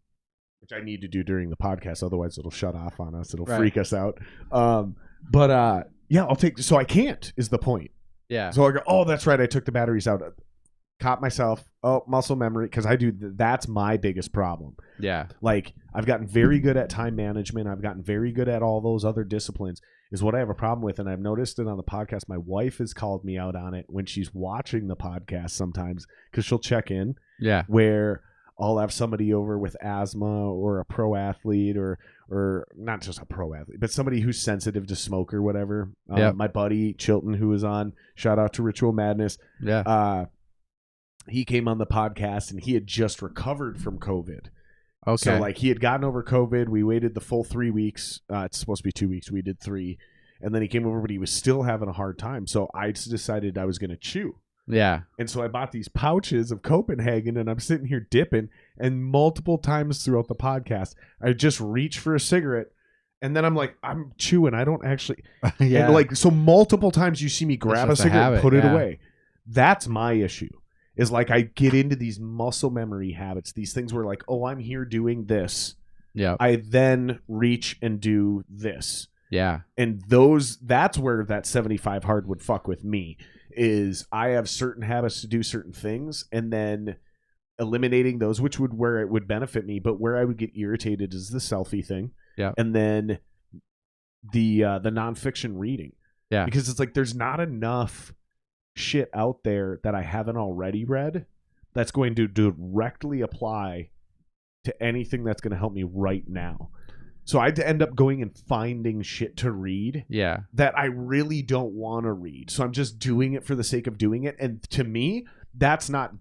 [SPEAKER 1] which I need to do during the podcast, otherwise it'll shut off on us. It'll freak us out. Yeah, I'll take. So I can't is the point.
[SPEAKER 3] Yeah.
[SPEAKER 1] So I go, oh, that's right. I took the batteries out. Caught myself. Oh, muscle memory, because I do. That's my biggest problem.
[SPEAKER 3] Yeah.
[SPEAKER 1] Like I've gotten very good at time management. I've gotten very good at all those other disciplines. Is what I have a problem with, and I've noticed it on the podcast. My wife has called me out on it when she's watching the podcast sometimes because she'll check in.
[SPEAKER 3] Yeah.
[SPEAKER 1] Where I'll have somebody over with asthma or a pro athlete or not just a pro athlete, but somebody who's sensitive to smoke or whatever. My buddy Chilton, who was on, shout out to Ritual Madness.
[SPEAKER 3] Yeah.
[SPEAKER 1] He came on the podcast and he had just recovered from COVID.
[SPEAKER 3] Okay.
[SPEAKER 1] So like he had gotten over COVID. We waited the full 3 weeks. It's supposed to be 2 weeks. We did 3. And then he came over, but he was still having a hard time. So I just decided I was going to chew.
[SPEAKER 3] Yeah.
[SPEAKER 1] And so I bought these pouches of Copenhagen and I'm sitting here dipping. And multiple times throughout the podcast, I just reach for a cigarette. And then I'm like, I'm chewing. I don't actually.
[SPEAKER 3] Yeah.
[SPEAKER 1] And like, so multiple times you see me grab a cigarette and put it away. That's my issue. Is like I get into these muscle memory habits, these things where like, oh, I'm here doing this.
[SPEAKER 3] Yeah.
[SPEAKER 1] I then reach and do this.
[SPEAKER 3] Yeah.
[SPEAKER 1] And that's where that 75 hard would fuck with me, is I have certain habits to do certain things and then eliminating those, which would where it would benefit me, but where I would get irritated is the selfie thing.
[SPEAKER 3] Yeah.
[SPEAKER 1] And then the nonfiction reading.
[SPEAKER 3] Yeah.
[SPEAKER 1] Because it's like there's not enough shit out there that I haven't already read that's going to directly apply to anything that's going to help me right now. So I'd end up going and finding shit to read that I really don't want to read. So I'm just doing it for the sake of doing it. And to me, that's not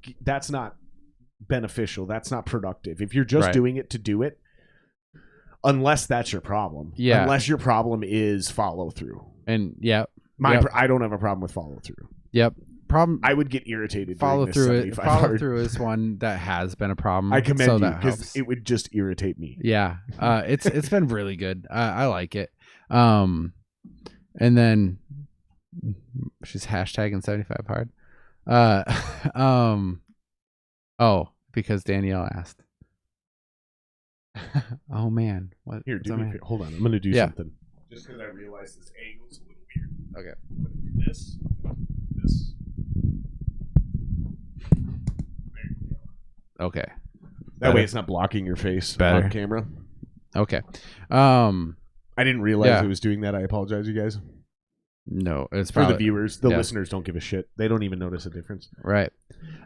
[SPEAKER 1] beneficial. That's not productive. If you're just doing it to do it, unless that's your problem.
[SPEAKER 3] Yeah.
[SPEAKER 1] Unless your problem is follow through.
[SPEAKER 3] And
[SPEAKER 1] I don't have a problem with follow through.
[SPEAKER 3] Yep. Problem.
[SPEAKER 1] I would get irritated.
[SPEAKER 3] Follow through is one that has been a problem.
[SPEAKER 1] I commend you because it would just irritate me.
[SPEAKER 3] Yeah. It's been really good. I like it. And then she's hashtagging 75 hard. Oh, because Danielle asked. Oh man. What?
[SPEAKER 1] Here, hold on. I'm gonna do something. Just because I realize this angle's a little weird.
[SPEAKER 3] Okay.
[SPEAKER 1] I'm gonna do this. There you go.
[SPEAKER 3] Okay.
[SPEAKER 1] That way it's not blocking your face on camera.
[SPEAKER 3] Okay.
[SPEAKER 1] I didn't realize it was doing that. I apologize, you guys.
[SPEAKER 3] No, it's
[SPEAKER 1] for the viewers. The listeners don't give a shit. They don't even notice a difference.
[SPEAKER 3] Right.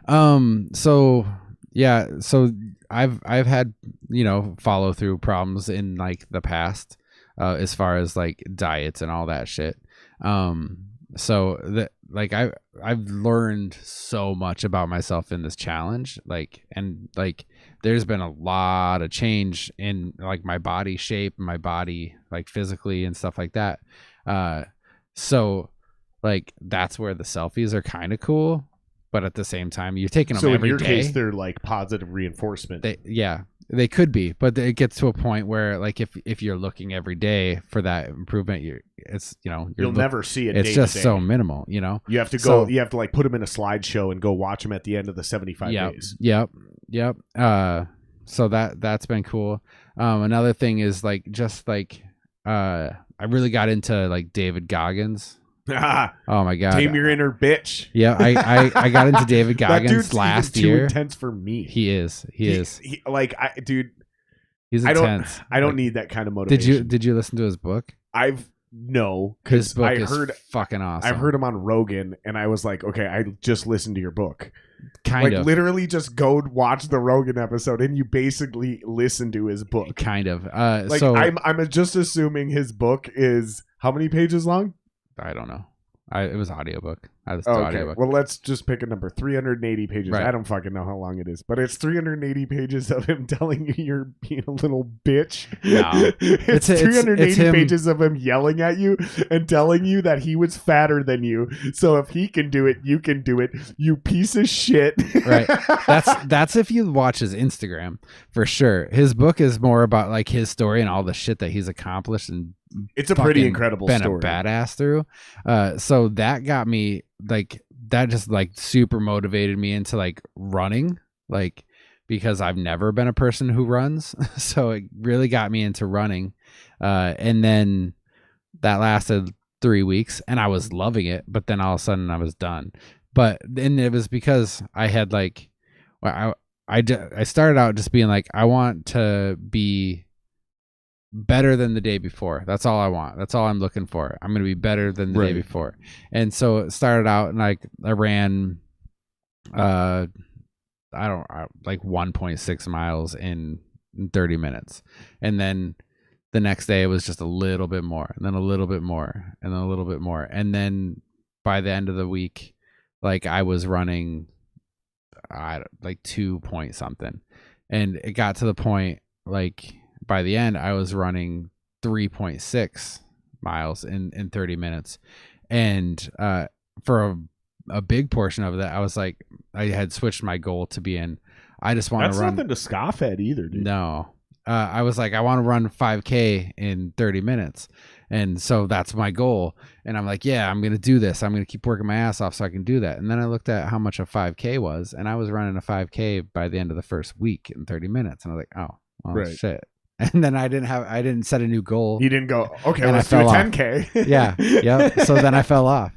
[SPEAKER 3] So I've had, follow through problems in like the past, as far as like diets and all that shit. So that like I've learned so much about myself in this challenge, there's been a lot of change in like my body shape, my body like physically and stuff like that. So like that's where the selfies are kind of cool, but at the same time you're taking them every day. So in your case,
[SPEAKER 1] they're like positive reinforcement.
[SPEAKER 3] They could be, but it gets to a point where like if you're looking every day for that improvement, you'll
[SPEAKER 1] never see it.
[SPEAKER 3] It's just so minimal,
[SPEAKER 1] You have to go. You have to like put them in a slideshow and go watch them at the end of the 75 days.
[SPEAKER 3] Yep. So that's been cool. Another thing is like just like I really got into like David Goggins. Oh my god!
[SPEAKER 1] Tame your inner bitch.
[SPEAKER 3] Yeah, I got into David Goggins last year.
[SPEAKER 1] Too intense for me.
[SPEAKER 3] He is.
[SPEAKER 1] He's
[SPEAKER 3] intense.
[SPEAKER 1] I don't need that kind of motivation.
[SPEAKER 3] Did you listen to his book?
[SPEAKER 1] His book is
[SPEAKER 3] fucking awesome.
[SPEAKER 1] I've heard him on Rogan, and I was like, okay, I just listened to your book.
[SPEAKER 3] Kind of.
[SPEAKER 1] Literally, just go watch the Rogan episode, and you basically listen to his book.
[SPEAKER 3] Kind of.
[SPEAKER 1] So I'm just assuming his book is how many pages long?
[SPEAKER 3] I don't know. It was audiobook. I have this audiobook.
[SPEAKER 1] Well, let's just pick a number. 380 pages.
[SPEAKER 3] Right.
[SPEAKER 1] I don't fucking know how long it is, but it's 380 pages of him telling you you're being a little bitch.
[SPEAKER 3] No.
[SPEAKER 1] It's 380 pages of him yelling at you and telling you that he was fatter than you. So if he can do it, you can do it. You piece of shit.
[SPEAKER 3] Right. That's if you watch his Instagram for sure. His book is more about like his story and all the shit that he's accomplished and
[SPEAKER 1] it's a pretty incredible
[SPEAKER 3] been
[SPEAKER 1] story.
[SPEAKER 3] a badass through. So that got me like that just like super motivated me into like running, like because I've never been a person who runs. So it really got me into running. And then that lasted 3 weeks and I was loving it, but then all of a sudden I was done. But then it was because I had like, I started out just being like, I want to be better than the day before. That's all I want. That's all I'm looking for. I'm going to be better than the day before. And so it started out and like I ran, like 1.6 miles in 30 minutes. And then the next day it was just a little bit more and then a little bit more and then a little bit more. And then by the end of the week, like I was running like 2 point something, and it got to the point like by the end I was running 3.6 miles in 30 minutes. And for a big portion of that I was like, I had switched my goal to being, I just want to run.
[SPEAKER 1] That's nothing to scoff at either, dude.
[SPEAKER 3] No. I was like, I want to run 5K in 30 minutes. And so that's my goal. And I'm like, yeah, I'm going to do this. I'm going to keep working my ass off so I can do that. And then I looked at how much a 5K was, and I was running a 5K by the end of the first week in 30 minutes. And I was like, oh, well, shit. And then I didn't set a new goal.
[SPEAKER 1] You didn't go, okay,
[SPEAKER 3] and
[SPEAKER 1] let's do a 10K.
[SPEAKER 3] Yeah. Yep. So then I fell off.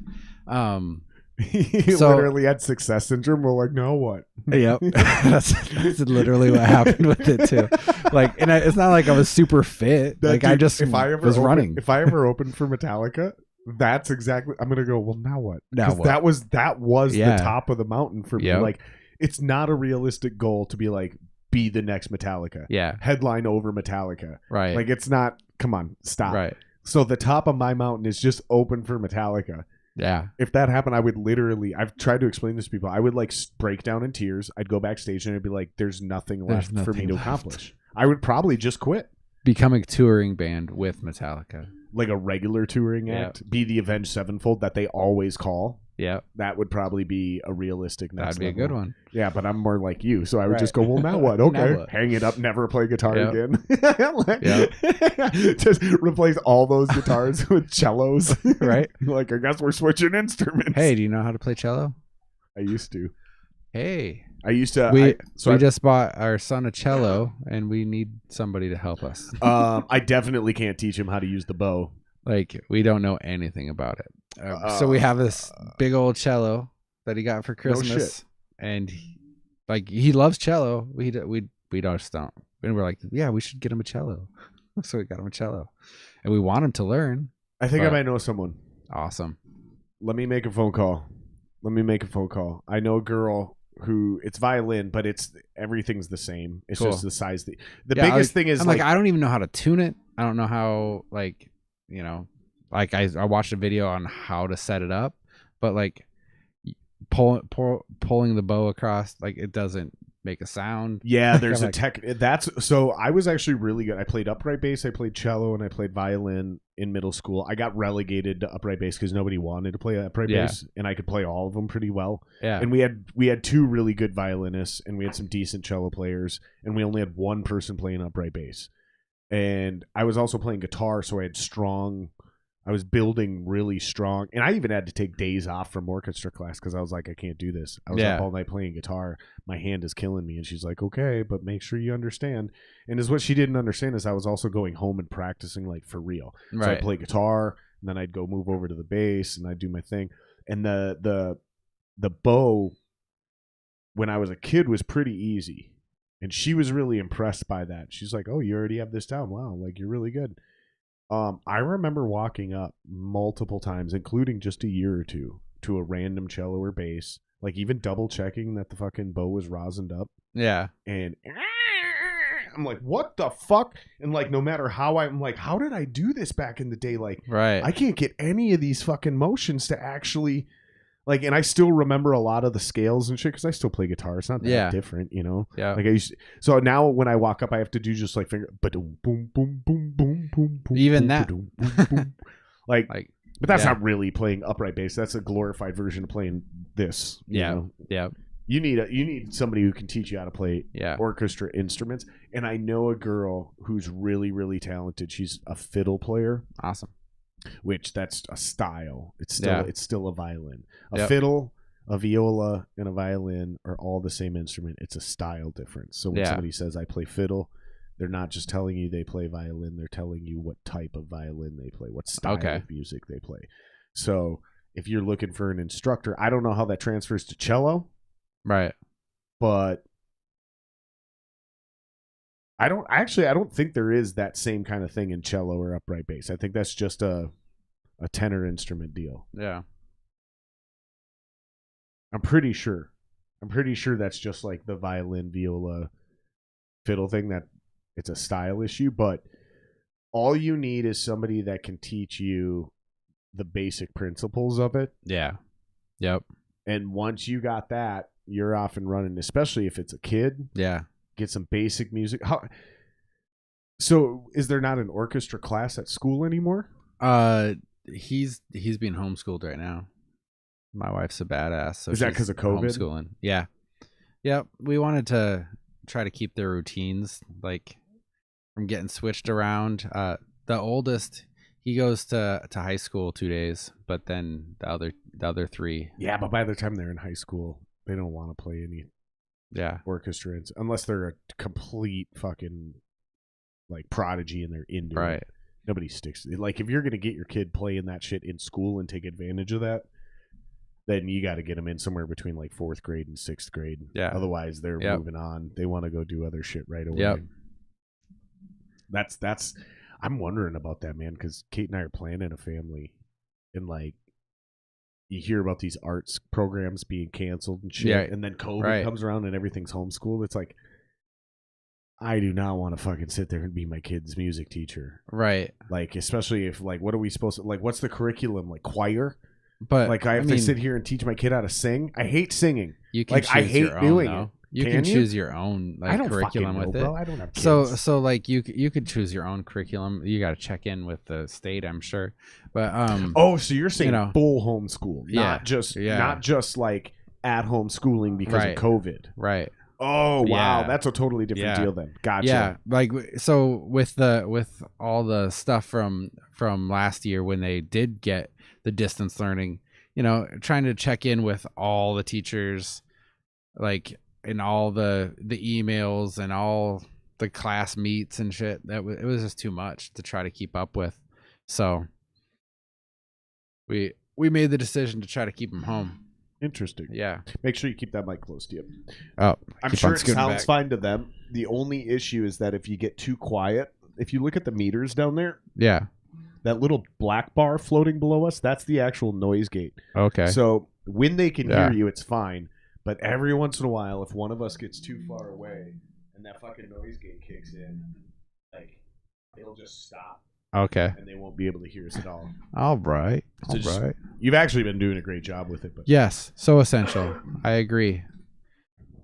[SPEAKER 1] He
[SPEAKER 3] So-
[SPEAKER 1] literally had success syndrome. We're like, no, what?
[SPEAKER 3] Yep. that's literally what happened with it too. Like, and it's not like I was super fit. Like I just was running.
[SPEAKER 1] If I ever opened for Metallica, that's exactly, I'm going to go, well, now what?
[SPEAKER 3] Now
[SPEAKER 1] 'Cause
[SPEAKER 3] what?
[SPEAKER 1] That was
[SPEAKER 3] Yeah.
[SPEAKER 1] the top of the mountain for me.
[SPEAKER 3] Yep.
[SPEAKER 1] Like, it's not a realistic goal to be like, be the next Metallica.
[SPEAKER 3] Yeah.
[SPEAKER 1] Headline over Metallica.
[SPEAKER 3] Right.
[SPEAKER 1] Like, it's not, come on, stop.
[SPEAKER 3] Right.
[SPEAKER 1] So the top of my mountain is just open for Metallica.
[SPEAKER 3] Yeah.
[SPEAKER 1] If that happened, I would literally, I've tried to explain this to people. I would like break down in tears. I'd go backstage and I'd be like, there's nothing left for me
[SPEAKER 3] nothing
[SPEAKER 1] to
[SPEAKER 3] left.
[SPEAKER 1] accomplish. I would probably just quit.
[SPEAKER 3] Become a touring band with Metallica.
[SPEAKER 1] Like a regular touring act. Be the Avenged Sevenfold that they always call.
[SPEAKER 3] Yeah.
[SPEAKER 1] That would probably be a realistic next
[SPEAKER 3] That'd be
[SPEAKER 1] level.
[SPEAKER 3] a good one.
[SPEAKER 1] Yeah, but I'm more like you. So I would
[SPEAKER 3] Right.
[SPEAKER 1] just go, well, now what? Okay.
[SPEAKER 3] Now what?
[SPEAKER 1] Hang it up. Never play guitar
[SPEAKER 3] Yep.
[SPEAKER 1] again.
[SPEAKER 3] Yep.
[SPEAKER 1] Just replace all those guitars with cellos.
[SPEAKER 3] Right.
[SPEAKER 1] Like, I guess we're switching instruments.
[SPEAKER 3] Hey, do you know how to play cello?
[SPEAKER 1] I used to.
[SPEAKER 3] Hey.
[SPEAKER 1] I used to.
[SPEAKER 3] We
[SPEAKER 1] I
[SPEAKER 3] just bought our son a cello and we need somebody to help us.
[SPEAKER 1] I definitely can't teach him how to use the bow.
[SPEAKER 3] Like, we don't know anything about it. So we have this big old cello that he got for Christmas,
[SPEAKER 1] shit.
[SPEAKER 3] and he loves cello. We just don't. And we're like, yeah, we should get him a cello. So we got him a cello, and we want him to learn.
[SPEAKER 1] I think I
[SPEAKER 3] But-
[SPEAKER 1] might know someone.
[SPEAKER 3] Awesome.
[SPEAKER 1] Let me make a phone call. I know a girl who, it's violin, but everything's the same. It's
[SPEAKER 3] Cool.
[SPEAKER 1] just the size. The
[SPEAKER 3] Yeah,
[SPEAKER 1] biggest thing is
[SPEAKER 3] I'm like, I don't even know how to tune it. I don't know how, like, you know, like I watched a video on how to set it up, but like pulling the bow across, like it doesn't make a sound.
[SPEAKER 1] Yeah, there's
[SPEAKER 3] I'm
[SPEAKER 1] a
[SPEAKER 3] like-
[SPEAKER 1] tech. So I was actually really good. I played upright bass, I played cello, and I played violin in middle school. I got relegated to upright bass because nobody wanted to play upright
[SPEAKER 3] Yeah.
[SPEAKER 1] bass, and I could play all of them pretty well.
[SPEAKER 3] Yeah.
[SPEAKER 1] And we had two really good violinists, and we had some decent cello players, and we only had one person playing upright bass. And I was also playing guitar, so I was building really strong, and I even had to take days off from orchestra class because I was like, I can't do this. I was
[SPEAKER 3] Yeah.
[SPEAKER 1] up all night playing guitar. My hand is killing me. And she's like, okay, but make sure you understand. And is what she didn't understand is I was also going home and practicing like for real. So
[SPEAKER 3] Right.
[SPEAKER 1] I'd play guitar, and then I'd go move over to the bass, and I'd do my thing. And the bow, when I was a kid, was pretty easy. And she was really impressed by that. She's like, oh, you already have this down. Wow, like you're really good. I remember walking up multiple times, including just a year or two, to a random cello or bass, like even double checking that the fucking bow was rosined up.
[SPEAKER 3] Yeah.
[SPEAKER 1] And I'm like, what the fuck? And like, no matter how I'm like, how did I do this back in the day? Like,
[SPEAKER 3] Right.
[SPEAKER 1] I can't get any of these fucking motions to actually Like, and I still remember a lot of the scales and shit because I still play guitar. It's not that different, you know.
[SPEAKER 3] Yeah.
[SPEAKER 1] Like I used. So now when I walk up, I have to do just like finger, boom, boom, boom, boom, boom, boom.
[SPEAKER 3] Even that.
[SPEAKER 1] Boom, boom. Like, but that's
[SPEAKER 3] yeah.
[SPEAKER 1] not really playing upright bass. That's a glorified version of playing this. You know?
[SPEAKER 3] Yeah.
[SPEAKER 1] You need somebody who can teach you how to play
[SPEAKER 3] Yeah.
[SPEAKER 1] orchestra instruments. And I know a girl who's really, really talented. She's a fiddle player.
[SPEAKER 3] Awesome.
[SPEAKER 1] Which that's a style. It's still a violin. A
[SPEAKER 3] Yep.
[SPEAKER 1] fiddle, a viola, and a violin are all the same instrument. It's a style difference. So when somebody says I play fiddle, they're not just telling you they play violin. They're telling you what type of violin they play, what style of music they play. So if you're looking for an instructor, I don't know how that transfers to cello.
[SPEAKER 3] Right.
[SPEAKER 1] But I don't think there is that same kind of thing in cello or upright bass. I think that's just a tenor instrument deal.
[SPEAKER 3] Yeah.
[SPEAKER 1] I'm pretty sure that's just like the violin, viola, fiddle thing, that it's a style issue, but all you need is somebody that can teach you the basic principles of it.
[SPEAKER 3] Yeah. Yep.
[SPEAKER 1] And once you got that, you're off and running, especially if it's a kid.
[SPEAKER 3] Yeah.
[SPEAKER 1] Get some basic music. So is there not an orchestra class at school anymore?
[SPEAKER 3] He's being homeschooled right now. My wife's a badass. So
[SPEAKER 1] is that because of COVID?
[SPEAKER 3] Homeschooling. Yeah. Yep. We wanted to try to keep their routines like from getting switched around. The oldest, he goes to high school 2 days, but then the other 3.
[SPEAKER 1] Yeah, but by the time they're in high school, they don't want to play any orchestra unless they're a complete fucking like prodigy and they're into it. Nobody sticks. Like if you're gonna get your kid playing that shit in school and take advantage of that, then you got to get them in somewhere between like 4th grade and 6th grade.
[SPEAKER 3] Yeah.
[SPEAKER 1] Otherwise, they're moving on. They want to go do other shit right away.
[SPEAKER 3] Yep.
[SPEAKER 1] That's. I'm wondering about that, man, because Kate and I are planning a family, and like you hear about these arts programs being canceled and shit, and then COVID comes around and everything's homeschooled. It's like, I do not want to fucking sit there and be my kid's music teacher.
[SPEAKER 3] Right.
[SPEAKER 1] Like, especially if like, what are we supposed to, like, what's the curriculum? Like choir?
[SPEAKER 3] But
[SPEAKER 1] like I have to sit here and teach my kid how to sing. I hate singing.
[SPEAKER 3] You can
[SPEAKER 1] like
[SPEAKER 3] choose
[SPEAKER 1] I hate
[SPEAKER 3] your own,
[SPEAKER 1] doing
[SPEAKER 3] though.
[SPEAKER 1] it.
[SPEAKER 3] You can choose your own like curriculum with it.
[SPEAKER 1] Bro. I don't have kids.
[SPEAKER 3] So like you could choose your own curriculum. You got to check in with the state, I'm sure. But
[SPEAKER 1] so you're saying full homeschool, not just like at home schooling because of COVID.
[SPEAKER 3] Right.
[SPEAKER 1] Oh wow, that's a totally different deal then. Gotcha.
[SPEAKER 3] Yeah, like so with all the stuff from last year when they did get the distance learning, you know, trying to check in with all the teachers, like in all the emails and all the class meets and shit. It was just too much to try to keep up with. So we made the decision to try to keep them home.
[SPEAKER 1] Interesting.
[SPEAKER 3] Yeah.
[SPEAKER 1] Make sure you keep that mic close to you.
[SPEAKER 3] Oh,
[SPEAKER 1] I'm sure it sounds fine to them. The only issue is that if you get too quiet, if you look at the meters down there, that little black bar floating below us, that's the actual noise gate.
[SPEAKER 3] Okay.
[SPEAKER 1] So when they can hear you, it's fine. But every once in a while, if one of us gets too far away and that fucking noise gate kicks in, like it'll just stop.
[SPEAKER 3] Okay.
[SPEAKER 1] And they won't be able to hear us at all.
[SPEAKER 3] All right.
[SPEAKER 1] You've actually been doing a great job with it. But.
[SPEAKER 3] Yes. So essential. I agree.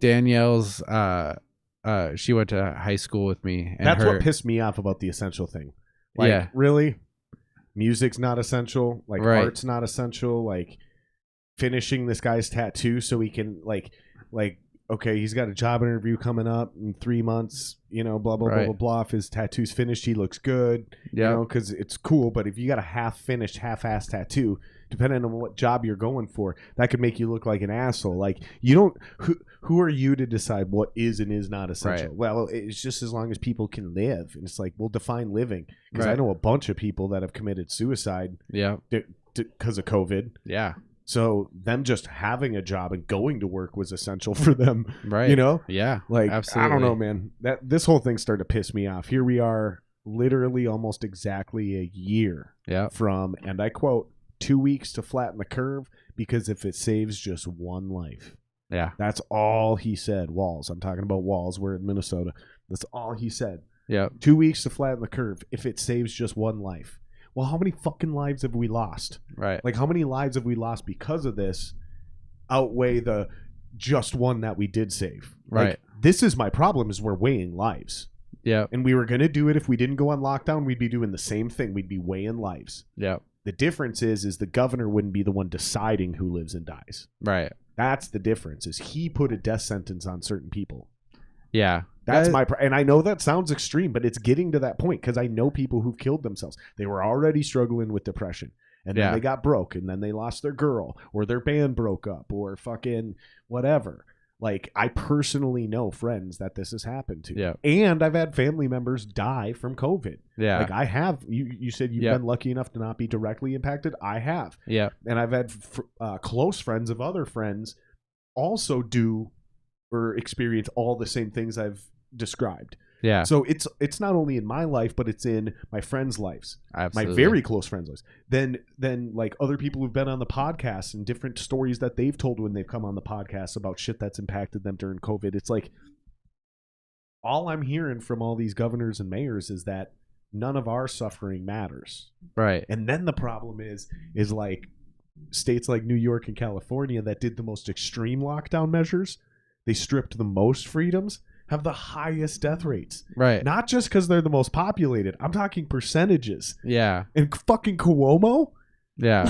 [SPEAKER 3] Danielle's, she went to high school with me. And
[SPEAKER 1] that's what pissed me off about the essential thing. Like, really? Music's not essential. Like, art's not essential. Like, finishing this guy's tattoo so he can, like, okay, he's got a job interview coming up in 3 months, you know, blah, blah, blah, blah, blah. If his tattoo's finished, he looks good, you know, because it's cool. But if you got a half-finished, half-assed tattoo, depending on what job you're going for, that could make you look like an asshole. Like, you don't, who are you to decide what is and is not essential? Right. Well, it's just as long as people can live. And it's like, we'll define living. Because I know a bunch of people that have committed suicide because of COVID.
[SPEAKER 3] Yeah.
[SPEAKER 1] So them just having a job and going to work was essential for them,
[SPEAKER 3] right?
[SPEAKER 1] You know,
[SPEAKER 3] like absolutely.
[SPEAKER 1] I don't know, man. This whole thing started to piss me off. Here we are, literally almost exactly a year from, and I quote, 2 weeks to flatten the curve because if it saves just one life, that's all he said. Walls. I'm talking about Walls. We're in Minnesota. That's all he said. 2 weeks to flatten the curve if it saves just one life. Well, how many fucking lives have we lost?
[SPEAKER 3] Right.
[SPEAKER 1] Like, how many lives have we lost because of this? outweigh the just one that we did save.
[SPEAKER 3] Right.
[SPEAKER 1] Like, this is my problem, is we're weighing lives.
[SPEAKER 3] Yeah.
[SPEAKER 1] And we were going to do it. If we didn't go on lockdown, we'd be doing the same thing. We'd be weighing lives.
[SPEAKER 3] Yeah.
[SPEAKER 1] The difference is the governor wouldn't be the one deciding who lives and dies.
[SPEAKER 3] Right.
[SPEAKER 1] That's the difference, is he put a death sentence on certain people.
[SPEAKER 3] Yeah.
[SPEAKER 1] That's and I know that sounds extreme, but it's getting to that point, because I know people who've killed themselves. They were already struggling with depression, and then they got broke, and then they lost their girl, or their band broke up, or fucking whatever. Like, I personally know friends that this has happened to.
[SPEAKER 3] Yeah.
[SPEAKER 1] And I've had family members die from COVID.
[SPEAKER 3] Yeah.
[SPEAKER 1] Like, I have. You said you've been lucky enough to not be directly impacted. I have.
[SPEAKER 3] Yeah.
[SPEAKER 1] And I've had close friends of other friends also do or experience all the same things I've described.
[SPEAKER 3] Yeah.
[SPEAKER 1] So it's not only in my life, but it's in my friends' lives.
[SPEAKER 3] Absolutely.
[SPEAKER 1] My very close friends' lives. Then like other people who've been on the podcast and different stories that they've told when they've come on the podcast about shit that's impacted them during COVID. It's like, all I'm hearing from all these governors and mayors is that none of our suffering matters.
[SPEAKER 3] Right.
[SPEAKER 1] And then the problem is like states like New York and California that did the most extreme lockdown measures, they stripped the most freedoms, have the highest death rates.
[SPEAKER 3] Right.
[SPEAKER 1] Not just because they're the most populated. I'm talking percentages.
[SPEAKER 3] Yeah.
[SPEAKER 1] And fucking Cuomo?
[SPEAKER 3] Yeah.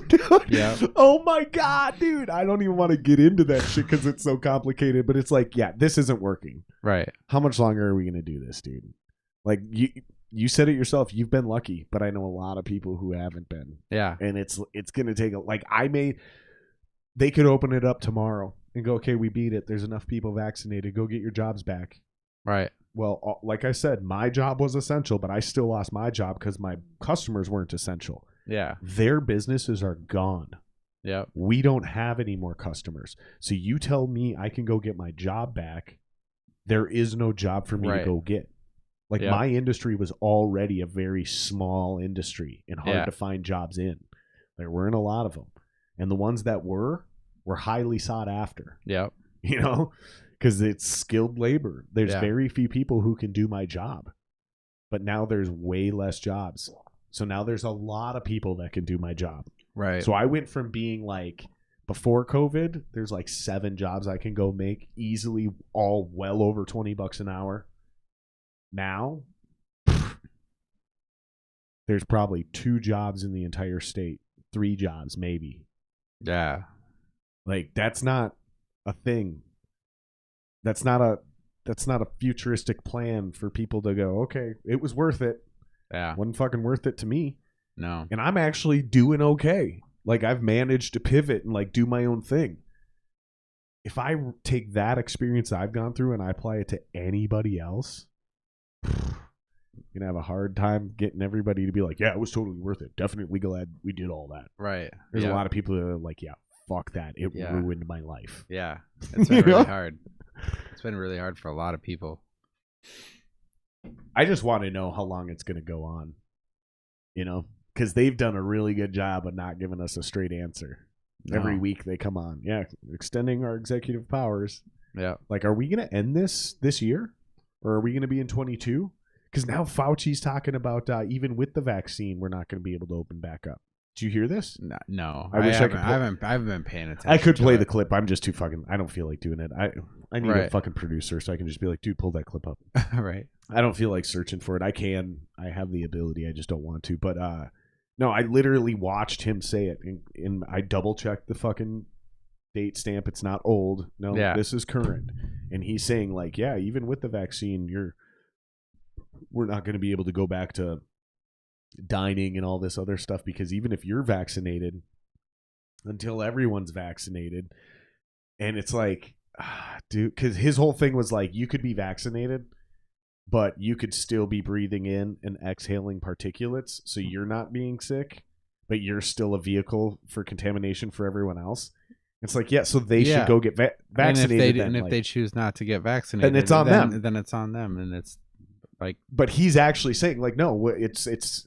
[SPEAKER 1] Dude,
[SPEAKER 3] Yeah.
[SPEAKER 1] oh my God, dude. I don't even want to get into that shit because it's so complicated. But it's like, yeah, this isn't working.
[SPEAKER 3] Right.
[SPEAKER 1] How much longer are we going to do this, dude? Like, you said it yourself. You've been lucky, but I know a lot of people who haven't been.
[SPEAKER 3] Yeah.
[SPEAKER 1] And it's going to take they could open it up tomorrow and go, okay, we beat it. There's enough people vaccinated. Go get your jobs back.
[SPEAKER 3] Right.
[SPEAKER 1] Well, like I said, my job was essential, but I still lost my job because my customers weren't essential.
[SPEAKER 3] Yeah.
[SPEAKER 1] Their businesses are gone.
[SPEAKER 3] Yeah.
[SPEAKER 1] We don't have any more customers. So you tell me I can go get my job back. There is no job for me to go get. Like, my industry was already a very small industry and hard to find jobs in. There weren't a lot of them. And the ones that were highly sought after.
[SPEAKER 3] Yep.
[SPEAKER 1] You know, because it's skilled labor. There's very few people who can do my job. But now there's way less jobs. So now there's a lot of people that can do my job.
[SPEAKER 3] Right.
[SPEAKER 1] So I went from being like, before COVID, there's like 7 jobs I can go make easily, all well over $20 an hour. Now, there's probably 2 jobs in the entire state, 3 jobs maybe.
[SPEAKER 3] Yeah.
[SPEAKER 1] Like, that's not a thing. That's not a futuristic plan for people to go, okay, it was worth it.
[SPEAKER 3] Yeah.
[SPEAKER 1] Wasn't fucking worth it to me.
[SPEAKER 3] No.
[SPEAKER 1] And I'm actually doing okay. Like, I've managed to pivot and like do my own thing. If I take that experience I've gone through and I apply it to anybody else, you're gonna have a hard time getting everybody to be like, yeah, it was totally worth it. Definitely glad we did all that.
[SPEAKER 3] Right.
[SPEAKER 1] There's a lot of people that are like, yeah, fuck that. It ruined my life.
[SPEAKER 3] Yeah. It's been really hard. It's been really hard for a lot of people.
[SPEAKER 1] I just want to know how long it's going to go on, you know, because they've done a really good job of not giving us a straight answer. No. Every week they come on. Yeah, extending our executive powers.
[SPEAKER 3] Yeah.
[SPEAKER 1] Like, are we going to end this year? Or are we going to be in 22? Because now Fauci's talking about even with the vaccine, we're not going to be able to open back up. Did you hear this?
[SPEAKER 3] No.
[SPEAKER 1] I wish I could.
[SPEAKER 3] I haven't been paying attention.
[SPEAKER 1] I could play the clip. I'm just too fucking. I don't feel like doing it. I need a fucking producer so I can just be like, dude, pull that clip up.
[SPEAKER 3] Right. I
[SPEAKER 1] don't feel like searching for it. I can. I have the ability. I just don't want to. But no, I literally watched him say it, and I double checked the fucking date stamp. It's not old. No, this is current. And he's saying like, yeah, even with the vaccine, we're not going to be able to go back to dining and all this other stuff, because even if you're vaccinated, until everyone's vaccinated, and it's like, dude, because his whole thing was like, you could be vaccinated, but you could still be breathing in and exhaling particulates, so you're not being sick, but you're still a vehicle for contamination for everyone else. It's like, yeah, so they should go get vaccinated.
[SPEAKER 3] And if they choose not to get vaccinated,
[SPEAKER 1] then it's on them.
[SPEAKER 3] Then it's on them, and it's like.
[SPEAKER 1] But he's actually saying like, no, it's.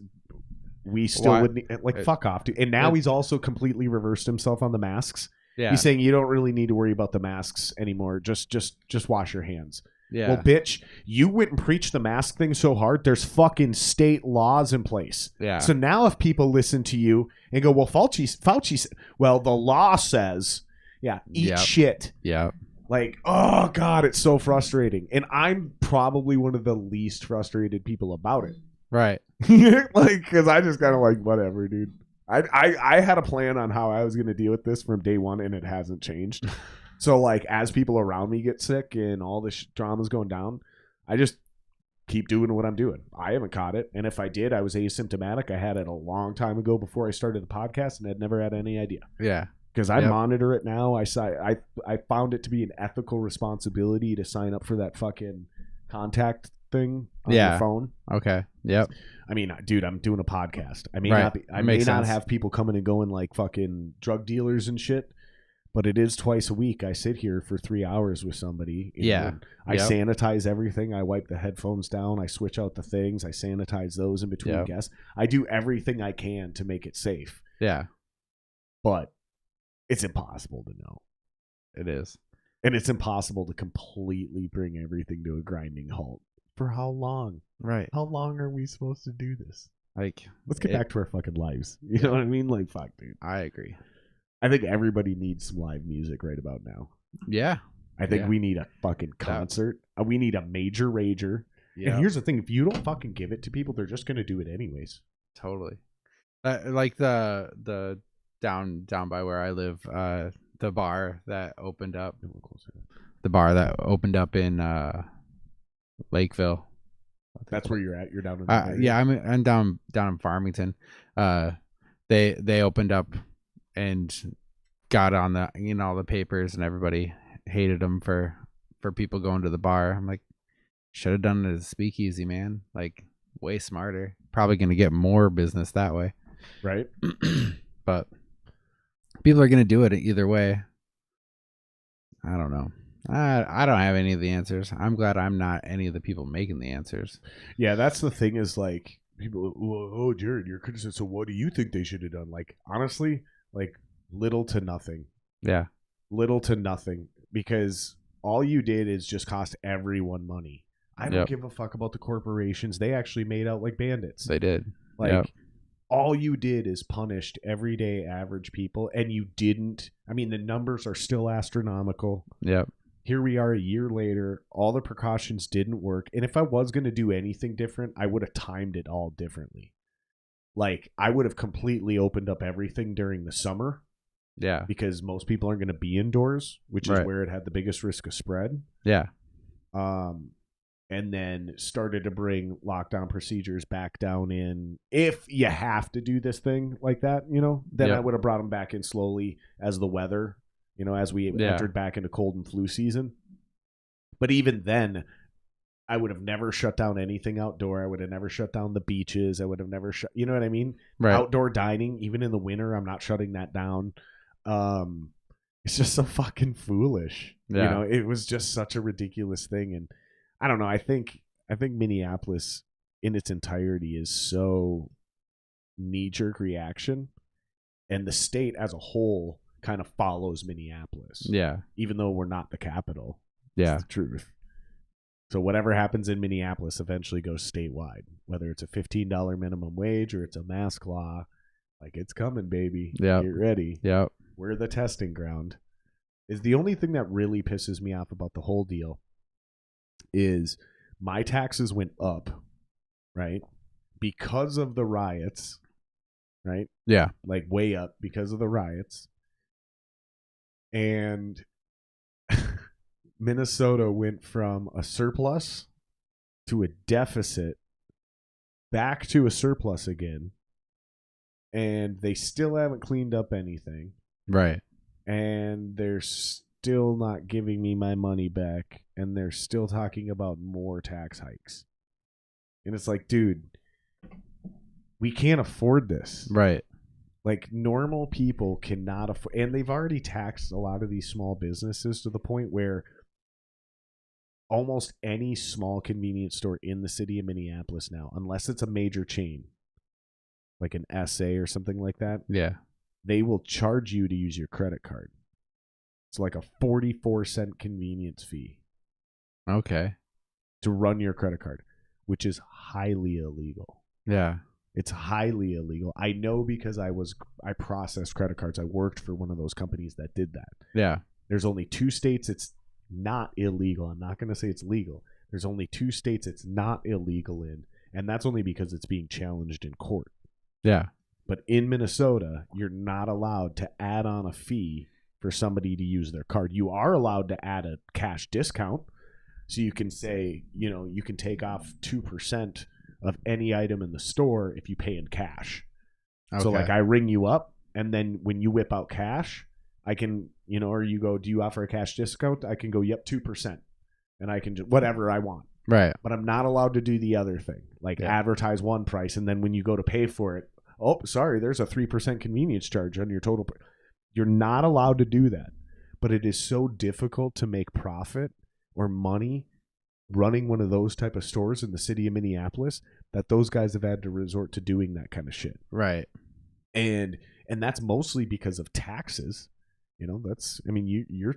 [SPEAKER 1] We still wouldn't like fuck off, dude. And now he's also completely reversed himself on the masks. Yeah. He's saying you don't really need to worry about the masks anymore. Just wash your hands.
[SPEAKER 3] Yeah.
[SPEAKER 1] Well, bitch, you went and preached the mask thing so hard, there's fucking state laws in place.
[SPEAKER 3] Yeah.
[SPEAKER 1] So now if people listen to you and go, well, Fauci, well, the law says, yeah, eat shit.
[SPEAKER 3] Yeah.
[SPEAKER 1] Like, oh, God, it's so frustrating. And I'm probably one of the least frustrated people about it.
[SPEAKER 3] Right.
[SPEAKER 1] Like, because I just kind of like, whatever, dude. I had a plan on how I was going to deal with this from day one, and it hasn't changed. So, like, as people around me get sick and all this drama's going down, I just keep doing what I'm doing. I haven't caught it. And if I did, I was asymptomatic. I had it a long time ago before I started the podcast, and I'd never had any idea.
[SPEAKER 3] Yeah.
[SPEAKER 1] Because I monitor it now. I found it to be an ethical responsibility to sign up for that fucking contact thing on your phone.
[SPEAKER 3] Okay. Yep.
[SPEAKER 1] I mean, dude, I'm doing a podcast. I may not have people coming and going like fucking drug dealers and shit, but it is twice a week. I sit here for 3 hours with somebody. I sanitize everything. I wipe the headphones down. I switch out the things. I sanitize those in between guests. I do everything I can to make it safe.
[SPEAKER 3] Yeah.
[SPEAKER 1] But it's impossible to know.
[SPEAKER 3] It is.
[SPEAKER 1] And it's impossible to completely bring everything to a grinding halt. For how long?
[SPEAKER 3] Right.
[SPEAKER 1] How long are we supposed to do this?
[SPEAKER 3] Like,
[SPEAKER 1] let's get back to our fucking lives. You know what I mean? Like, fuck, dude.
[SPEAKER 3] I agree.
[SPEAKER 1] I think everybody needs some live music right about now.
[SPEAKER 3] Yeah.
[SPEAKER 1] I think we need a fucking concert. We need a major rager. Yeah. And here's the thing. If you don't fucking give it to people, they're just going to do it anyways.
[SPEAKER 3] Totally. Like the down by where I live, the bar that opened up. The bar that opened up in Lakeville.
[SPEAKER 1] That's where you're at. You're down in
[SPEAKER 3] yeah, I'm down in Farmington. They opened up and got on the papers, and everybody hated them for people going to the bar. I'm like, should have done it as a speakeasy, man. Like, way smarter. Probably gonna get more business that way.
[SPEAKER 1] Right.
[SPEAKER 3] But people are gonna do it either way. I don't know. I don't have any of the answers. I'm glad I'm not any of the people making the answers.
[SPEAKER 1] Yeah, that's the thing is, like, people, oh, Jared, you're criticizing, so what do you think they should have done? Like, honestly, like, little to nothing.
[SPEAKER 3] Yeah.
[SPEAKER 1] Little to nothing. Because all you did is just cost everyone money. I don't give a fuck about the corporations. They actually made out like bandits.
[SPEAKER 3] They did.
[SPEAKER 1] Like, all you did is punished everyday average people, and you didn't. I mean, the numbers are still astronomical.
[SPEAKER 3] Yep.
[SPEAKER 1] Here we are a year later. All the precautions didn't work. And if I was going to do anything different, I would have timed it all differently. Like, I would have completely opened up everything during the summer.
[SPEAKER 3] Yeah.
[SPEAKER 1] Because most people aren't going to be indoors, which is where it had the biggest risk of spread.
[SPEAKER 3] Yeah.
[SPEAKER 1] And then started to bring lockdown procedures back down in. If you have to do this thing like that, then I would have brought them back in slowly as the weather, as we entered back into cold and flu season. But even then, I would have never shut down anything outdoor. I would have never shut down the beaches. I would have never shut, you know what I mean?
[SPEAKER 3] Right.
[SPEAKER 1] Outdoor dining, even in the winter, I'm not shutting that down. It's just so fucking foolish.
[SPEAKER 3] Yeah.
[SPEAKER 1] It was just such a ridiculous thing. And I don't know. I think Minneapolis in its entirety is so knee-jerk reaction, and the state as a whole kind of follows Minneapolis.
[SPEAKER 3] Yeah.
[SPEAKER 1] Even though we're not the capital.
[SPEAKER 3] Yeah.
[SPEAKER 1] It's the truth. So whatever happens in Minneapolis eventually goes statewide, whether it's a $15 minimum wage or it's a mask law. Like, it's coming, baby.
[SPEAKER 3] Yeah.
[SPEAKER 1] Get ready.
[SPEAKER 3] Yep.
[SPEAKER 1] We're the testing ground. Is the only thing that really pisses me off about the whole deal is my taxes went up, right? Because of the riots, right?
[SPEAKER 3] Yeah.
[SPEAKER 1] Like, way up because of the riots. And Minnesota went from a surplus to a deficit back to a surplus again. And they still haven't cleaned up anything.
[SPEAKER 3] Right.
[SPEAKER 1] And they're still not giving me my money back. And they're still talking about more tax hikes. And it's like, dude, we can't afford this.
[SPEAKER 3] Right.
[SPEAKER 1] Like, normal people cannot afford, and they've already taxed a lot of these small businesses to the point where almost any small convenience store in the city of Minneapolis now, unless it's a major chain, like an SA or something like that, they will charge you to use your credit card. It's like a 44-cent convenience fee.
[SPEAKER 3] Okay.
[SPEAKER 1] to run your credit card, which is highly illegal.
[SPEAKER 3] Yeah.
[SPEAKER 1] It's highly illegal. I know because I processed credit cards. I worked for one of those companies that did that.
[SPEAKER 3] Yeah.
[SPEAKER 1] There's only 2 states it's not illegal. I'm not going to say it's legal. There's only 2 states it's not illegal in, and that's only because it's being challenged in court.
[SPEAKER 3] Yeah.
[SPEAKER 1] But in Minnesota, you're not allowed to add on a fee for somebody to use their card. You are allowed to add a cash discount. So you can say, you can take off 2% of any item in the store if you pay in cash. Okay. So like I ring you up, and then when you whip out cash, I can, or you go, do you offer a cash discount? I can go, yep, 2%. And I can just whatever I want.
[SPEAKER 3] Right.
[SPEAKER 1] But I'm not allowed to do the other thing, like advertise one price. And then when you go to pay for it, oh, sorry, there's a 3% convenience charge on your total. You're not allowed to do that. But it is so difficult to make profit or money running one of those type of stores in the city of Minneapolis that those guys have had to resort to doing that kind of shit.
[SPEAKER 3] Right.
[SPEAKER 1] And that's mostly because of taxes. You're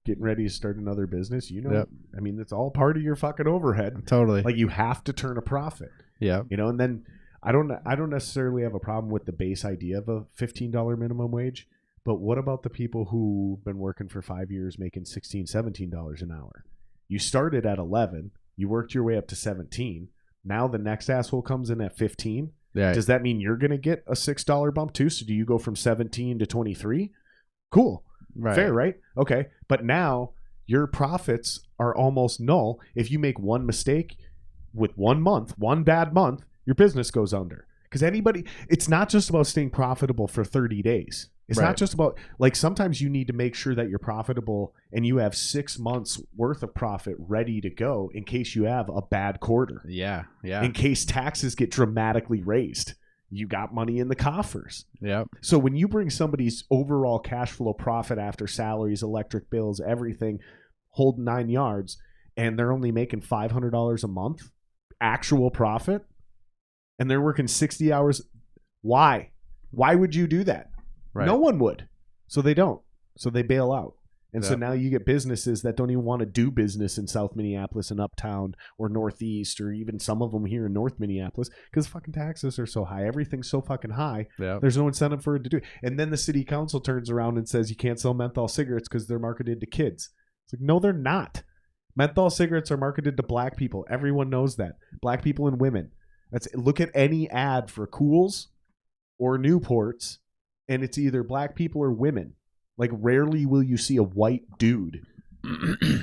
[SPEAKER 1] getting ready to start another business,
[SPEAKER 3] Yep.
[SPEAKER 1] It's all part of your fucking overhead.
[SPEAKER 3] Totally.
[SPEAKER 1] Like you have to turn a profit.
[SPEAKER 3] Yeah.
[SPEAKER 1] And then I don't necessarily have a problem with the base idea of a $15 minimum wage, but what about the people who've been working for 5 years making $16, $17 an hour? You started at 11, you worked your way up to 17. Now the next asshole comes in at 15.
[SPEAKER 3] Yeah.
[SPEAKER 1] Does that mean you're going to get a $6 bump too? So do you go from 17 to 23? Cool.
[SPEAKER 3] Right.
[SPEAKER 1] Fair, right? Okay. But now your profits are almost null. If you make one mistake with 1 month, one bad month, your business goes under. Because it's not just about staying profitable for 30 days. It's not just about, like, sometimes you need to make sure that you're profitable and you have 6 months worth of profit ready to go in case you have a bad quarter.
[SPEAKER 3] Yeah. Yeah.
[SPEAKER 1] In case taxes get dramatically raised. You got money in the coffers.
[SPEAKER 3] Yep.
[SPEAKER 1] So when you bring somebody's overall cash flow profit after salaries, electric bills, everything, hold 9 yards, and they're only making $500 a month, actual profit, and they're working 60 hours, why? Why would you do that? Right. No one would. So they don't. So they bail out. And so now you get businesses that don't even want to do business in South Minneapolis and Uptown or Northeast or even some of them here in North Minneapolis because fucking taxes are so high. Everything's so fucking high. Yep. There's no incentive for it to do it. And then the city council turns around and says you can't sell menthol cigarettes because they're marketed to kids. It's like, no, they're not. Menthol cigarettes are marketed to black people. Everyone knows that. Black people and women. Look at any ad for Cools or Newports, and it's either black people or women. Like, rarely will you see a white dude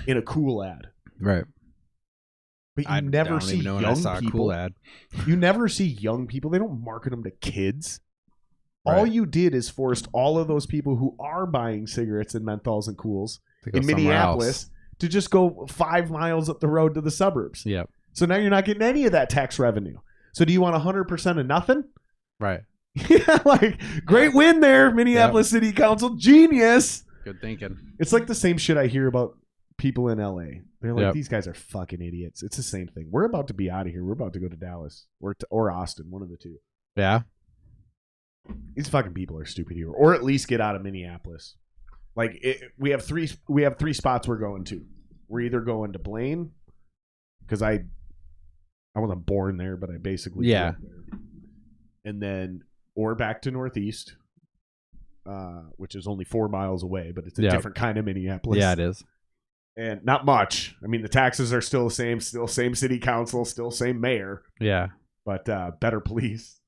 [SPEAKER 1] in a Cool ad.
[SPEAKER 3] Right.
[SPEAKER 1] But you never see young people.
[SPEAKER 3] Cool ad.
[SPEAKER 1] You never see young people. They don't market them to kids. Right. All you did is forced all of those people who are buying cigarettes and menthols and Cools in Minneapolis to just go 5 miles up the road to the suburbs.
[SPEAKER 3] Yep.
[SPEAKER 1] So now you're not getting any of that tax revenue. So do you want 100% of nothing?
[SPEAKER 3] Right.
[SPEAKER 1] Yeah, like, great win there, Minneapolis City Council. Genius.
[SPEAKER 3] Good thinking.
[SPEAKER 1] It's like the same shit I hear about people in LA. They're like, these guys are fucking idiots. It's the same thing. We're about to be out of here. We're about to go to Dallas or Austin, one of the two.
[SPEAKER 3] Yeah.
[SPEAKER 1] These fucking people are stupid here. Or at least get out of Minneapolis. Like, we have three spots we're going to. We're either going to Blaine, because I wasn't born there, but I basically grew up there. And then, or back to Northeast, which is only 4 miles away, but it's a different kind of Minneapolis.
[SPEAKER 3] Yeah, it is.
[SPEAKER 1] And not much. I mean, the taxes are still the same, still same city council, still same mayor.
[SPEAKER 3] Yeah.
[SPEAKER 1] But better police.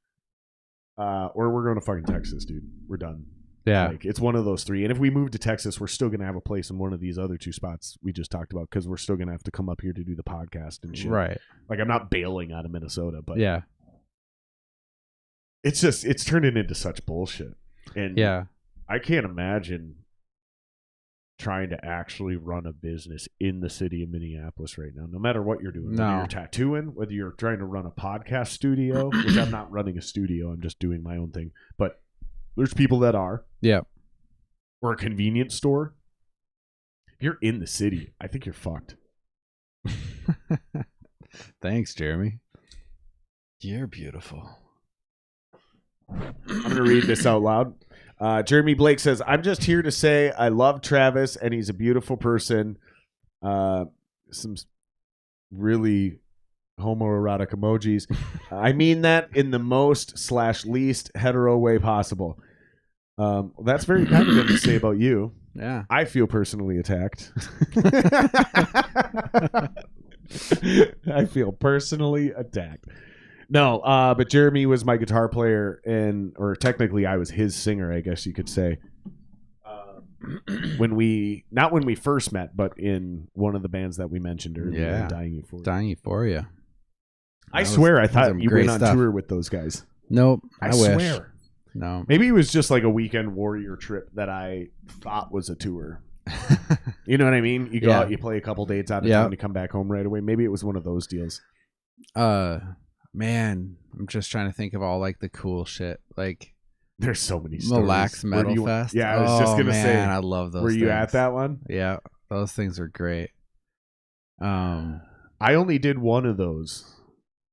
[SPEAKER 1] Or we're going to fucking Texas, dude. We're done.
[SPEAKER 3] Yeah.
[SPEAKER 1] Like, it's one of those three. And if we move to Texas, we're still going to have a place in one of these other 2 spots we just talked about because we're still going to have to come up here to do the podcast and shit.
[SPEAKER 3] Right.
[SPEAKER 1] Like, I'm not bailing out of Minnesota, but
[SPEAKER 3] yeah.
[SPEAKER 1] It's turning into such bullshit. And I can't imagine trying to actually run a business in the city of Minneapolis right now, no matter what you're doing. Whether you're tattooing, whether you're trying to run a podcast studio, which I'm not running a studio, I'm just doing my own thing. But there's people that are.
[SPEAKER 3] Yeah.
[SPEAKER 1] Or a convenience store. If you're in the city, I think you're fucked.
[SPEAKER 3] Thanks, Jeremy. You're beautiful.
[SPEAKER 1] I'm going to read this out loud. Jeremy Blake says, I'm just here to say I love Travis and he's a beautiful person. Some really homoerotic emojis. I mean that in the most/least hetero way possible. That's very kind of him to say about you.
[SPEAKER 3] Yeah.
[SPEAKER 1] I feel personally attacked. I feel personally attacked. No, but Jeremy was my guitar player, or technically I was his singer, I guess you could say. Not when we first met, but in one of the bands that we mentioned earlier, Dying Euphoria.
[SPEAKER 3] Dying Euphoria.
[SPEAKER 1] I swear, I thought you went on tour with those guys.
[SPEAKER 3] Nope.
[SPEAKER 1] I
[SPEAKER 3] wish.
[SPEAKER 1] swear.
[SPEAKER 3] No.
[SPEAKER 1] Maybe it was just like a weekend warrior trip that I thought was a tour. You know what I mean? You go out, you play a couple dates out of town, you come back home right away. Maybe it was one of those deals.
[SPEAKER 3] Man, I'm just trying to think of all like the cool shit. Like,
[SPEAKER 1] there's so many stories.
[SPEAKER 3] Mille Lacs Metal Fest.
[SPEAKER 1] Yeah, I was just gonna say.
[SPEAKER 3] I love those.
[SPEAKER 1] Were you
[SPEAKER 3] things.
[SPEAKER 1] at that one?
[SPEAKER 3] Yeah, those things are great.
[SPEAKER 1] I only did one of those,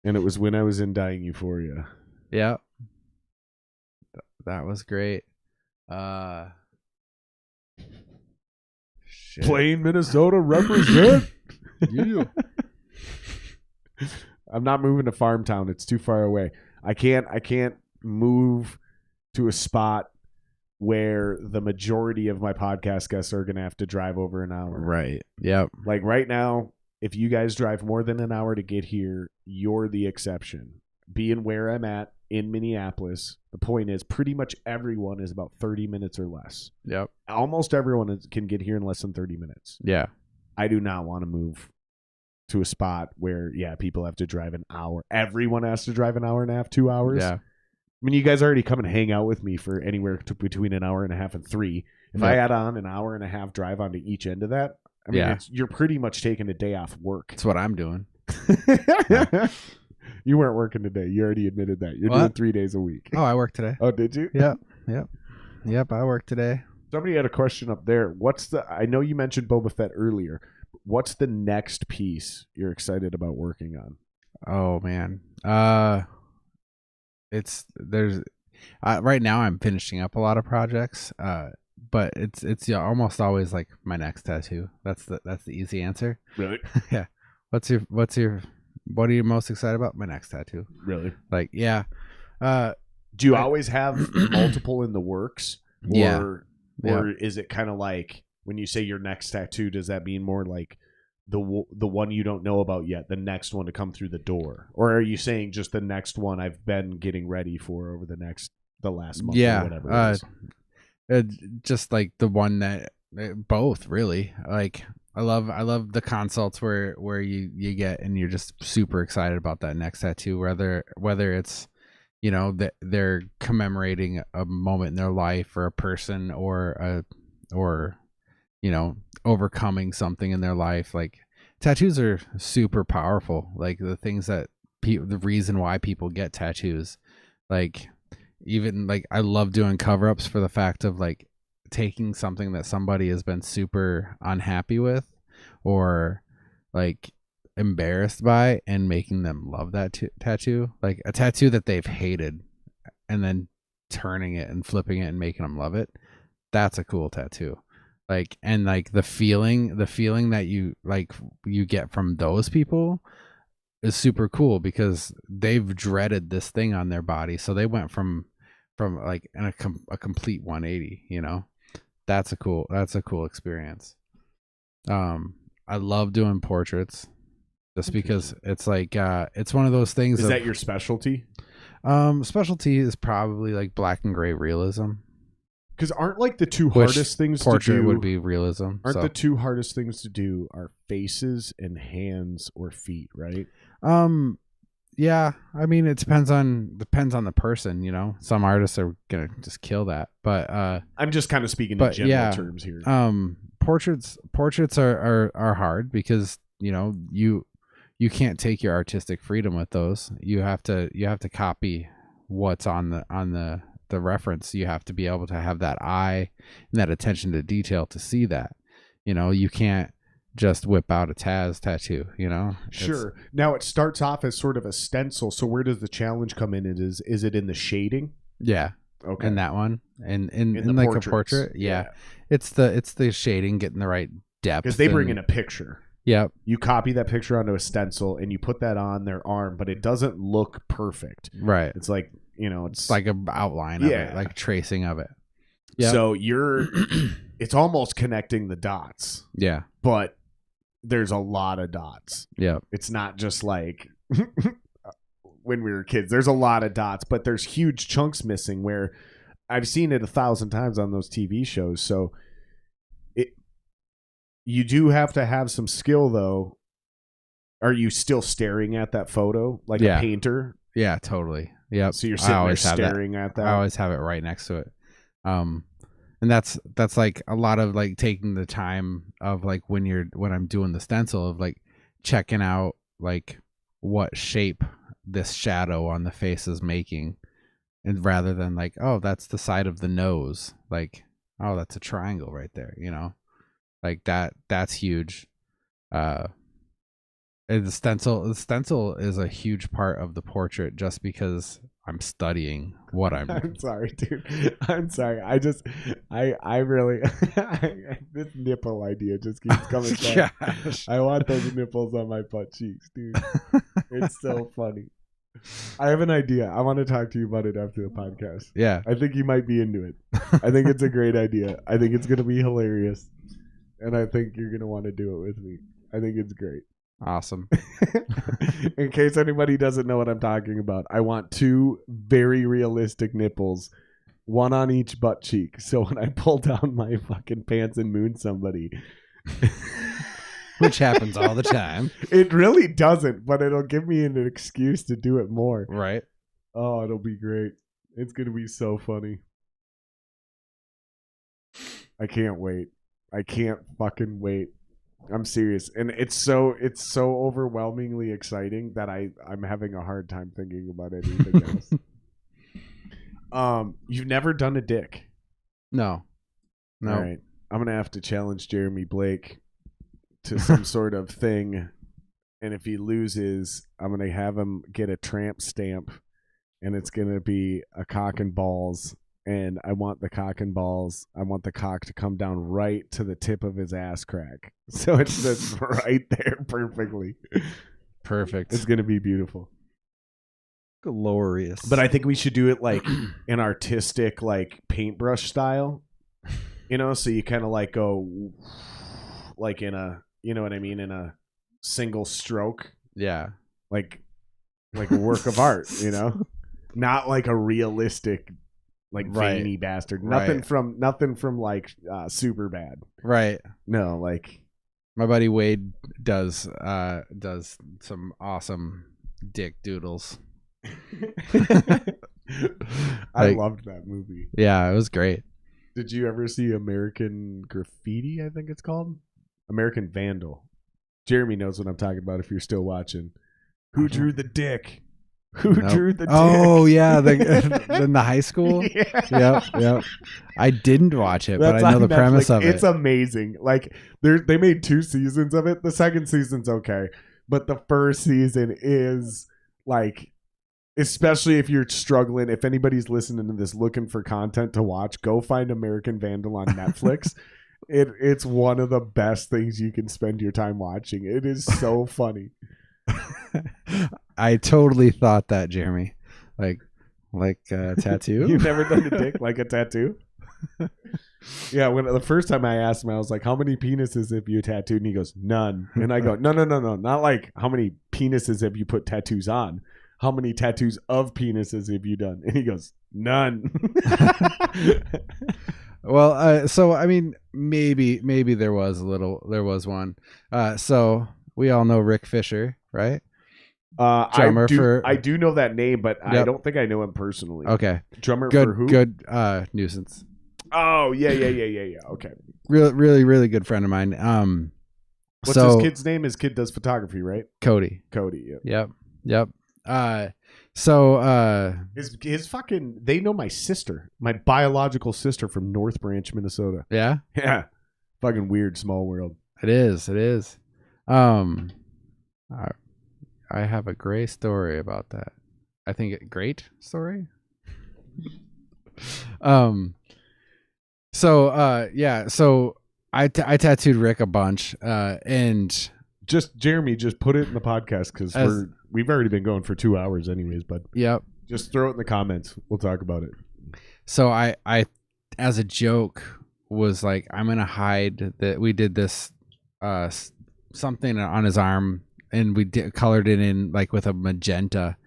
[SPEAKER 1] and it was when I was in Dying Euphoria.
[SPEAKER 3] Yeah, that was great. Shit.
[SPEAKER 1] Plain Minnesota represent.
[SPEAKER 3] Yeah.
[SPEAKER 1] I'm not moving to Farmtown. It's too far away. I can't move to a spot where the majority of my podcast guests are going to have to drive over an hour.
[SPEAKER 3] Right. Yep.
[SPEAKER 1] Like right now, if you guys drive more than an hour to get here, you're the exception. Being where I'm at in Minneapolis, the point is pretty much everyone is about 30 minutes or less.
[SPEAKER 3] Yep.
[SPEAKER 1] Almost everyone can get here in less than 30 minutes.
[SPEAKER 3] Yeah.
[SPEAKER 1] I do not want to move to a spot where, people have to drive an hour. Everyone has to drive an hour and a half, 2 hours.
[SPEAKER 3] Yeah.
[SPEAKER 1] I mean, you guys already come and hang out with me for anywhere between an hour and a half and 3. If I add on an hour and a half drive onto each end of that, I mean, you're pretty much taking a day off work.
[SPEAKER 3] That's what I'm doing.
[SPEAKER 1] You weren't working today. You already admitted that. You're doing 3 days a week.
[SPEAKER 3] Oh, I worked today.
[SPEAKER 1] Oh, did you?
[SPEAKER 3] Yep, I worked today.
[SPEAKER 1] Somebody had a question up there. I know you mentioned Boba Fett earlier. What's the next piece you're excited about working on?
[SPEAKER 3] Oh man. Right now I'm finishing up a lot of projects. But it's almost always like my next tattoo. That's the easy answer.
[SPEAKER 1] Really?
[SPEAKER 3] Yeah. What are you most excited about? My next tattoo.
[SPEAKER 1] Really?
[SPEAKER 3] Like, yeah.
[SPEAKER 1] Do you always have multiple in the works? Or is it kind of like when you say your next tattoo, does that mean more like the one you don't know about yet, the next one to come through the door? Or are you saying just the next one I've been getting ready for over the last month or whatever it is?
[SPEAKER 3] Just like the one that both really. Like I love the consults where you get and you're just super excited about that next tattoo, whether it's that they're commemorating a moment in their life or a person or overcoming something in their life. Like tattoos are super powerful. Like the things that the reason why people get tattoos, like even like I love doing cover-ups for the fact of like taking something that somebody has been super unhappy with or like embarrassed by and making them love that tattoo, like a tattoo that they've hated and then turning it and flipping it and making them love it. That's a cool tattoo. Like, and like the feeling that you get from those people is super cool because they've dreaded this thing on their body. So they went from like a complete 180, that's a cool experience. I love doing portraits just because it's like, it's one of those things.
[SPEAKER 1] Is that your specialty?
[SPEAKER 3] Specialty is probably like black and gray realism.
[SPEAKER 1] Because aren't like the two hardest things to do?
[SPEAKER 3] Portrait would be realism.
[SPEAKER 1] Aren't the two hardest things to do are faces and hands or feet, right?
[SPEAKER 3] Yeah. I mean, it depends on the person. Some artists are gonna just kill that, but
[SPEAKER 1] I'm just kind of speaking in general terms here.
[SPEAKER 3] Portraits are hard because you can't take your artistic freedom with those. You have to copy what's on the reference. You have to be able to have that eye and that attention to detail to see that. You can't just whip out a Taz tattoo,
[SPEAKER 1] Sure. Now it starts off as sort of a stencil. So where does the challenge come in? Is it in the shading?
[SPEAKER 3] Yeah.
[SPEAKER 1] Okay.
[SPEAKER 3] In that one. And in like portraits. A portrait. Yeah. It's the shading, getting the right depth.
[SPEAKER 1] Because they bring in a picture.
[SPEAKER 3] Yep.
[SPEAKER 1] You copy that picture onto a stencil and you put that on their arm, but it doesn't look perfect.
[SPEAKER 3] Right.
[SPEAKER 1] It's like, it's
[SPEAKER 3] like an outline of it, like tracing of it. Yep.
[SPEAKER 1] So it's almost connecting the dots.
[SPEAKER 3] Yeah.
[SPEAKER 1] But there's a lot of dots.
[SPEAKER 3] Yeah.
[SPEAKER 1] It's not just like when we were kids. There's a lot of dots, but there's huge chunks missing where I've seen it 1,000 times on those TV shows. So you do have to have some skill, though. Are you still staring at that photo like a painter?
[SPEAKER 3] Yeah, totally. Yep.
[SPEAKER 1] So you're sitting there staring at that.
[SPEAKER 3] I always have it right next to it. And that's like a lot of like taking the time of like when I'm doing the stencil of like checking out like what shape this shadow on the face is making, and rather than like, oh, that's the side of the nose, like, oh, that's a triangle right there, like that's huge. And the stencil is a huge part of the portrait just because I'm studying what I'm doing.
[SPEAKER 1] I'm sorry, dude. I'm sorry. I really, this nipple idea just keeps coming back.
[SPEAKER 3] Gosh.
[SPEAKER 1] I want those nipples on my butt cheeks, dude. It's so funny. I have an idea. I want to talk to you about it after the podcast.
[SPEAKER 3] Yeah.
[SPEAKER 1] I think you might be into it. I think it's a great idea. I think it's going to be hilarious. And I think you're going to want to do it with me. I think it's great.
[SPEAKER 3] Awesome.
[SPEAKER 1] In case anybody doesn't know what I'm talking about, I want 2 very realistic nipples, one on each butt cheek. So when I pull down my fucking pants and moon somebody,
[SPEAKER 3] which happens all the time.
[SPEAKER 1] It really doesn't, but it'll give me an excuse to do it more.
[SPEAKER 3] Right.
[SPEAKER 1] Oh, it'll be great. It's going to be so funny. I can't wait. I can't fucking wait. I'm serious, and it's so overwhelmingly exciting that I'm having a hard time thinking about anything else. You've never done a dick?
[SPEAKER 3] No.
[SPEAKER 1] All right, I'm gonna have to challenge Jeremy Blake to some sort of thing, and if he loses, I'm gonna have him get a tramp stamp, and it's gonna be a cock and balls. And I want the cock to come down right to the tip of his ass crack. So it's just right there perfectly.
[SPEAKER 3] Perfect.
[SPEAKER 1] It's going to be beautiful.
[SPEAKER 3] Glorious.
[SPEAKER 1] But I think we should do it like an artistic, like paintbrush style. So you kind of like go like in a, you know what I mean? In a single stroke.
[SPEAKER 3] Yeah.
[SPEAKER 1] Like a work of art, Not like a realistic like veiny bastard. Nothing from like super bad.
[SPEAKER 3] Right.
[SPEAKER 1] No, like
[SPEAKER 3] my buddy Wade does some awesome dick doodles.
[SPEAKER 1] I loved that movie.
[SPEAKER 3] Yeah, it was great.
[SPEAKER 1] Did you ever see American Graffiti, I think it's called? American Vandal. Jeremy knows what I'm talking about if you're still watching. Who drew the dick? Who drew the dick?
[SPEAKER 3] Oh, yeah. In the high school?
[SPEAKER 1] Yeah.
[SPEAKER 3] Yep. I didn't watch it, but I know the premise of it.
[SPEAKER 1] It's amazing. Like, they made 2 seasons of it. The second season's okay. But the first season is, like, especially if you're struggling, if anybody's listening to this looking for content to watch, go find American Vandal on Netflix. It's one of the best things you can spend your time watching. It is so funny.
[SPEAKER 3] I totally thought that, Jeremy. Like a tattoo?
[SPEAKER 1] You've never done a dick like a tattoo? Yeah, when the first time I asked him, I was like, how many penises have you tattooed? And he goes, none. And I go, no. Not like how many penises have you put tattoos on? How many tattoos of penises have you done? And he goes, none.
[SPEAKER 3] Well, so I mean, maybe there was one. So we all know Rick Fisher, right?
[SPEAKER 1] I do know that name, but yep. I don't think I know him personally.
[SPEAKER 3] Okay.
[SPEAKER 1] Drummer for who?
[SPEAKER 3] Good Nuisance.
[SPEAKER 1] Oh, yeah. Okay.
[SPEAKER 3] Really good friend of mine.
[SPEAKER 1] What's his kid's name? His kid does photography, right?
[SPEAKER 3] Cody.
[SPEAKER 1] Yep. His fucking, they know my sister, my biological sister from North Branch, Minnesota.
[SPEAKER 3] Yeah?
[SPEAKER 1] Yeah. Fucking weird small world.
[SPEAKER 3] It is. I have a great story about that. I think great story. So I tattooed Rick a bunch, and
[SPEAKER 1] just Jeremy, just put it in the podcast because we've already been going for 2 hours anyways. But
[SPEAKER 3] Yep.
[SPEAKER 1] just throw it in the comments. We'll talk about it.
[SPEAKER 3] So I as a joke was like, I'm gonna hide that we did this something on his arm, and we colored it in like with a magenta,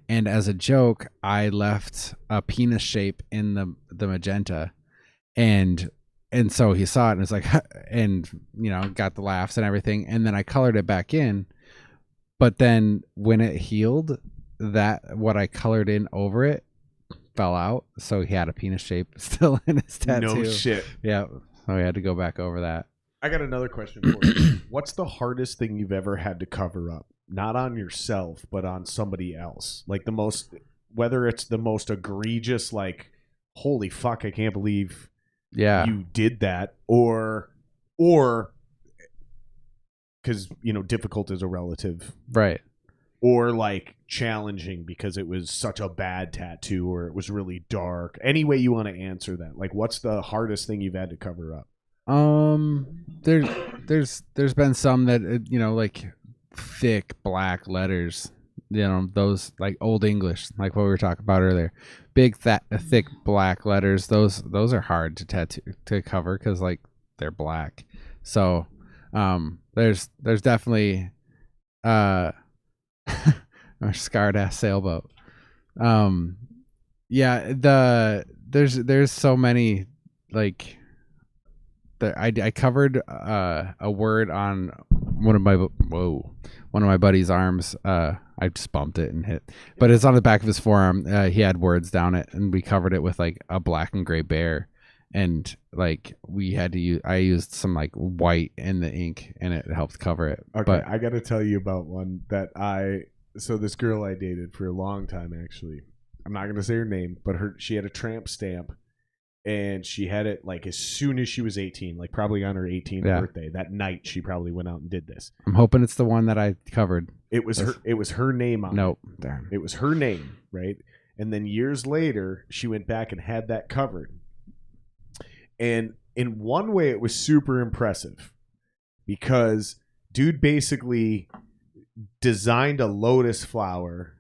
[SPEAKER 3] and as a joke I left a penis shape in the magenta, and so he saw it and was like and got the laughs and everything, and then I colored it back in, but then when it healed, that what I colored in over it fell out, so he had a penis shape still in his tattoo.
[SPEAKER 1] No shit.
[SPEAKER 3] Yeah, so we had to go back over that.
[SPEAKER 1] I got another question for you. What's the hardest thing you've ever had to cover up? Not on yourself, but on somebody else. Like whether it's the most egregious, like, holy fuck, I can't believe you did that, or because difficult is a relative,
[SPEAKER 3] right?
[SPEAKER 1] Or like challenging because it was such a bad tattoo, or it was really dark. Any way you want to answer that. Like, what's the hardest thing you've had to cover up?
[SPEAKER 3] There's been some that like thick black letters, those like old English, like what we were talking about earlier, big thick black letters. Those are hard to cover because like they're black. So there's definitely a scarred ass sailboat. There's so many, like I covered a word on one of my buddy's arms. I just bumped it and hit, but it's on the back of his forearm. He had words down it, and we covered it with like a black and gray bear, and like I used some like white in the ink, and it helped cover it.
[SPEAKER 1] Okay,
[SPEAKER 3] but
[SPEAKER 1] I got to tell you about one that so this girl I dated for a long time, actually. I'm not going to say her name, but she had a tramp stamp, and she had it like as soon as she was 18, like probably on her 18th birthday. That night, she probably went out and did this.
[SPEAKER 3] I'm hoping it's the one that I covered.
[SPEAKER 1] It was her name on it.
[SPEAKER 3] Nope. Darn.
[SPEAKER 1] It was her name, right? And then years later, she went back and had that covered. And in one way, it was super impressive because dude basically designed a lotus flower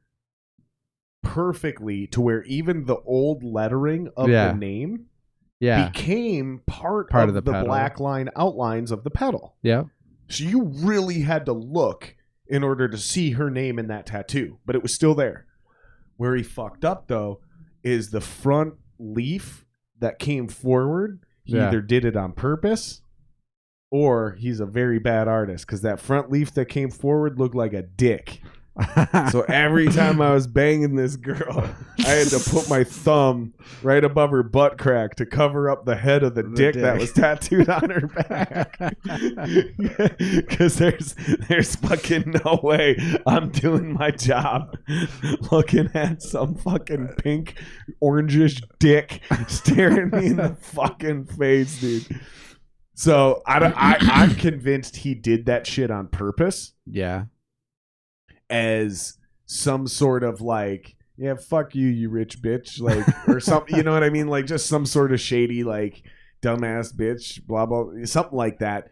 [SPEAKER 1] perfectly to where even the old lettering of the name became part of the black line outlines of the petal. Yeah. So you really had to look in order to see her name in that tattoo, but it was still there. Where he fucked up, though, is the front leaf that came forward. He either did it on purpose or he's a very bad artist, because that front leaf that came forward looked like a dick. So every time I was banging this girl, I had to put my thumb right above her butt crack to cover up the head of the dick that was tattooed on her back. Because there's fucking no way I'm doing my job looking at some fucking pink orangish dick staring me in the fucking face, dude. So I'm convinced he did that shit on purpose.
[SPEAKER 3] Yeah.
[SPEAKER 1] As some sort of like, yeah, fuck you, you rich bitch, like, or something, you know what I mean? Like, just some sort of shady, like, dumbass bitch, blah, blah, something like that.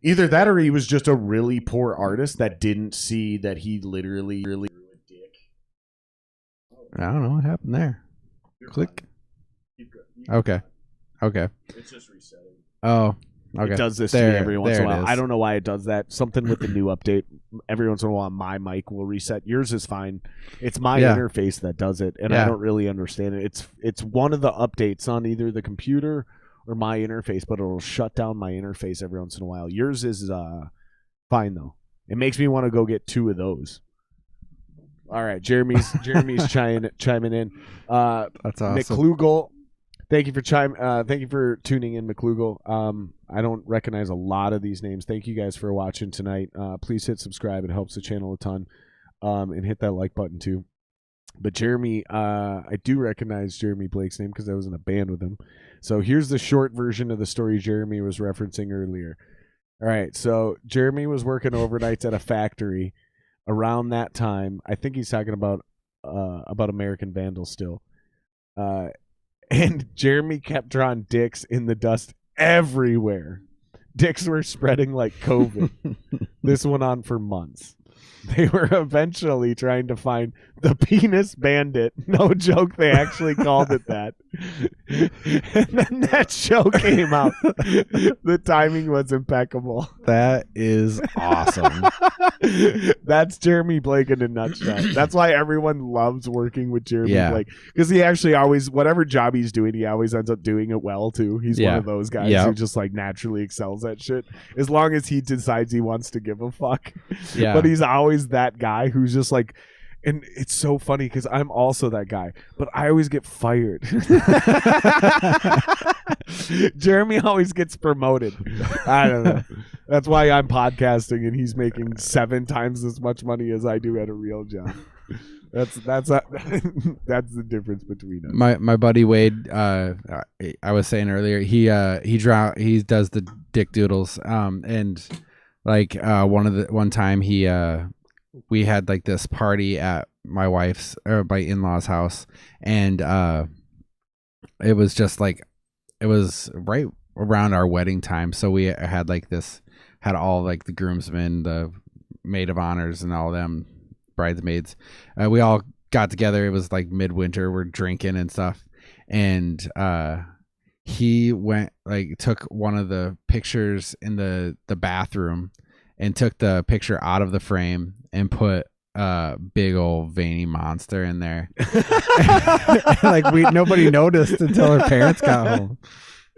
[SPEAKER 1] Either that or he was just a really poor artist that didn't see that he literally drew a dick.
[SPEAKER 3] I don't know what happened there. Click. Okay.
[SPEAKER 1] It's just resetting.
[SPEAKER 3] Oh, okay.
[SPEAKER 1] It does this to me every once in a while. I don't know why it does that. Something with the new update. Every once in a while, my mic will reset. Yours is fine. It's my interface that does it, and I don't really understand it. It's one of the updates on either the computer or my interface, but it'll shut down my interface every once in a while. Yours is fine though. It makes me want to go get 2 of those. All right, Jeremy's chiming in.
[SPEAKER 3] That's awesome.
[SPEAKER 1] McClougal. Thank you for tuning in, McClougal. I don't recognize a lot of these names. Thank you guys for watching tonight. Please hit subscribe. It helps the channel a ton. And hit that like button too. But Jeremy, I do recognize Jeremy Blake's name because I was in a band with him. So here's the short version of the story Jeremy was referencing earlier. All right, so Jeremy was working overnights at a factory around that time. I think he's talking about American Vandal still. And Jeremy kept drawing dicks in the dust everywhere. dicks were spreading like COVID. This went on for months. They were eventually trying to find the penis bandit. No joke, they actually called it that. And then that show came out. The timing was impeccable.
[SPEAKER 3] That is awesome.
[SPEAKER 1] That's Jeremy Blake in a nutshell. That's why everyone loves working with Jeremy Blake. Because he actually always, whatever job he's doing, he always ends up doing it well too. He's one of those guys who just like naturally excels at shit. As long as he decides he wants to give a fuck.
[SPEAKER 3] Yeah.
[SPEAKER 1] But he's always that guy who's just like, and it's so funny because I'm also that guy, but I always get fired. Jeremy always gets promoted. I don't know. That's why I'm podcasting and he's making 7 times as much money as I do at a real job. That's the difference between us.
[SPEAKER 3] My buddy Wade, I was saying earlier, he does the dick doodles, and like one time we had like this party at my in-laws house, and it was just like, it was right around our wedding time, so we had all like the groomsmen, the maid of honors, and all them bridesmaids. We all got together. It was like midwinter, we're drinking and stuff, and he went, like, took one of the pictures in the bathroom and took the picture out of the frame and put a big old veiny monster in there. Like, nobody noticed until our parents got home.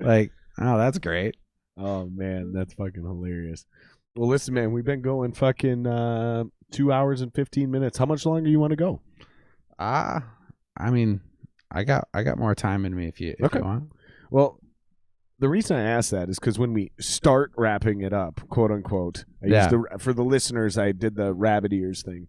[SPEAKER 3] Like, oh, that's great.
[SPEAKER 1] Oh man, that's fucking hilarious. Well, listen, man, we've been going fucking 2 hours and 15 minutes. How much longer you want to go?
[SPEAKER 3] I mean, I got more time in me if you want.
[SPEAKER 1] Well, the reason I asked that is because when we start wrapping it up, quote unquote, for the listeners, I did the rabbit ears thing.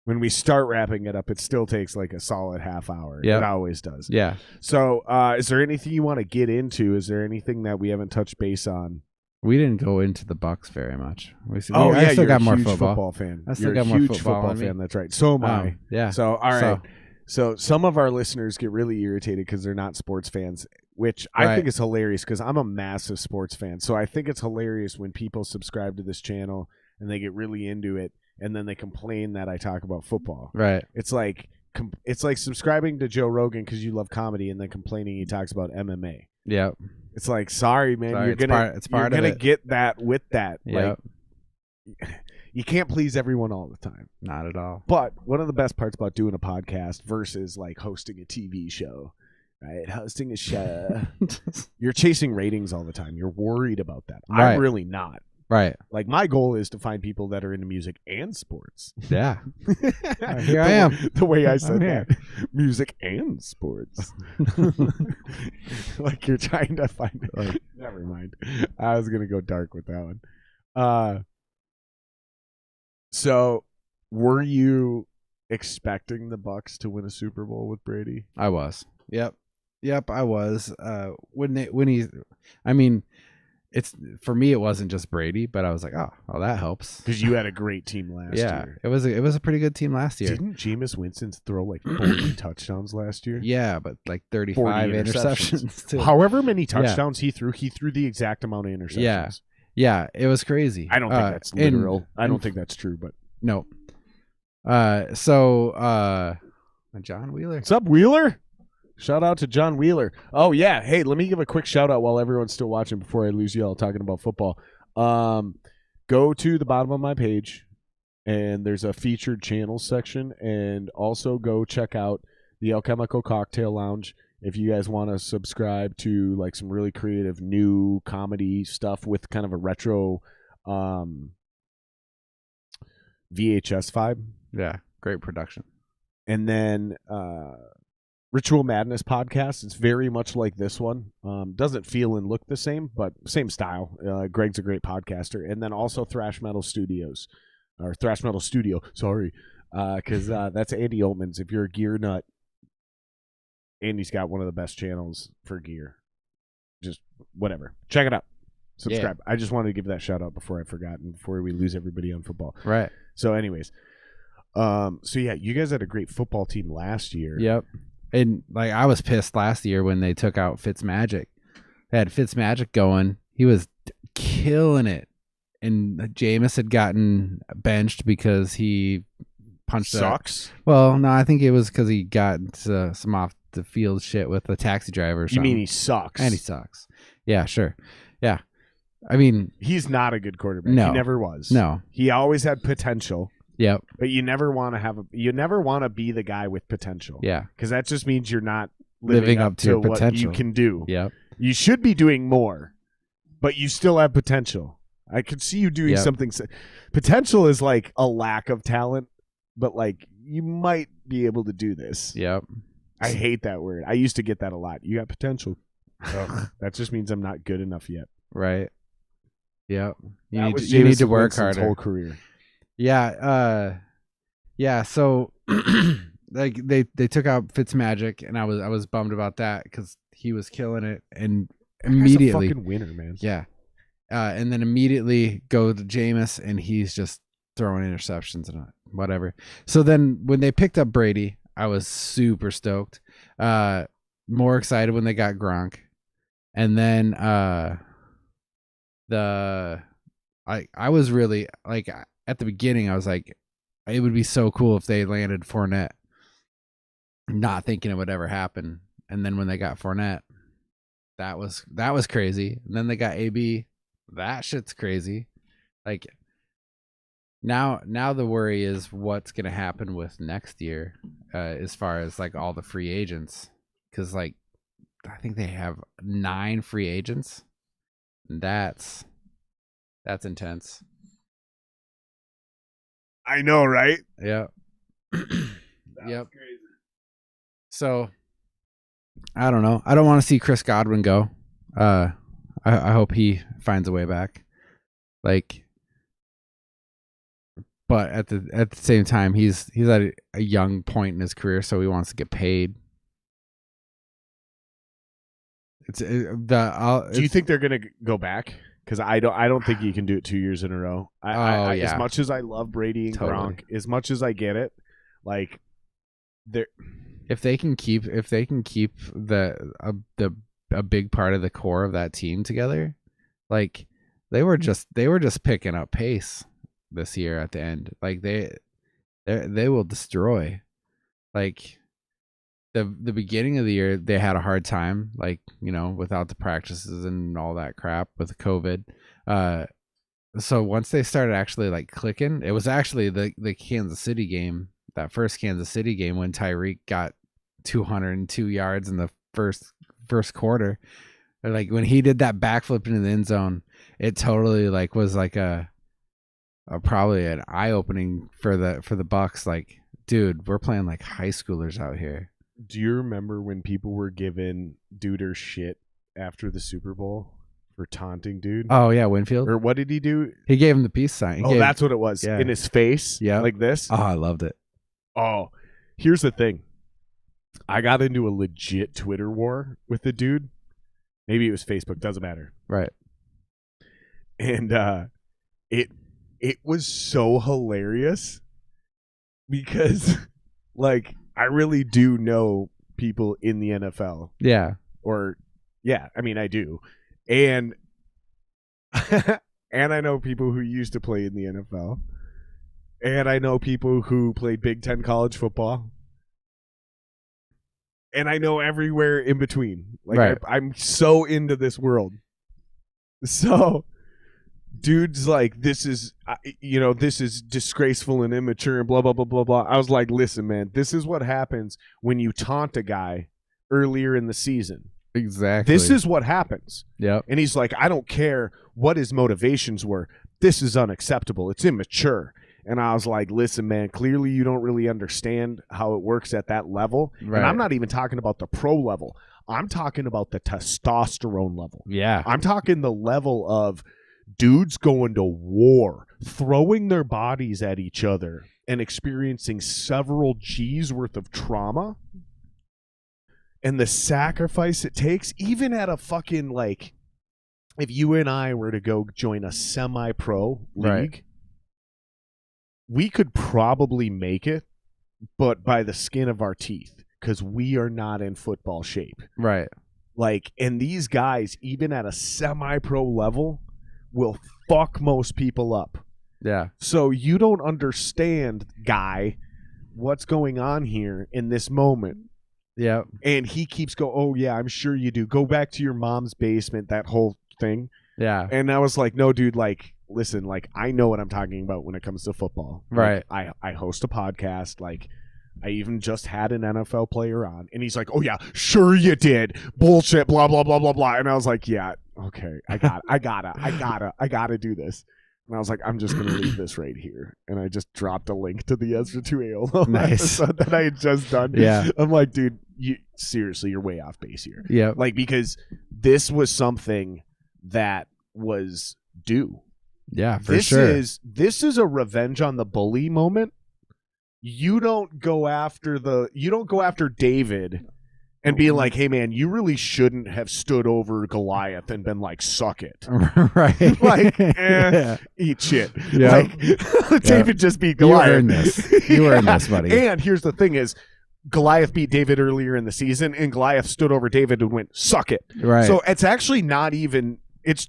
[SPEAKER 1] When we start wrapping it up, it still takes like a solid half hour. Yep. It always does.
[SPEAKER 3] Yeah.
[SPEAKER 1] So is there anything you want to get into? Is there anything that we haven't touched base on?
[SPEAKER 3] We didn't go into the Bucs very much. I
[SPEAKER 1] still got
[SPEAKER 3] more
[SPEAKER 1] football fan.
[SPEAKER 3] I still
[SPEAKER 1] you're
[SPEAKER 3] got
[SPEAKER 1] a
[SPEAKER 3] more
[SPEAKER 1] huge
[SPEAKER 3] football
[SPEAKER 1] fan. That's right. So am I.
[SPEAKER 3] Yeah.
[SPEAKER 1] So all right. So some of our listeners get really irritated because they're not sports fans, which I think is hilarious because I'm a massive sports fan. So I think it's hilarious when people subscribe to this channel and they get really into it, and then they complain that I talk about football.
[SPEAKER 3] Right.
[SPEAKER 1] It's like subscribing to Joe Rogan because you love comedy and then complaining he talks about MMA.
[SPEAKER 3] Yep.
[SPEAKER 1] It's like, sorry, man, you're gonna get that with that.
[SPEAKER 3] Yep.
[SPEAKER 1] Like, you can't please everyone all the time.
[SPEAKER 3] Not at all.
[SPEAKER 1] But one of the best parts about doing a podcast versus like hosting a TV show, right? Hosting a show, you're chasing ratings all the time. You're worried about that.
[SPEAKER 3] Right.
[SPEAKER 1] I'm really not.
[SPEAKER 3] Right.
[SPEAKER 1] Like, my goal is to find people that are into music and sports.
[SPEAKER 3] Yeah. Here I am.
[SPEAKER 1] The way I said that. Music and sports. Like, you're trying to find it. Like, never mind. I was going to go dark with that one. So, were you expecting the Bucs to win a Super Bowl with Brady?
[SPEAKER 3] I was. Yep, I was. It's, for me, it wasn't just Brady, but I was like, oh, well, that helps.
[SPEAKER 1] Because you had a great team last year.
[SPEAKER 3] It was a pretty good team last year.
[SPEAKER 1] Didn't Jameis Winston throw like 40 touchdowns last year?
[SPEAKER 3] Yeah, but like 35 interceptions too.
[SPEAKER 1] However many touchdowns he threw the exact amount of interceptions.
[SPEAKER 3] Yeah, it was crazy.
[SPEAKER 1] I don't think that's literal. I don't think that's true, but
[SPEAKER 3] no. John Wheeler.
[SPEAKER 1] What's up, Wheeler? Shout out to John Wheeler. Oh, yeah. Hey, let me give a quick shout out while everyone's still watching before I lose you all talking about football. Go to the bottom of my page, and there's a featured channels section, and also go check out the Alchemical Cocktail Lounge if you guys want to subscribe to like some really creative new comedy stuff with kind of a retro VHS vibe.
[SPEAKER 3] Yeah, great production. And
[SPEAKER 1] then Ritual Madness podcast. It's very much like this one. Doesn't feel and look the same, but same style. Greg's a great podcaster. And then also Thrash Metal Studio. Sorry. Because that's Andy Altman's. If you're a gear nut, Andy's got one of the best channels for gear. Just whatever. Check it out. Subscribe. Yeah. I just wanted to give that shout out before I forgot and before we lose everybody on football.
[SPEAKER 3] Right.
[SPEAKER 1] So anyways. So yeah, you guys had a great football team last year.
[SPEAKER 3] Yep. And like, I was pissed last year when they took out Fitzmagic. They had Fitzmagic going. He was killing it. And Jameis had gotten benched because he punched
[SPEAKER 1] Sucks.
[SPEAKER 3] Well, no, I think it was because he got some off the field shit with a taxi driver or
[SPEAKER 1] You
[SPEAKER 3] something.
[SPEAKER 1] mean he sucks?
[SPEAKER 3] And he sucks. Yeah, sure. Yeah. I mean,
[SPEAKER 1] he's not a good quarterback.
[SPEAKER 3] No.
[SPEAKER 1] He never was.
[SPEAKER 3] No.
[SPEAKER 1] He always had potential.
[SPEAKER 3] Yep.
[SPEAKER 1] But you never want to be the guy with potential.
[SPEAKER 3] Yeah.
[SPEAKER 1] Because that just means you're not
[SPEAKER 3] Living up to your
[SPEAKER 1] what
[SPEAKER 3] potential.
[SPEAKER 1] you can do.
[SPEAKER 3] Yep.
[SPEAKER 1] You should be doing more, but you still have potential. I could see you doing something. Potential is like a lack of talent, but like you might be able to do this.
[SPEAKER 3] Yep.
[SPEAKER 1] I hate that word. I used to get that a lot. You got potential. Ugh, that just means I'm not good enough yet.
[SPEAKER 3] Right. Yep. You
[SPEAKER 1] That
[SPEAKER 3] need
[SPEAKER 1] was
[SPEAKER 3] to, you need to
[SPEAKER 1] Jameson
[SPEAKER 3] work
[SPEAKER 1] Winston's
[SPEAKER 3] harder.
[SPEAKER 1] whole career.
[SPEAKER 3] Yeah. Yeah. So like they took out Fitzmagic, and I was bummed about that because he was killing it, and immediately
[SPEAKER 1] That's a fucking winner, man.
[SPEAKER 3] yeah. And then immediately go to Jameis, and he's just throwing interceptions and whatever. So then when they picked up Brady, I was super stoked. More excited when they got Gronk. And then I was really like at the beginning, I was like, it would be so cool if they landed Fournette, not thinking it would ever happen. And then when they got Fournette, that was crazy. And then they got AB. That shit's crazy. Like now the worry is what's gonna happen with next year, as far as like all the free agents, because like I think they have 9 free agents. That's intense.
[SPEAKER 1] I know, right?
[SPEAKER 3] Yep. Yep.
[SPEAKER 1] Crazy.
[SPEAKER 3] So I don't know. I don't want to see Chris Godwin go. I hope he finds a way back. Like, but at the same time, he's at a young point in his career, so he wants to get paid.
[SPEAKER 1] Do you think they're gonna go back? Because I don't think you can do it 2 years in a row.
[SPEAKER 3] Yeah.
[SPEAKER 1] As much as I love Brady and
[SPEAKER 3] Totally.
[SPEAKER 1] Gronk, as much as I get it, like
[SPEAKER 3] if they can keep a big part of the core of that team together, like they were just picking up pace this year at the end. Like they will destroy. Like the beginning of the year they had a hard time, like, you know, without the practices and all that crap with COVID. So once they started actually like clicking, it was actually the Kansas City game, that first Kansas City game when Tyreek got 202 yards in the first quarter. Like when he did that backflip into the end zone, it totally like was like a probably an eye opening for the Bucs. Like, dude, we're playing like high schoolers out here.
[SPEAKER 1] Do you remember when people were giving Duder shit after the Super Bowl for taunting dude?
[SPEAKER 3] Oh yeah, Winfield.
[SPEAKER 1] Or what did he do?
[SPEAKER 3] He gave him the peace sign.
[SPEAKER 1] That's what it was.
[SPEAKER 3] Yeah.
[SPEAKER 1] In his face, like this.
[SPEAKER 3] Oh, I loved it.
[SPEAKER 1] Oh, here's the thing. I got into a legit Twitter war with the dude. Maybe it was Facebook, doesn't matter.
[SPEAKER 3] Right.
[SPEAKER 1] And it was so hilarious because like I really do know people in the NFL.
[SPEAKER 3] Yeah.
[SPEAKER 1] Or yeah, I mean I do. And and I know people who used to play in the NFL. And I know people who played Big Ten college football. And I know everywhere in between. Like
[SPEAKER 3] right.
[SPEAKER 1] I'm so into this world. So dude's like, this is disgraceful and immature and blah, blah, blah, blah, blah. I was like, listen, man, this is what happens when you taunt a guy earlier in the season.
[SPEAKER 3] Exactly.
[SPEAKER 1] This is what happens.
[SPEAKER 3] Yep.
[SPEAKER 1] And he's like, I don't care what his motivations were. This is unacceptable. It's immature. And I was like, listen, man, clearly you don't really understand how it works at that level.
[SPEAKER 3] Right.
[SPEAKER 1] And I'm not even talking about the pro level. I'm talking about the testosterone level.
[SPEAKER 3] Yeah.
[SPEAKER 1] I'm talking the level of dudes going to war, throwing their bodies at each other and experiencing several G's worth of trauma. And the sacrifice it takes, even at a fucking, like, if you and I were to go join a semi-pro league,
[SPEAKER 3] right.
[SPEAKER 1] we could probably make it, but by the skin of our teeth, because we are not in football shape.
[SPEAKER 3] Right.
[SPEAKER 1] Like, and these guys, even at a semi-pro level, will fuck most people up.
[SPEAKER 3] Yeah.
[SPEAKER 1] So you don't understand, guy, what's going on here in this moment.
[SPEAKER 3] Yeah.
[SPEAKER 1] And he keeps going, oh, yeah, I'm sure you do. Go back to your mom's basement, that whole thing.
[SPEAKER 3] Yeah.
[SPEAKER 1] And I was like, no, dude, like, listen, like, I know what I'm talking about when it comes to football.
[SPEAKER 3] Right.
[SPEAKER 1] Like, I host a podcast. Like, I even just had an NFL player on. And he's like, oh, yeah, sure you did. Bullshit, blah, blah, blah, blah, blah. And I was like, yeah, okay, I gotta do this. And I was like, I'm just going to leave this right here. And I just dropped a link to the Ezra Tuaolo episode that I had just done.
[SPEAKER 3] Yeah.
[SPEAKER 1] I'm like, dude, seriously, you're way off base here.
[SPEAKER 3] Yeah.
[SPEAKER 1] Like, because this was something that was due.
[SPEAKER 3] Yeah, for sure.
[SPEAKER 1] This is a revenge on the bully moment. You don't go after David and be like, hey, man, you really shouldn't have stood over Goliath and been like, suck it.
[SPEAKER 3] Right.
[SPEAKER 1] Like, eat shit.
[SPEAKER 3] Yeah.
[SPEAKER 1] Like, David just beat Goliath.
[SPEAKER 3] You earned this. You earned this, buddy.
[SPEAKER 1] And here's the thing is, Goliath beat David earlier in the season, and Goliath stood over David and went, suck it.
[SPEAKER 3] Right.
[SPEAKER 1] So it's actually not even, it's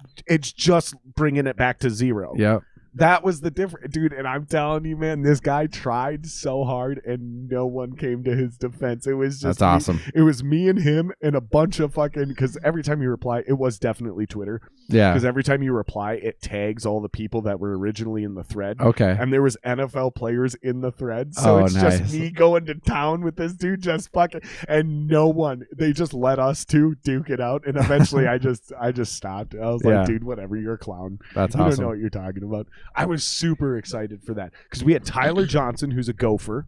[SPEAKER 1] just bringing it back to zero.
[SPEAKER 3] Yep.
[SPEAKER 1] That was the difference, dude. And I'm telling you, man, this guy tried so hard and no one came to his defense. It was just
[SPEAKER 3] That's awesome.
[SPEAKER 1] It was me and him and a bunch of fucking, because every time you reply, it was definitely Twitter.
[SPEAKER 3] Yeah.
[SPEAKER 1] Because every time you reply, it tags all the people that were originally in the thread.
[SPEAKER 3] Okay.
[SPEAKER 1] And there was NFL players in the thread. So it's
[SPEAKER 3] nice.
[SPEAKER 1] just me going to town with this dude, just fucking, and no one, they just let us two duke it out. And eventually I just stopped. I was like, dude, whatever, you're a clown.
[SPEAKER 3] That's
[SPEAKER 1] you
[SPEAKER 3] awesome.
[SPEAKER 1] don't know what you're talking about. I was super excited for that because we had Tyler Johnson, who's a Gopher,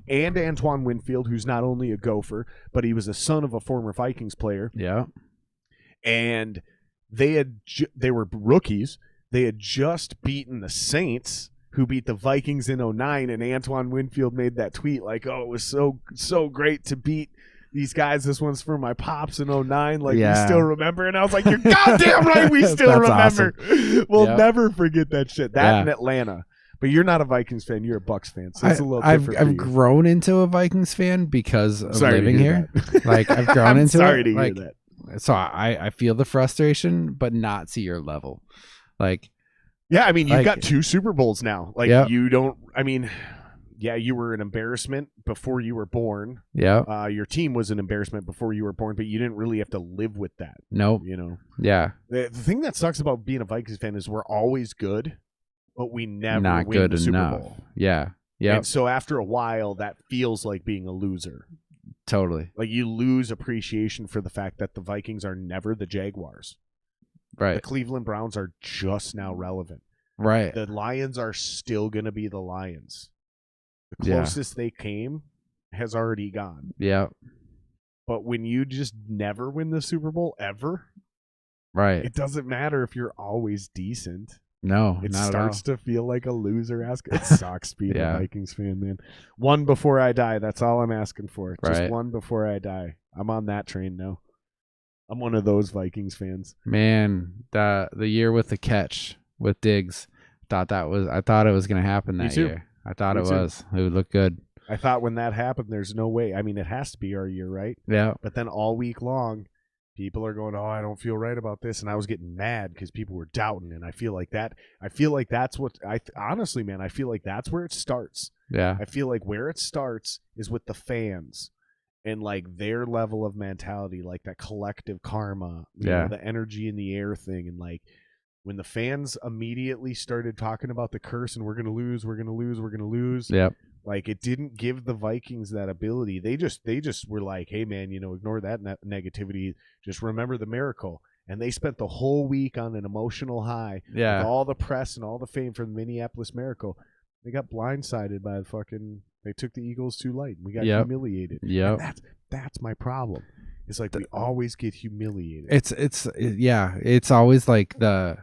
[SPEAKER 1] and Antoine Winfield, who's not only a Gopher, but he was a son of a former Vikings player.
[SPEAKER 3] Yeah.
[SPEAKER 1] And they were rookies. They had just beaten the Saints, who beat the Vikings in 2009, and Antoine Winfield made that tweet like, oh, it was so great to beat these guys. This one's for my pops in 2009. Like, we still remember. And I was like, you're goddamn right, we still remember. Awesome. We'll never forget that shit. That in Atlanta. But you're not a Vikings fan. You're a Bucs fan. So it's a little different.
[SPEAKER 3] I've grown into a Vikings fan because of living here. Like, I've grown into
[SPEAKER 1] sorry
[SPEAKER 3] it.
[SPEAKER 1] to hear that.
[SPEAKER 3] So I feel the frustration, but not to your level. Like,
[SPEAKER 1] yeah, I mean, you've got 2 Super Bowls now. Like, you don't, I mean, yeah, you were an embarrassment before you were born.
[SPEAKER 3] Yeah.
[SPEAKER 1] Your team was an embarrassment before you were born, but you didn't really have to live with that.
[SPEAKER 3] Nope.
[SPEAKER 1] You know?
[SPEAKER 3] Yeah.
[SPEAKER 1] The thing that sucks about being a Vikings fan is we're always good, but we never
[SPEAKER 3] not
[SPEAKER 1] win
[SPEAKER 3] good
[SPEAKER 1] the Super
[SPEAKER 3] enough.
[SPEAKER 1] Bowl.
[SPEAKER 3] Yeah. Yeah.
[SPEAKER 1] And so after a while, that feels like being a loser.
[SPEAKER 3] Totally.
[SPEAKER 1] Like, you lose appreciation for the fact that the Vikings are never the Jaguars.
[SPEAKER 3] Right.
[SPEAKER 1] The Cleveland Browns are just now relevant.
[SPEAKER 3] Right.
[SPEAKER 1] The Lions are still going to be the Lions. The closest they came has already gone.
[SPEAKER 3] Yeah.
[SPEAKER 1] But when you just never win the Super Bowl ever,
[SPEAKER 3] right,
[SPEAKER 1] it doesn't matter if you're always decent.
[SPEAKER 3] No,
[SPEAKER 1] it
[SPEAKER 3] not
[SPEAKER 1] starts
[SPEAKER 3] at all.
[SPEAKER 1] to feel like a loser. It sucks being a Vikings fan, man. One before I die. That's all I'm asking for. Just one before I die. I'm on that train now. I'm one of those Vikings fans.
[SPEAKER 3] Man, the year with the catch with Diggs, I thought it was going to happen that year. I thought it was. It would look good.
[SPEAKER 1] I thought when that happened, there's no way. I mean, it has to be our year, right?
[SPEAKER 3] Yeah.
[SPEAKER 1] But then all week long, people are going, oh, I don't feel right about this. And I was getting mad because people were doubting. And I feel like that's what honestly, man, I feel like that's where it starts.
[SPEAKER 3] Yeah.
[SPEAKER 1] I feel like where it starts is with the fans and like their level of mentality, like that collective karma, you know, the energy in the air thing. And like, when the fans immediately started talking about the curse and we're going to lose, we're going to lose, we're going to lose.
[SPEAKER 3] Yep.
[SPEAKER 1] Like, it didn't give the Vikings that ability. They just were like, hey, man, you know, ignore that negativity. Just remember the miracle. And they spent the whole week on an emotional high.
[SPEAKER 3] Yeah.
[SPEAKER 1] With all the press and all the fame for the Minneapolis Miracle. They got blindsided by they took the Eagles too light. We got humiliated.
[SPEAKER 3] Yeah.
[SPEAKER 1] That's my problem. It's like we always get humiliated.
[SPEAKER 3] It's always like the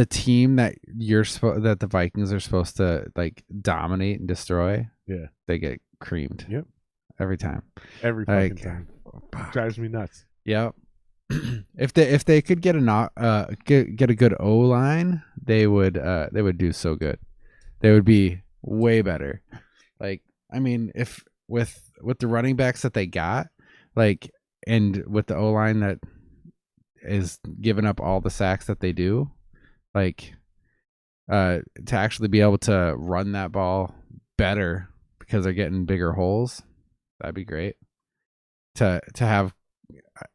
[SPEAKER 3] team that that the Vikings are supposed to like dominate and destroy.
[SPEAKER 1] Yeah,
[SPEAKER 3] they get creamed.
[SPEAKER 1] Yep,
[SPEAKER 3] every time.
[SPEAKER 1] Every fucking time. Drives me nuts.
[SPEAKER 3] Yep. If they could get get a good O line, they would do so good. They would be way better. Like, I mean, if with the running backs that they got. Like, and with the O-line that is giving up all the sacks that they do. Like, to actually be able to run that ball better because they're getting bigger holes, that'd be great. To have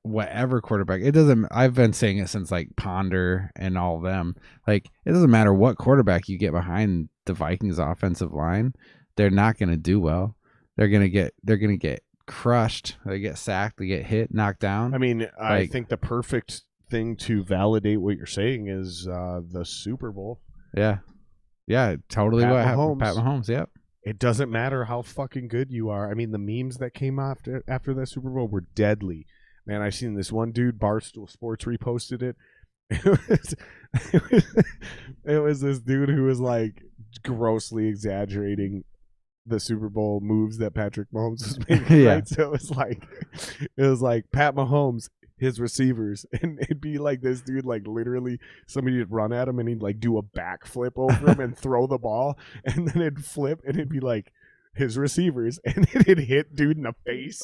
[SPEAKER 3] whatever quarterback, it doesn't. I've been saying it since like Ponder and all of them. Like, it doesn't matter what quarterback you get behind the Vikings offensive line, they're not going to do well. They're gonna get crushed. They get sacked. They get hit, knocked down.
[SPEAKER 1] I mean, I think the perfect thing to validate what you're saying is the Super Bowl.
[SPEAKER 3] Yeah, totally.
[SPEAKER 1] Pat
[SPEAKER 3] What
[SPEAKER 1] Mahomes.
[SPEAKER 3] happened? Pat Mahomes. Yep.
[SPEAKER 1] It doesn't matter how fucking good you are. I mean, the memes that came after that Super Bowl were deadly. Man, I seen this one dude, Barstool Sports, reposted it. It was this dude who was like grossly exaggerating the Super Bowl moves that Patrick Mahomes was making.
[SPEAKER 3] Yeah.
[SPEAKER 1] Right? So it was like Pat Mahomes, his receivers, and it'd be like this dude, like literally somebody would run at him and he'd like do a backflip over him and throw the ball, and then it'd flip and it'd be like his receivers, and it'd hit dude in the face.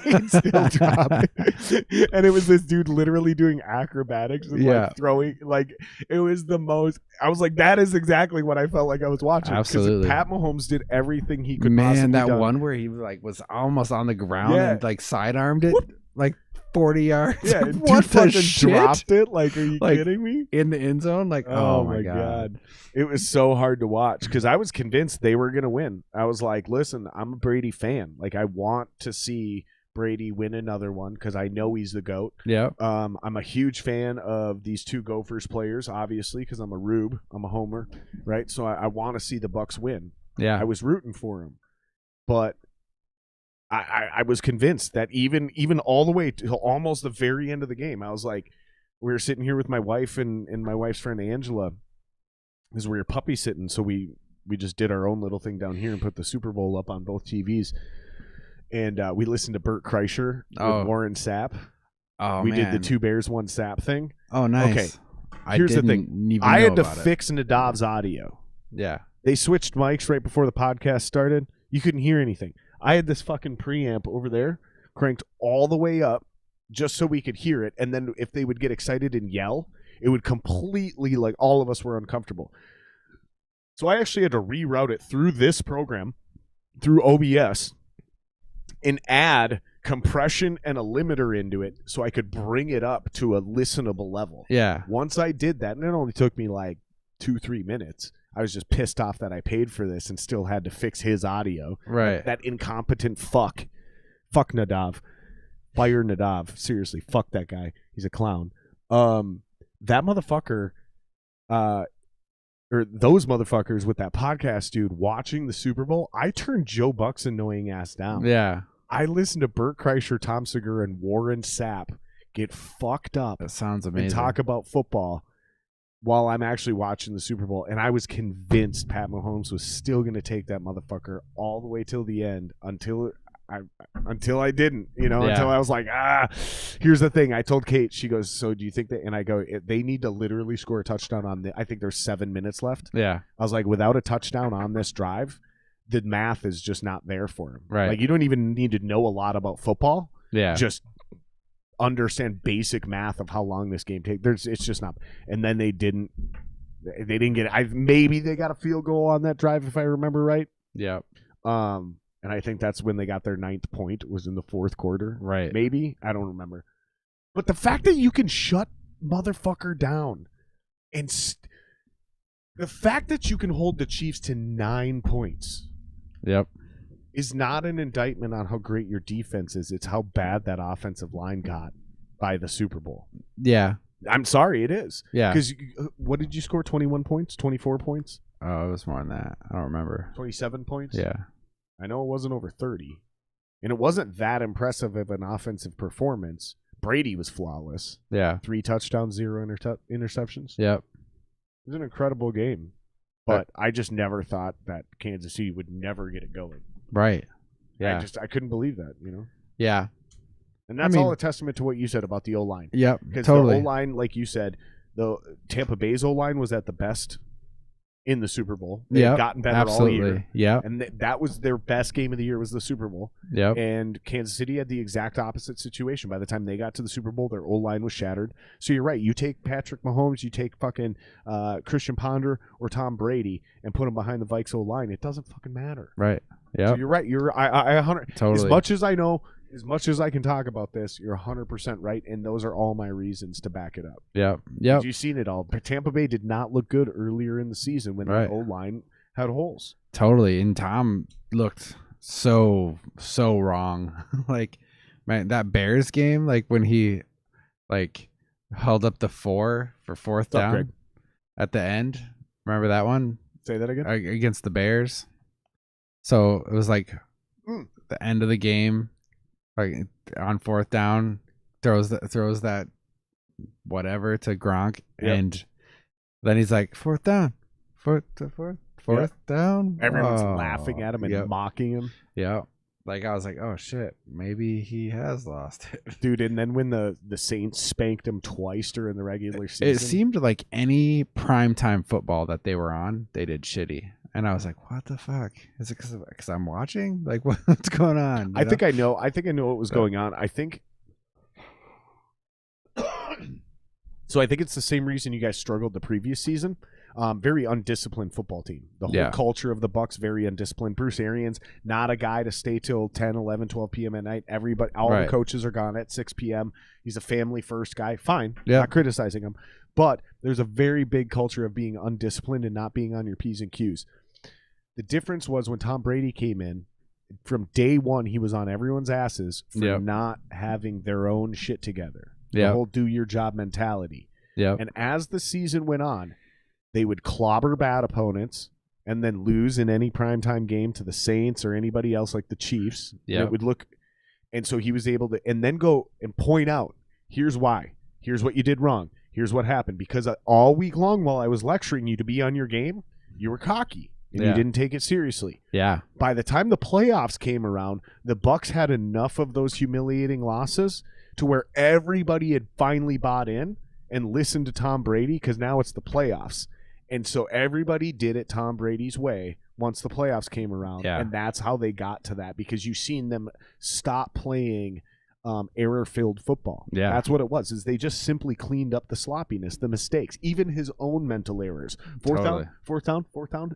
[SPEAKER 1] He'd still drop it. And it was this dude literally doing acrobatics and like throwing, like it was the most. I was like, that is exactly what I felt like I was watching.
[SPEAKER 3] Absolutely.
[SPEAKER 1] Pat Mahomes did everything he could possibly
[SPEAKER 3] that
[SPEAKER 1] done.
[SPEAKER 3] one where he like was almost on the ground and like sidearmed it like 40 yards.
[SPEAKER 1] Yeah,
[SPEAKER 3] what
[SPEAKER 1] dude
[SPEAKER 3] the
[SPEAKER 1] fucking
[SPEAKER 3] shit?
[SPEAKER 1] dropped it. Like, are you kidding me?
[SPEAKER 3] In the end zone? Like, oh my god.
[SPEAKER 1] It was so hard to watch because I was convinced they were gonna win. I was like, listen, I'm a Brady fan. Like, I want to see Brady win another one because I know he's the GOAT.
[SPEAKER 3] Yeah.
[SPEAKER 1] I'm a huge fan of these two Gophers players, obviously, because I'm a Rube. I'm a homer, right? So I want to see the Bucs win.
[SPEAKER 3] Yeah.
[SPEAKER 1] I was rooting for him, but I was convinced that even all the way to almost the very end of the game, I was like, we were sitting here with my wife and my wife's friend Angela, because we were puppy sitting, so we just did our own little thing down here and put the Super Bowl up on both TVs, and we listened to Bert Kreischer with Warren Sapp.
[SPEAKER 3] Oh,
[SPEAKER 1] we did the 2 Bears 1 Sapp thing.
[SPEAKER 3] Oh, nice.
[SPEAKER 1] Okay, here's the thing. I had to fix Nadav's audio.
[SPEAKER 3] Yeah.
[SPEAKER 1] They switched mics right before the podcast started. You couldn't hear anything. I had this fucking preamp over there cranked all the way up just so we could hear it. And then if they would get excited and yell, it would completely, like, all of us were uncomfortable. So I actually had to reroute it through this program, through OBS, and add compression and a limiter into it so I could bring it up to a listenable level.
[SPEAKER 3] Yeah.
[SPEAKER 1] Once I did that, and it only took me like 2-3 minutes, I was just pissed off that I paid for this and still had to fix his audio.
[SPEAKER 3] Right.
[SPEAKER 1] That incompetent fuck. Fuck Nadav. Fire Nadav. Seriously, fuck that guy. He's a clown. That motherfucker, or those motherfuckers with that podcast dude watching the Super Bowl, I turned Joe Buck's annoying ass down.
[SPEAKER 3] Yeah.
[SPEAKER 1] I listened to Bert Kreischer, Tom Segura, and Warren Sapp get fucked up.
[SPEAKER 3] That sounds amazing.
[SPEAKER 1] And talk about football while I'm actually watching the Super Bowl, and I was convinced Pat Mahomes was still going to take that motherfucker all the way till the end until I didn't, until I was like, here's the thing. I told Kate, she goes, so do you think that, and I go, they need to literally score a touchdown on I think there's 7 minutes left.
[SPEAKER 3] Yeah.
[SPEAKER 1] I was like, without a touchdown on this drive, the math is just not there for him.
[SPEAKER 3] Right.
[SPEAKER 1] Like, you don't even need to know a lot about football.
[SPEAKER 3] Yeah.
[SPEAKER 1] Just understand basic math of how long this game takes. It's just not. And then they didn't get. Maybe they got a field goal on that drive if I remember right.
[SPEAKER 3] Yeah.
[SPEAKER 1] And I think that's when they got their 9th point was in the 4th quarter.
[SPEAKER 3] Right.
[SPEAKER 1] Maybe, I don't remember. But the fact that you can shut motherfucker down, and the fact that you can hold the Chiefs to 9 points.
[SPEAKER 3] Yep.
[SPEAKER 1] Is not an indictment on how great your defense is. It's how bad that offensive line got by the Super Bowl.
[SPEAKER 3] Yeah.
[SPEAKER 1] I'm sorry, it is.
[SPEAKER 3] Yeah.
[SPEAKER 1] Because what did you score? 21 points? 24 points?
[SPEAKER 3] Oh, it was more than that. I don't remember.
[SPEAKER 1] 27 points?
[SPEAKER 3] Yeah.
[SPEAKER 1] I know it wasn't over 30. And it wasn't that impressive of an offensive performance. Brady was flawless.
[SPEAKER 3] Yeah.
[SPEAKER 1] 3 touchdowns, 0 interceptions.
[SPEAKER 3] Yep.
[SPEAKER 1] It was an incredible game. But I just never thought that Kansas City would never get it going.
[SPEAKER 3] Right. Yeah.
[SPEAKER 1] I couldn't believe that,
[SPEAKER 3] Yeah.
[SPEAKER 1] And that's all a testament to what you said about the O-line.
[SPEAKER 3] Yep.
[SPEAKER 1] Because
[SPEAKER 3] totally.
[SPEAKER 1] the O-line, like you said, the Tampa Bay's O-line was at the best in the Super Bowl. They've gotten better all year.
[SPEAKER 3] Yeah.
[SPEAKER 1] And that was their best game of the year was the Super Bowl.
[SPEAKER 3] Yep.
[SPEAKER 1] And Kansas City had the exact opposite situation. By the time they got to the Super Bowl, their O-line was shattered. So you're right. You take Patrick Mahomes, you take fucking Christian Ponder or Tom Brady and put them behind the Vikes O-line. It doesn't fucking matter.
[SPEAKER 3] Right. Yeah.
[SPEAKER 1] So you're right. I 100.
[SPEAKER 3] Totally.
[SPEAKER 1] As much as I know, as much as I can talk about this, you're 100% right, and those are all my reasons to back it up.
[SPEAKER 3] Yeah. Yeah.
[SPEAKER 1] You've seen it all. But Tampa Bay did not look good earlier in the season when the O-line had holes.
[SPEAKER 3] Totally. And Tom looked so wrong. Like, man, that Bears game, like when he like held up the 4 for fourth down
[SPEAKER 1] Greg?
[SPEAKER 3] At the end. Remember that one?
[SPEAKER 1] Say that again?
[SPEAKER 3] Against the Bears. So it was like the end of the game. Like on fourth down, throws that whatever to Gronk, and then he's like fourth down.
[SPEAKER 1] Everyone's laughing at him and mocking him.
[SPEAKER 3] Yeah, like I was like, oh shit, maybe he has lost it,
[SPEAKER 1] dude. And then when the Saints spanked him twice during the regular season,
[SPEAKER 3] it seemed like any primetime football that they were on, they did shitty. And I was like, "What the fuck? Is it because I'm watching? Like, what's going on?"
[SPEAKER 1] I think I know what was going on. I think so. I think it's the same reason you guys struggled the previous season. Very undisciplined football team. The whole culture of the Bucs very undisciplined. Bruce Arians, not a guy to stay till 10, 11, 12 p.m. at night. All the coaches are gone at 6 p.m. He's a family first guy. Fine, not criticizing him, but there's a very big culture of being undisciplined and not being on your P's and Q's. The difference was when Tom Brady came in, from day one, he was on everyone's asses for not having their own shit together. The whole do your job mentality. And as the season went on, they would clobber bad opponents and then lose in any primetime game to the Saints or anybody else like the Chiefs. It would look, and so he was able to, and then go and point out, here's why. Here's what you did wrong. Here's what happened. Because all week long while I was lecturing you to be on your game, you were cocky. And you didn't take it seriously. Yeah. By the time the playoffs came around, the Bucs had enough of those humiliating losses to where everybody had finally bought in and listened to Tom Brady because now it's the playoffs. And so everybody did it Tom Brady's way once the playoffs came around. Yeah. And that's how they got to that because you've seen them stop playing error-filled football. Yeah. That's what it was, is they just simply cleaned up the sloppiness, the mistakes, even his own mental errors. Fourth down.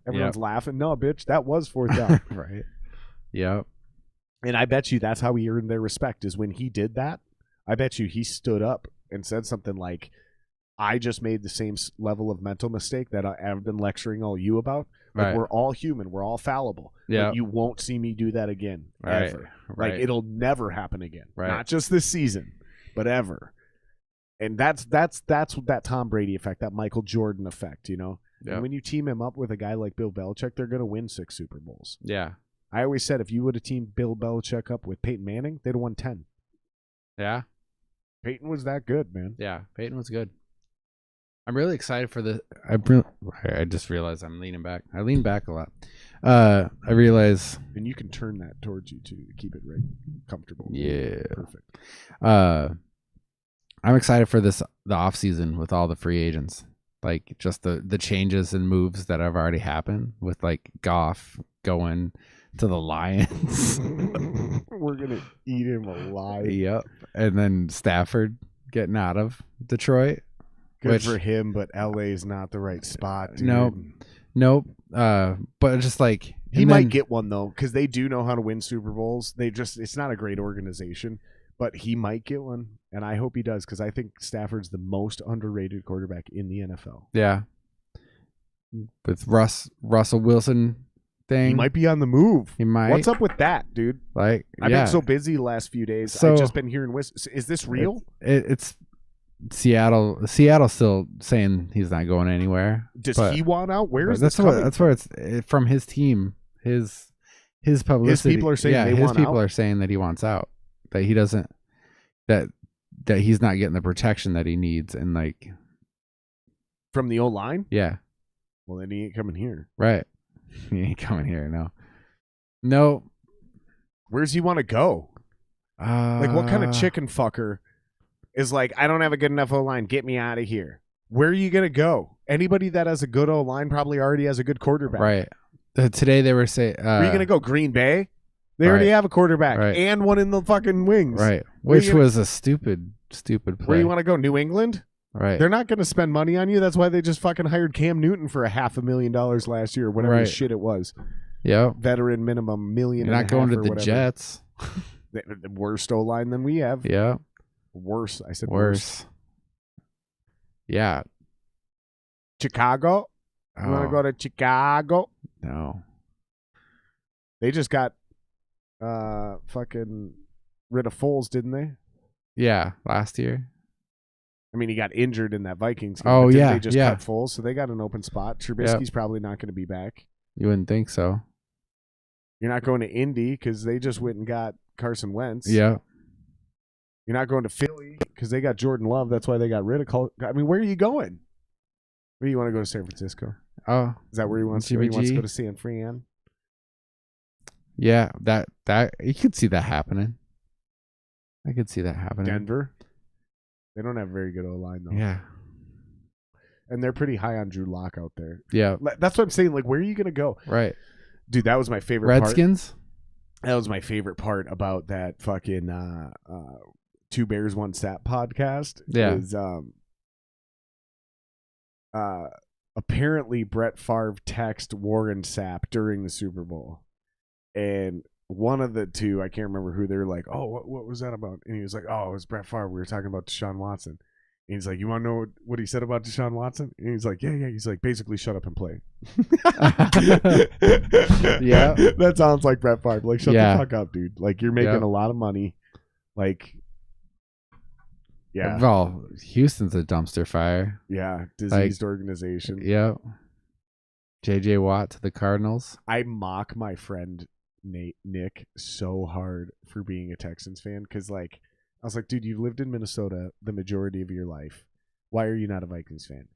[SPEAKER 1] Everyone's laughing. No, bitch, that was fourth down. Right. Yeah. And I bet you that's how he earned their respect, is when he did that, I bet you he stood up and said something like, I just made the same level of mental mistake that I've been lecturing all you about. Like, we're all human. We're all fallible. Yeah. But you won't see me do that again, ever. Right. Like, it'll never happen again. Right. Not just this season, but ever. And that's that Tom Brady effect, that Michael Jordan effect, you know? Yeah. And when you team him up with a guy like Bill Belichick, they're going to win 6 Super Bowls. Yeah. I always said if you would have teamed Bill Belichick up with Peyton Manning, they'd have won 10. Yeah. Peyton was that good, man.
[SPEAKER 3] Yeah, Peyton was good. I'm really excited for the. I just realized I'm leaning back. I lean back a lot. I realize,
[SPEAKER 1] and you can turn that towards you too to keep it right comfortable.
[SPEAKER 3] Yeah, perfect. I'm excited for the off season with all the free agents, like just the changes and moves that have already happened with like Goff going to the Lions.
[SPEAKER 1] We're gonna eat him alive.
[SPEAKER 3] Yep, and then Stafford getting out of Detroit.
[SPEAKER 1] Good for him, but LA's not the right spot, dude.
[SPEAKER 3] Nope. But just like
[SPEAKER 1] he might get one though, because they do know how to win Super Bowls. It's not a great organization, but he might get one, and I hope he does, because I think Stafford's the most underrated quarterback in the NFL.
[SPEAKER 3] Yeah. With Russell Wilson thing,
[SPEAKER 1] he might be on the move.
[SPEAKER 3] He might.
[SPEAKER 1] What's up with that, dude?
[SPEAKER 3] Like,
[SPEAKER 1] I've been so busy the last few days. I've just been hearing whispers. Is this real?
[SPEAKER 3] It's Seattle's still saying he's not going anywhere.
[SPEAKER 1] Does he want out? Where is
[SPEAKER 3] that's
[SPEAKER 1] this coming?
[SPEAKER 3] That's where it's from his team. His publicity.
[SPEAKER 1] His people are saying they want out.
[SPEAKER 3] His people are saying that he wants out. That he doesn't. That he's not getting the protection that he needs, and like
[SPEAKER 1] from the O-line.
[SPEAKER 3] Yeah.
[SPEAKER 1] Well, then he ain't coming here.
[SPEAKER 3] Right. He ain't coming here. No.
[SPEAKER 1] Where does he want to go? Like, what kind of chicken fucker is like, I don't have a good enough O-line, get me out of here? Where are you going to go? Anybody that has a good O-line probably already has a good quarterback.
[SPEAKER 3] Right. Today they were saying,
[SPEAKER 1] Are you going to go Green Bay? They already have a quarterback and one in the fucking wings.
[SPEAKER 3] Right. Which was a stupid play.
[SPEAKER 1] Where you want to go? New England?
[SPEAKER 3] Right.
[SPEAKER 1] They're not going to spend money on you. That's why they just fucking hired Cam Newton for $500,000 last year, whatever shit it was.
[SPEAKER 3] Yeah.
[SPEAKER 1] Veteran minimum $1.5 million.
[SPEAKER 3] You're not going to the Jets.
[SPEAKER 1] The worst O-line than we have.
[SPEAKER 3] Yeah.
[SPEAKER 1] Worse. I said
[SPEAKER 3] worse. Yeah.
[SPEAKER 1] Chicago? You want to go to Chicago?
[SPEAKER 3] No.
[SPEAKER 1] They just got fucking rid of Foles, didn't they?
[SPEAKER 3] Yeah, last year.
[SPEAKER 1] I mean, he got injured in that Vikings game.
[SPEAKER 3] Oh,
[SPEAKER 1] They just cut Foles, so they got an open spot. Trubisky's probably not going to be back.
[SPEAKER 3] You wouldn't think so.
[SPEAKER 1] You're not going to Indy because they just went and got Carson Wentz.
[SPEAKER 3] Yeah.
[SPEAKER 1] You're not going to Philly because they got Jordan Love. That's why they got rid of I mean, where are you going? Where do you want to go to San Francisco?
[SPEAKER 3] Oh.
[SPEAKER 1] Is that where he wants to go? He wants to go to San Fran?
[SPEAKER 3] Yeah, that you could see that happening. I could see that happening.
[SPEAKER 1] Denver? They don't have a very good O-line, though.
[SPEAKER 3] Yeah.
[SPEAKER 1] And they're pretty high on Drew Lock out there.
[SPEAKER 3] Yeah.
[SPEAKER 1] That's what I'm saying. Like, where are you going to go?
[SPEAKER 3] Right.
[SPEAKER 1] Dude, that was my favorite
[SPEAKER 3] Redskins?
[SPEAKER 1] part. That was my favorite part about that fucking Two Bears, One Sap podcast.
[SPEAKER 3] Yeah.
[SPEAKER 1] Is, apparently Brett Favre texted Warren Sapp during the Super Bowl. And one of the two, I can't remember who, they're like, oh, what was that about? And he was like, oh, it was Brett Favre. We were talking about Deshaun Watson. And he's like, you want to know what he said about Deshaun Watson? And he's like, yeah. He's like, basically, shut up and play.
[SPEAKER 3] Yeah.
[SPEAKER 1] That sounds like Brett Favre. Like, shut the fuck up, dude. Like, you're making a lot of money. Like, yeah.
[SPEAKER 3] Well, Houston's a dumpster fire.
[SPEAKER 1] Yeah. Diseased organization.
[SPEAKER 3] Yeah. J.J. Watt to the Cardinals.
[SPEAKER 1] I mock my friend Nick so hard for being a Texans fan because, like, I was like, dude, you've lived in Minnesota the majority of your life. Why are you not a Vikings fan?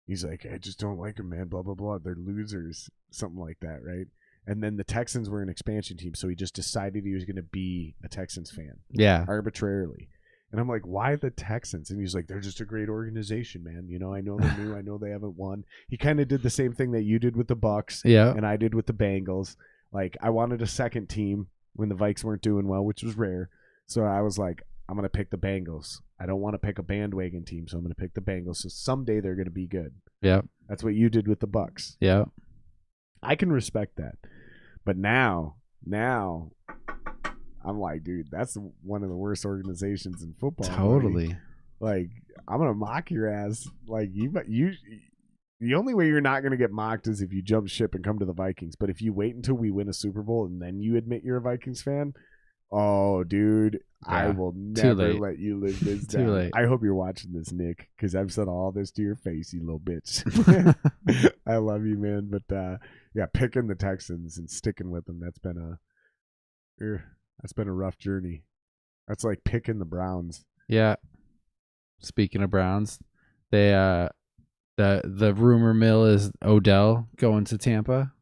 [SPEAKER 1] He's like, I just don't like them, man. Blah, blah, blah. They're losers. Something like that, right? And then the Texans were an expansion team, so he just decided he was going to be a Texans fan.
[SPEAKER 3] Yeah.
[SPEAKER 1] Arbitrarily. And I'm like, why the Texans? And he's like, they're just a great organization, man. You know, I know they're new. I know they haven't won. He kind of did the same thing that you did with the Bucs.
[SPEAKER 3] Yeah.
[SPEAKER 1] And I did with the Bengals. Like, I wanted a second team when the Vikes weren't doing well, which was rare. So I was like, I'm going to pick the Bengals. I don't want to pick a bandwagon team, so I'm going to pick the Bengals. So someday they're going to be good.
[SPEAKER 3] Yeah.
[SPEAKER 1] That's what you did with the Bucs.
[SPEAKER 3] Yeah.
[SPEAKER 1] I can respect that. But now I'm like, dude, that's one of the worst organizations in football.
[SPEAKER 3] Totally.
[SPEAKER 1] Like, I'm going to mock your ass. Like, you the only way you're not going to get mocked is if you jump ship and come to the Vikings. But if you wait until we win a Super Bowl and then you admit you're a Vikings fan, oh, dude, yeah. I will never let you live this down.
[SPEAKER 3] Too late.
[SPEAKER 1] I hope you're watching this, Nick, because I've said all this to your face, you little bitch. I love you, man. But, yeah, picking the Texans and sticking with them, that's been a rough journey. That's like picking the Browns.
[SPEAKER 3] Yeah. Speaking of Browns, they the rumor mill is Odell going to Tampa.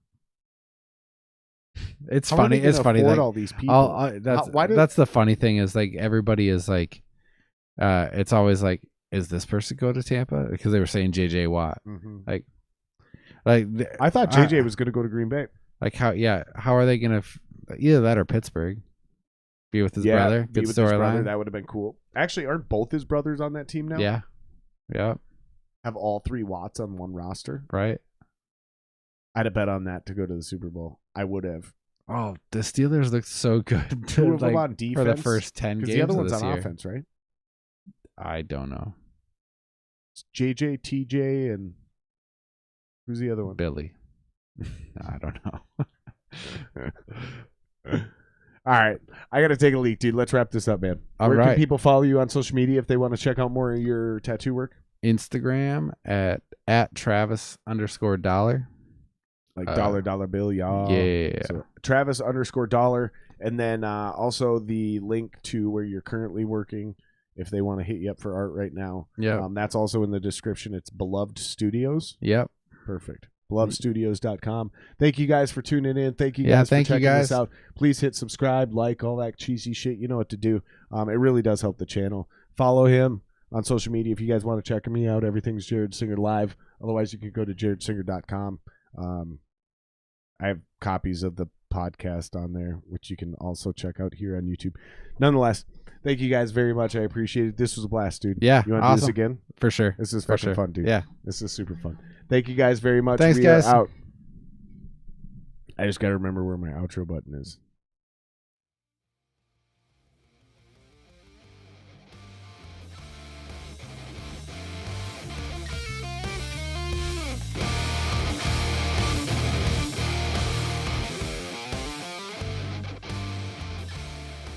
[SPEAKER 3] It's funny. It's funny. Like,
[SPEAKER 1] all these people.
[SPEAKER 3] That's the funny thing is, like, everybody is like, it's always like, is this person go to Tampa? Because they were saying J.J. Watt.
[SPEAKER 1] Mm-hmm.
[SPEAKER 3] Like
[SPEAKER 1] I thought J.J. was going to go to Green Bay.
[SPEAKER 3] Like, how are they going to either that or Pittsburgh? Be with his brother. Good storyline.
[SPEAKER 1] That would have been cool. Actually, aren't both his brothers on that team now?
[SPEAKER 3] Yeah. Yeah.
[SPEAKER 1] Have all three Watts on one roster?
[SPEAKER 3] Right.
[SPEAKER 1] I'd have bet on that to go to the Super Bowl. I would have.
[SPEAKER 3] Oh, the Steelers looked so good.
[SPEAKER 1] Two of them on defense
[SPEAKER 3] for the first 10 games.
[SPEAKER 1] The other one's on
[SPEAKER 3] year.
[SPEAKER 1] offense, right?
[SPEAKER 3] I don't know.
[SPEAKER 1] It's JJ, TJ, and who's the other one?
[SPEAKER 3] Billy. I don't know.
[SPEAKER 1] All right. I got to take a leak, dude. Let's wrap this up, man. Where can people follow you on social media if they want to check out more of your tattoo work?
[SPEAKER 3] Instagram at Travis_dollar.
[SPEAKER 1] Like dollar bill, y'all.
[SPEAKER 3] Yeah.
[SPEAKER 1] So Travis_dollar. And then also the link to where you're currently working if they want to hit you up for art right now.
[SPEAKER 3] Yeah.
[SPEAKER 1] That's also in the description. It's Beloved Studios.
[SPEAKER 3] Yep.
[SPEAKER 1] Perfect. BelovedStudios.com. Thank you guys for tuning in. Thank you guys for checking this out. Please hit subscribe, like, all that cheesy shit. You know what to do. It really does help the channel. Follow him on social media if you guys want to check me out. Everything's Jared Singer Live Otherwise, you can go to jaredsinger.com. I have copies of the podcast on there, which you can also check out here on YouTube. Nonetheless, thank you guys very much. I appreciate it. This was a blast, dude.
[SPEAKER 3] Yeah,
[SPEAKER 1] you want to do this again?
[SPEAKER 3] For sure.
[SPEAKER 1] This is
[SPEAKER 3] For
[SPEAKER 1] fucking fun, dude.
[SPEAKER 3] Yeah.
[SPEAKER 1] This is super fun. Thank you guys very much.
[SPEAKER 3] Thanks,
[SPEAKER 1] we
[SPEAKER 3] guys.
[SPEAKER 1] are out. I just got to remember where my outro button is.